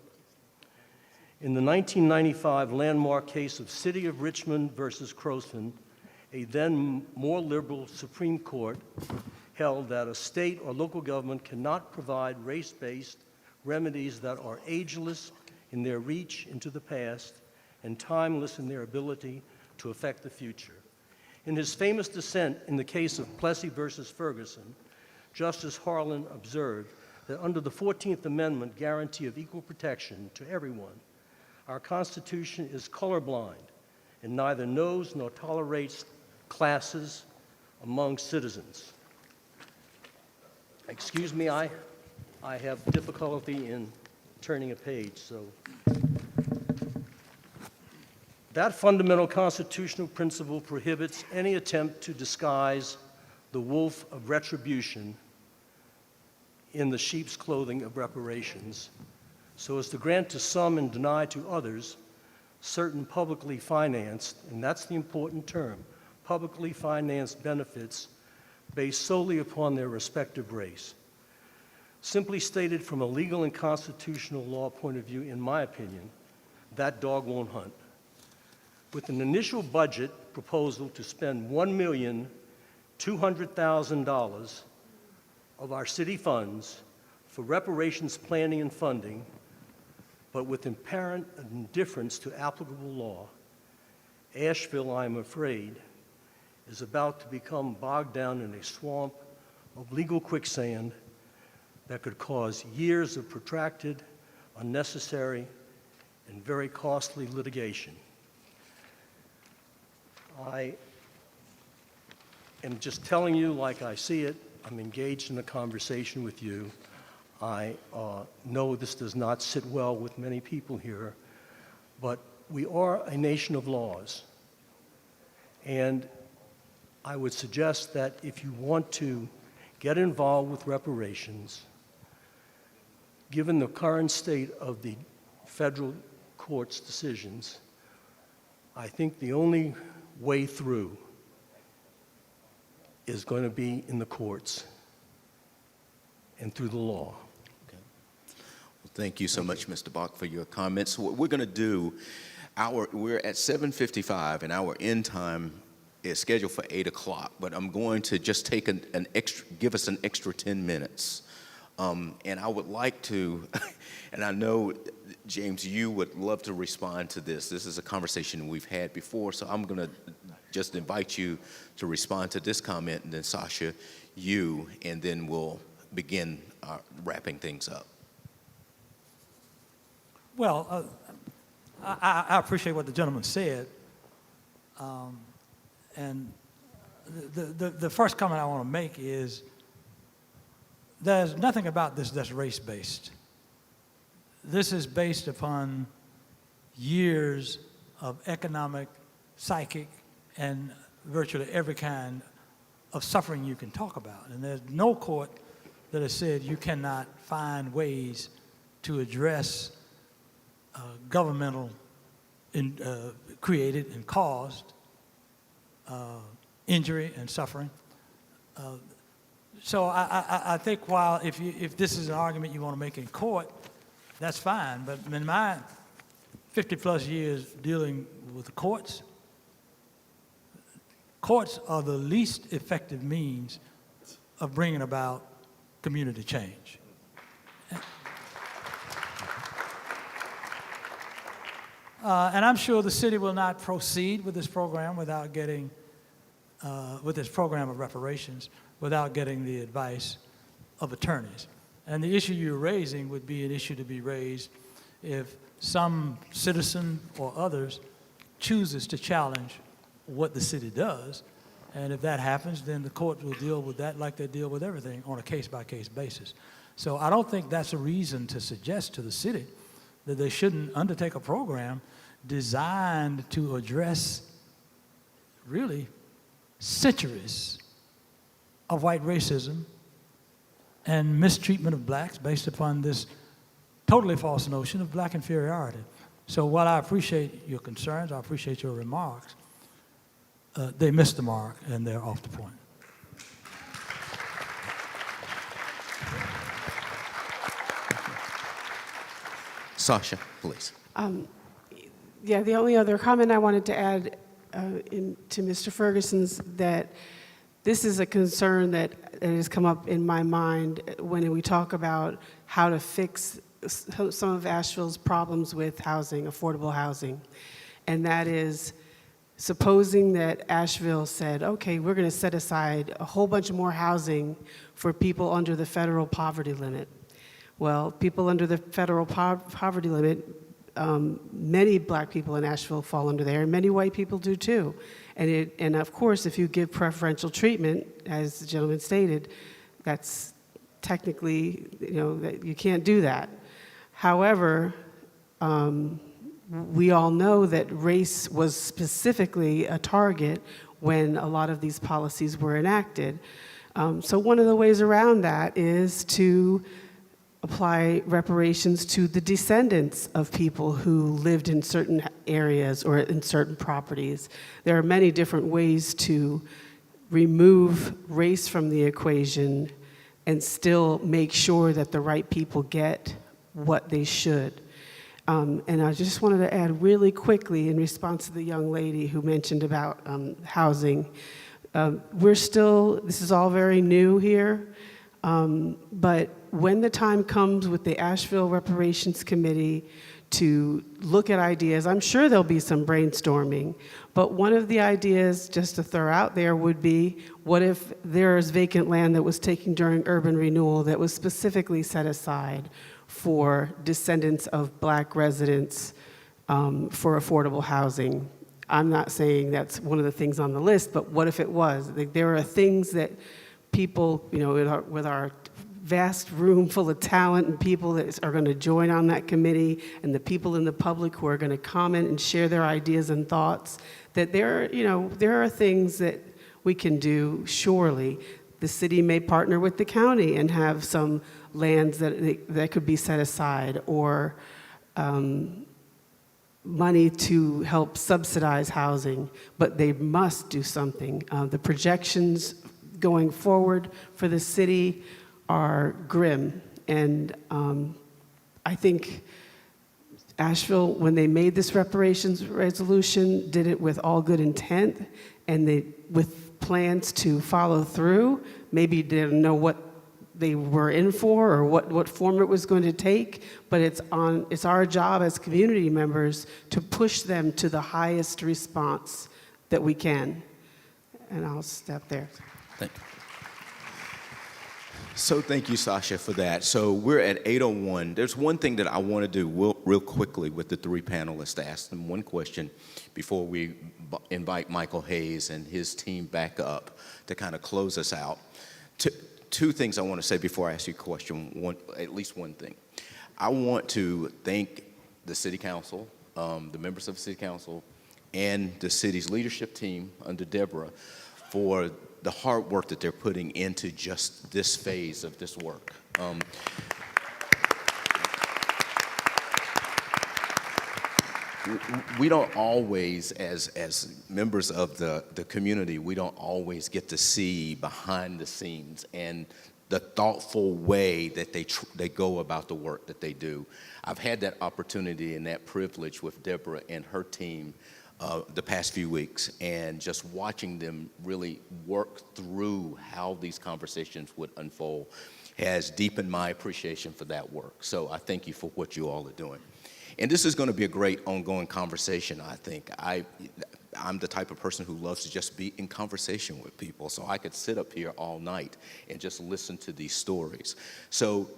In the 1995 landmark case of City of Richmond versus Crosfin, a then more liberal Supreme Court held that a state or local government cannot provide race-based remedies that are ageless in their reach into the past and timeless in their ability to affect the future. In his famous dissent in the case of Plessy versus Ferguson, Justice Harlan observed that under the 14th Amendment guarantee of equal protection to everyone, our Constitution is colorblind and neither knows nor tolerates classes among citizens. Excuse me, I have difficulty in turning a page, so. That fundamental constitutional principle prohibits any attempt to disguise the wolf of retribution in the sheep's clothing of reparations, so as to grant to some and deny to others certain publicly financed, and that's the important term, publicly financed benefits based solely upon their respective race. Simply stated from a legal and constitutional law point of view, in my opinion, that dog won't hunt. With an initial budget proposal to spend $1,200,000 of our city funds for reparations planning and funding, but with apparent indifference to applicable law, Asheville, I'm afraid, is about to become bogged down in a swamp of legal quicksand that could cause years of protracted, unnecessary, and very costly litigation. I am just telling you like I see it. I'm engaged in a conversation with you. I know this does not sit well with many people here, but we are a nation of laws. And I would suggest that if you want to get involved with reparations, given the current state of the federal court's decisions, I think the only way through is going to be in the courts and through the law. Okay. Well, thank you so much, Mr. Bach, for your comments. What we're going to do, we're at 7:55, and our end time is scheduled for 8 o'clock, but I'm going to just take give us an extra 10 minutes. And I would like to And I know, James, you would love to respond to this. This is a conversation we've had before, so I'm going to just invite you to respond to this comment, and then Sasha, you, and then we'll begin wrapping things up. Well, I appreciate what the gentleman said. And the first comment I want to make is there's nothing about this that's race-based. This is based upon years of economic, psychic, and virtually every kind of suffering you can talk about. And there's no court that has said you cannot find ways to address governmental created and caused injury and suffering. So I think while if this is an argument you want to make in court, that's fine. But in my 50 plus years dealing with the courts are the least effective means of bringing about community change. And I'm sure the city will not proceed with this program without getting, with this program of reparations, without getting the advice of attorneys. And the issue you're raising would be an issue to be raised if some citizen or others chooses to challenge what the city does. And if that happens, then the court will deal with that like they deal with everything on a case-by-case basis. So I don't think that's a reason to suggest to the city that they shouldn't undertake a program designed to address really centuries of white racism and mistreatment of blacks based upon this totally false notion of black inferiority. So while I appreciate your concerns, I appreciate your remarks, they missed the mark and they're off the point. Sasha, please. Yeah, the only other comment I wanted to add to Mr. Ferguson's that this is a concern that has come up in my mind when we talk about how to fix some of Asheville's problems with housing, affordable housing. And that is, supposing that Asheville said, okay, we're going to set aside a whole bunch more housing for people under the federal poverty limit. Well, people under the federal poverty limit, many black people in Asheville fall under there, and many white people do too. And of course, if you give preferential treatment, as the gentleman stated, that's technically, that you can't do that. However, we all know that race was specifically a target when a lot of these policies were enacted. So one of the ways around that is to apply reparations to the descendants of people who lived in certain areas or in certain properties. There are many different ways to remove race from the equation and still make sure that the right people get what they should. And I just wanted to add really quickly in response to the young lady who mentioned about housing. This is all very new here, but when the time comes with the Asheville Reparations Committee to look at ideas, I'm sure there'll be some brainstorming, but one of the ideas, just to throw out there, would be, what if there is vacant land that was taken during urban renewal that was specifically set aside for descendants of black residents for affordable housing? I'm not saying that's one of the things on the list, but what if it was? There are things that people, with our vast room full of talent and people that are going to join on that committee, and the people in the public who are going to comment and share their ideas and thoughts, that there are things that we can do. Surely the city may partner with the county and have some lands that could be set aside, or money to help subsidize housing, but they must do something. The projections going forward for the city are grim, and I think Asheville, when they made this reparations resolution, did it with all good intent, and with plans to follow through. Maybe didn't know what they were in for or what form it was going to take, but it's our job as community members to push them to the highest response that we can. And I'll stop there. Thank you. So thank you, Sasha, for that. So we're at 8:01. There's one thing that I want to do real quickly with the three panelists, to ask them one question before we invite Michael Hayes and his team back up to kind of close us out. Two things I want to say before I ask you a question, at least one thing. I want to thank the City Council, the members of the City Council, and the city's leadership team under Deborah for the hard work that they're putting into just this phase of this work. We don't always, as members of the community, we don't always get to see behind the scenes and the thoughtful way that they go about the work that they do. I've had that opportunity and that privilege with Deborah and her team the past few weeks, and just watching them really work through how these conversations would unfold has deepened my appreciation for that work. So I thank you for what you all are doing. And this is going to be a great ongoing conversation, I think. I'm the type of person who loves to just be in conversation with people, so I could sit up here all night and just listen to these stories. So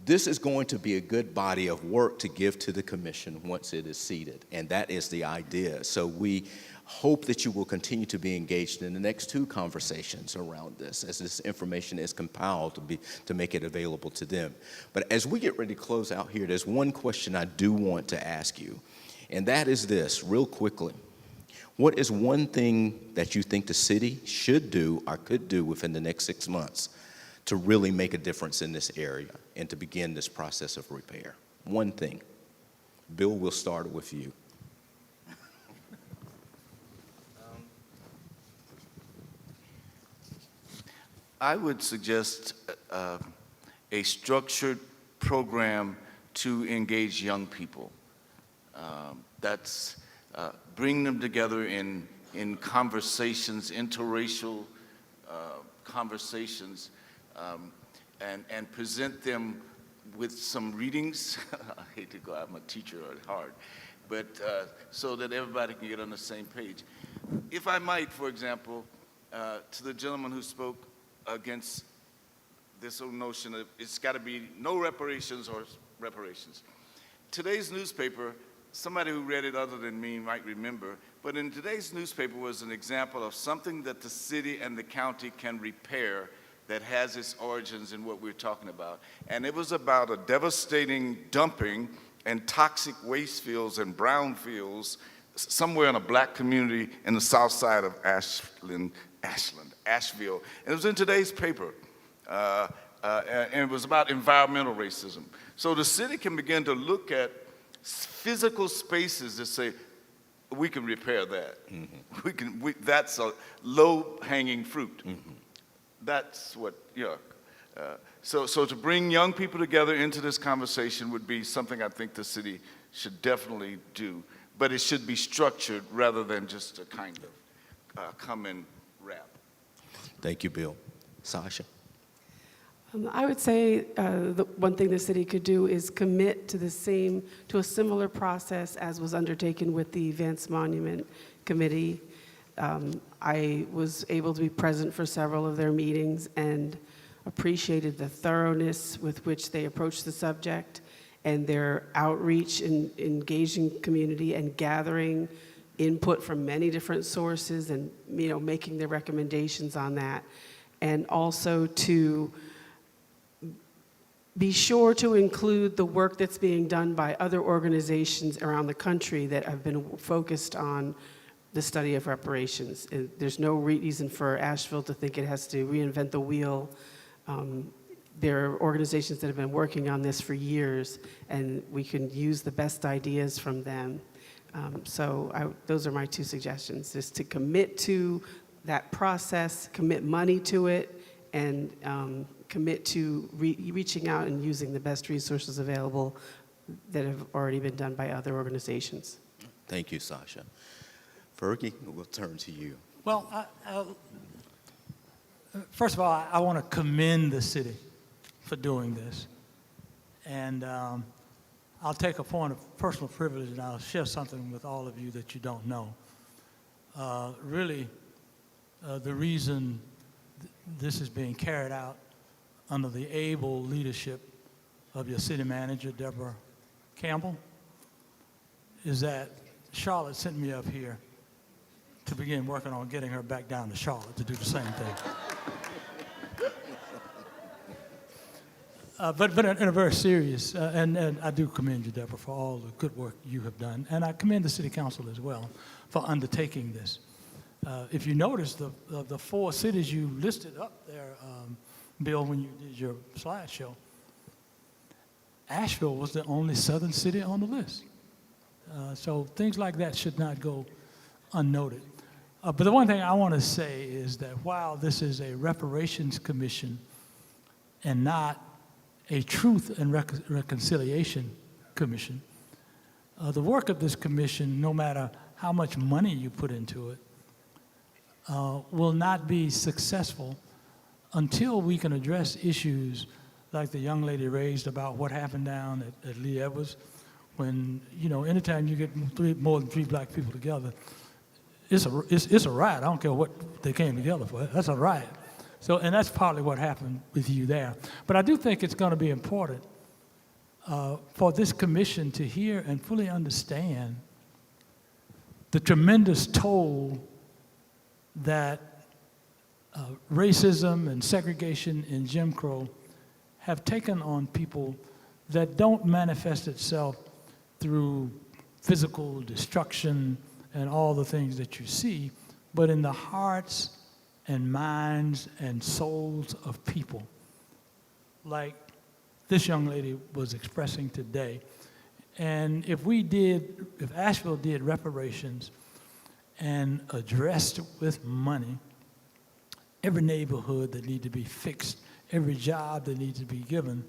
this is going to be a good body of work to give to the commission once it is seated, and that is the idea. So we hope that you will continue to be engaged in the next two conversations around this as this information is compiled to make it available to them. But as we get ready to close out here, there's one question I do want to ask you, and that is this, real quickly. What is one thing that you think the city should do or could do within the next 6 months to really make a difference in this area and to begin this process of repair? One thing. Bill, we'll start with you. I would suggest a structured program to engage young people. That's bring them together in conversations, interracial conversations, and present them with some readings. I hate to go, I'm a teacher at heart, but so that everybody can get on the same page. If I might, for example, to the gentleman who spoke against this whole notion of it's got to be no reparations or reparations. Today's newspaper, somebody who read it other than me might remember, but in today's newspaper was an example of something that the city and the county can repair that has its origins in what we're talking about. And it was about a devastating dumping and toxic waste fields and brown fields somewhere in a black community in the south side of Asheville. And it was in today's paper. And it was about environmental racism. So the city can begin to look at physical spaces that say, we can repair that. Mm-hmm. That's a low-hanging fruit. Mm-hmm. That's what, so to bring young people together into this conversation would be something I think the city should definitely do. But it should be structured rather than just a kind of come and wrap. Thank you, Bill. Sasha? I would say the one thing the city could do is commit to a similar process as was undertaken with the Events Monument Committee. I was able to be present for several of their meetings and appreciated the thoroughness with which they approached the subject and their outreach in engaging community and gathering input from many different sources and making their recommendations on that. And also to be sure to include the work that's being done by other organizations around the country that have been focused on the study of reparations. There's no reason for Asheville to think it has to reinvent the wheel. There are organizations that have been working on this for years, and we can use the best ideas from them. Those are my two suggestions, is to commit to that process, commit money to it, and commit to reaching out and using the best resources available that have already been done by other organizations. Thank you, Sasha. Fergie, we'll turn to you. Well, first of all, I want to commend the city for doing this. And I'll take a point of personal privilege and I'll share something with all of you that you don't know. Really, the reason this is being carried out under the able leadership of your city manager, Deborah Campbell, is that Charlotte sent me up here to begin working on getting her back down to Charlotte to do the same thing. But in a very serious, and I do commend you, Deborah, for all the good work you have done. And I commend the City Council as well for undertaking this. If you notice, the 4 cities you listed up there, Bill, when you did your slideshow, Asheville was the only southern city on the list. So things like that should not go unnoted. But the one thing I want to say is that while this is a reparations commission and not a truth and reconciliation commission, the work of this commission, no matter how much money you put into it, will not be successful until we can address issues like the young lady raised about what happened down at Lee Edwards, when, you know, anytime you get more than 3 black people together, it's a riot. I don't care what they came together for. That's a riot. So, and that's partly what happened with you there. But I do think it's going to be important for this commission to hear and fully understand the tremendous toll that racism and segregation and Jim Crow have taken on people that don't manifest itself through physical destruction and all the things that you see, but in the hearts and minds and souls of people, like this young lady was expressing today. And if Asheville did reparations and addressed with money every neighborhood that needed to be fixed, every job that needs to be given,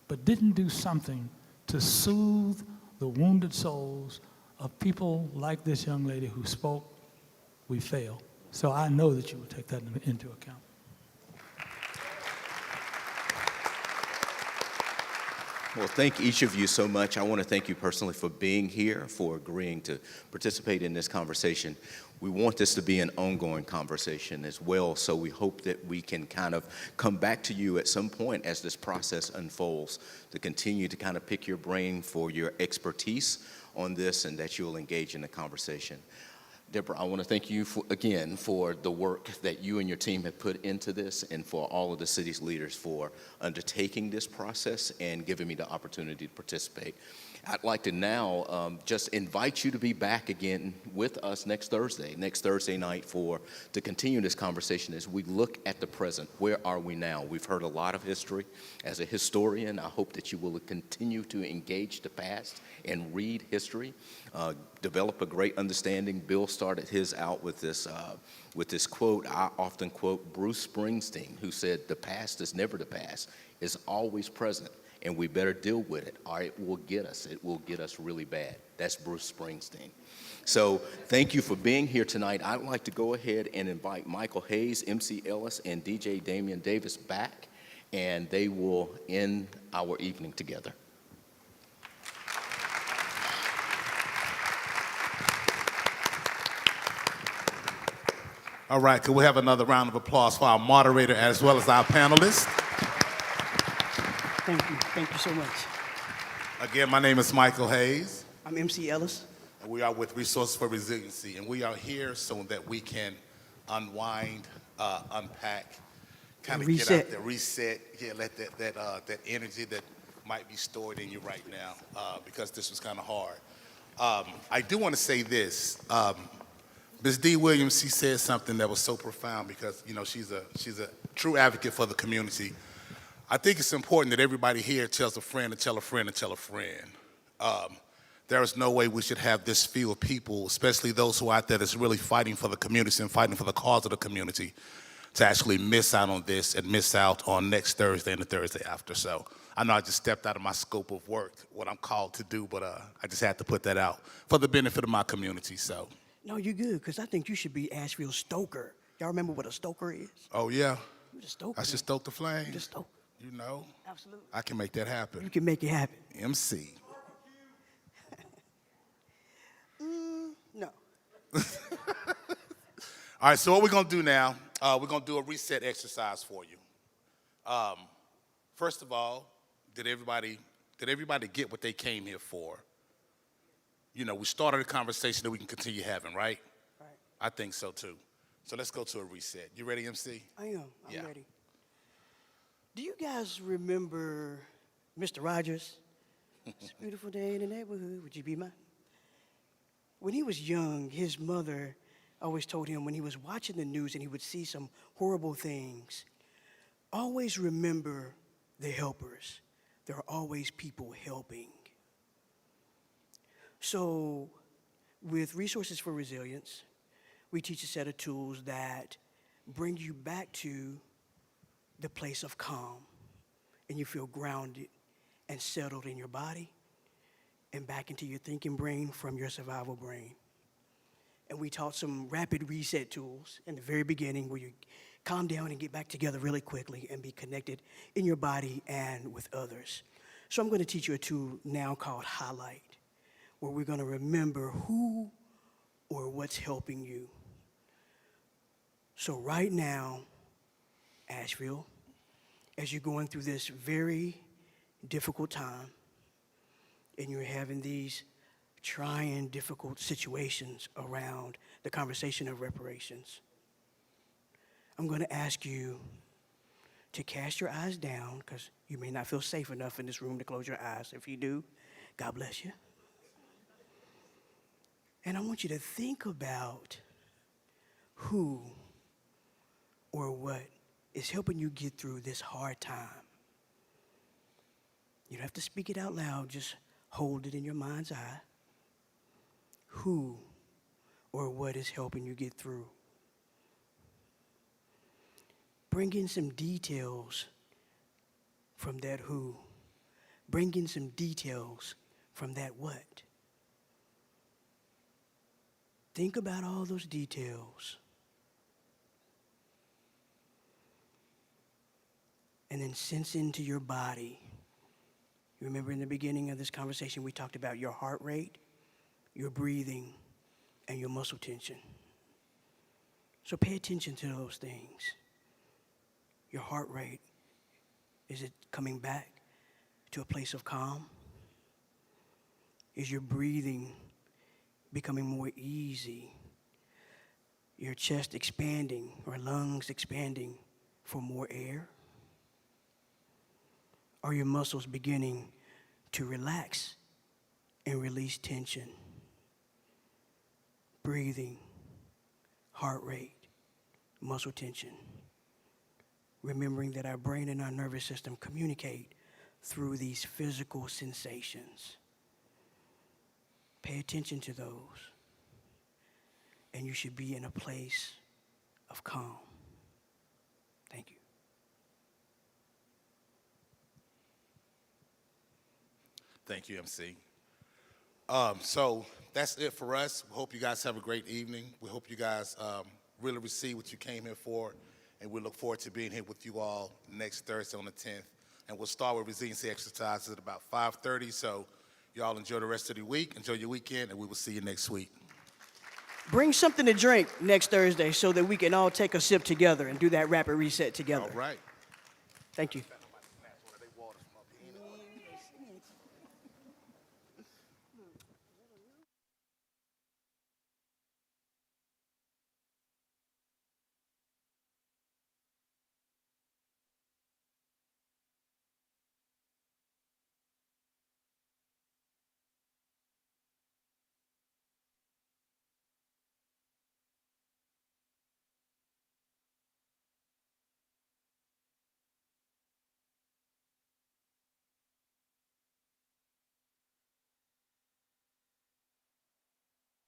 but didn't do something to soothe the wounded souls of people like this young lady who spoke, we fail. So I know that you will take that into account. Well, thank each of you so much. I want to thank you personally for being here, for agreeing to participate in this conversation. We want this to be an ongoing conversation as well, so we hope that we can kind of come back to you at some point as this process unfolds to continue to kind of pick your brain for your expertise on this and that you'll engage in the conversation. Deborah, I want to thank you again for the work that you and your team have put into this, and for all of the city's leaders for undertaking this process and giving me the opportunity to participate. I'd like to now just invite you to be back again with us next Thursday night to continue this conversation as we look at the present. Where are we now? We've heard a lot of history. As a historian, I hope that you will continue to engage the past and read history, develop a great understanding. Bill started his out with this quote. I often quote Bruce Springsteen, who said, "The past is never the past, it's always present. And we better deal with it, or it will get us. It will get us really bad." That's Bruce Springsteen. So thank you for being here tonight. I'd like to go ahead and invite Michael Hayes, MC Ellis, and DJ Damian Davis back, and they will end our evening together. All right, could we have another round of applause for our moderator as well as our panelists? Thank you so much. Again, my name is Michael Hayes. I'm MC Ellis. And we are with Resources for Resiliency, and we are here so that we can unwind, unpack, kind of get out there, reset, let that energy that might be stored in you right now, because this was kind of hard. I do want to say this. Ms. D. Williams, she said something that was so profound because, you know, she's a true advocate for the community. I think it's important that everybody here tells a friend to tell a friend to tell a friend. There is no way we should have this few of people, especially those who are out there that's really fighting for the community and fighting for the cause of the community, to actually miss out on this and miss out on next Thursday and the Thursday after. So I know I just stepped out of my scope of work, what I'm called to do, but I just had to put that out for the benefit of my community. So. No, you're good, because I think you should be Asheville Stoker. Y'all remember what a stoker is? Oh, yeah. You're the stoker. I should stoke the flame. You're the stoker. You know, Absolutely. I can make that happen. You can make it happen. MC. No. All right, so what we're going to do now, we're going to do a reset exercise for you. First of all, did everybody get what they came here for? You know, we started a conversation that we can continue having, right? Right. I think so, too. So let's go to a reset. You ready, MC? I am. I'm Yeah. ready. Do you guys remember Mr. Rogers? It's a beautiful day in the neighborhood. Would you be mine? When he was young, his mother always told him when he was watching the news and he would see some horrible things, always remember the helpers. There are always people helping. So with Resources for Resilience, we teach a set of tools that bring you back to the place of calm, and you feel grounded and settled in your body and back into your thinking brain from your survival brain. And we taught some rapid reset tools in the very beginning where you calm down and get back together really quickly and be connected in your body and with others. So I'm going to teach you a tool now called Highlight, where we're going to remember who or what's helping you. So right now, Asheville, as you're going through this very difficult time and you're having these trying, difficult situations around the conversation of reparations, I'm going to ask you to cast your eyes down, because you may not feel safe enough in this room to close your eyes. If you do, God bless you. And I want you to think about who or what is helping you get through this hard time. You don't have to speak it out loud, just hold it in your mind's eye. Who or what is helping you get through? Bring in some details from that who. Bring in some details from that what. Think about all those details. And then sense into your body. You remember in the beginning of this conversation, we talked about your heart rate, your breathing, and your muscle tension. So pay attention to those things. Your heart rate, is it coming back to a place of calm? Is your breathing becoming more easy? Your chest expanding or lungs expanding for more air? Are your muscles beginning to relax and release tension? Breathing, heart rate, muscle tension. Remembering that our brain and our nervous system communicate through these physical sensations. Pay attention to those, and you should be in a place of calm. Thank you. Thank you, MC. So that's it for us. We hope you guys have a great evening. We hope you guys really receive what you came here for, and we look forward to being here with you all next Thursday on the 10th. And we'll start with resiliency exercises at about 5:30. So y'all enjoy the rest of the week, enjoy your weekend, and we will see you next week. Bring something to drink next Thursday so that we can all take a sip together and do that rapid reset together. All right. Thank you.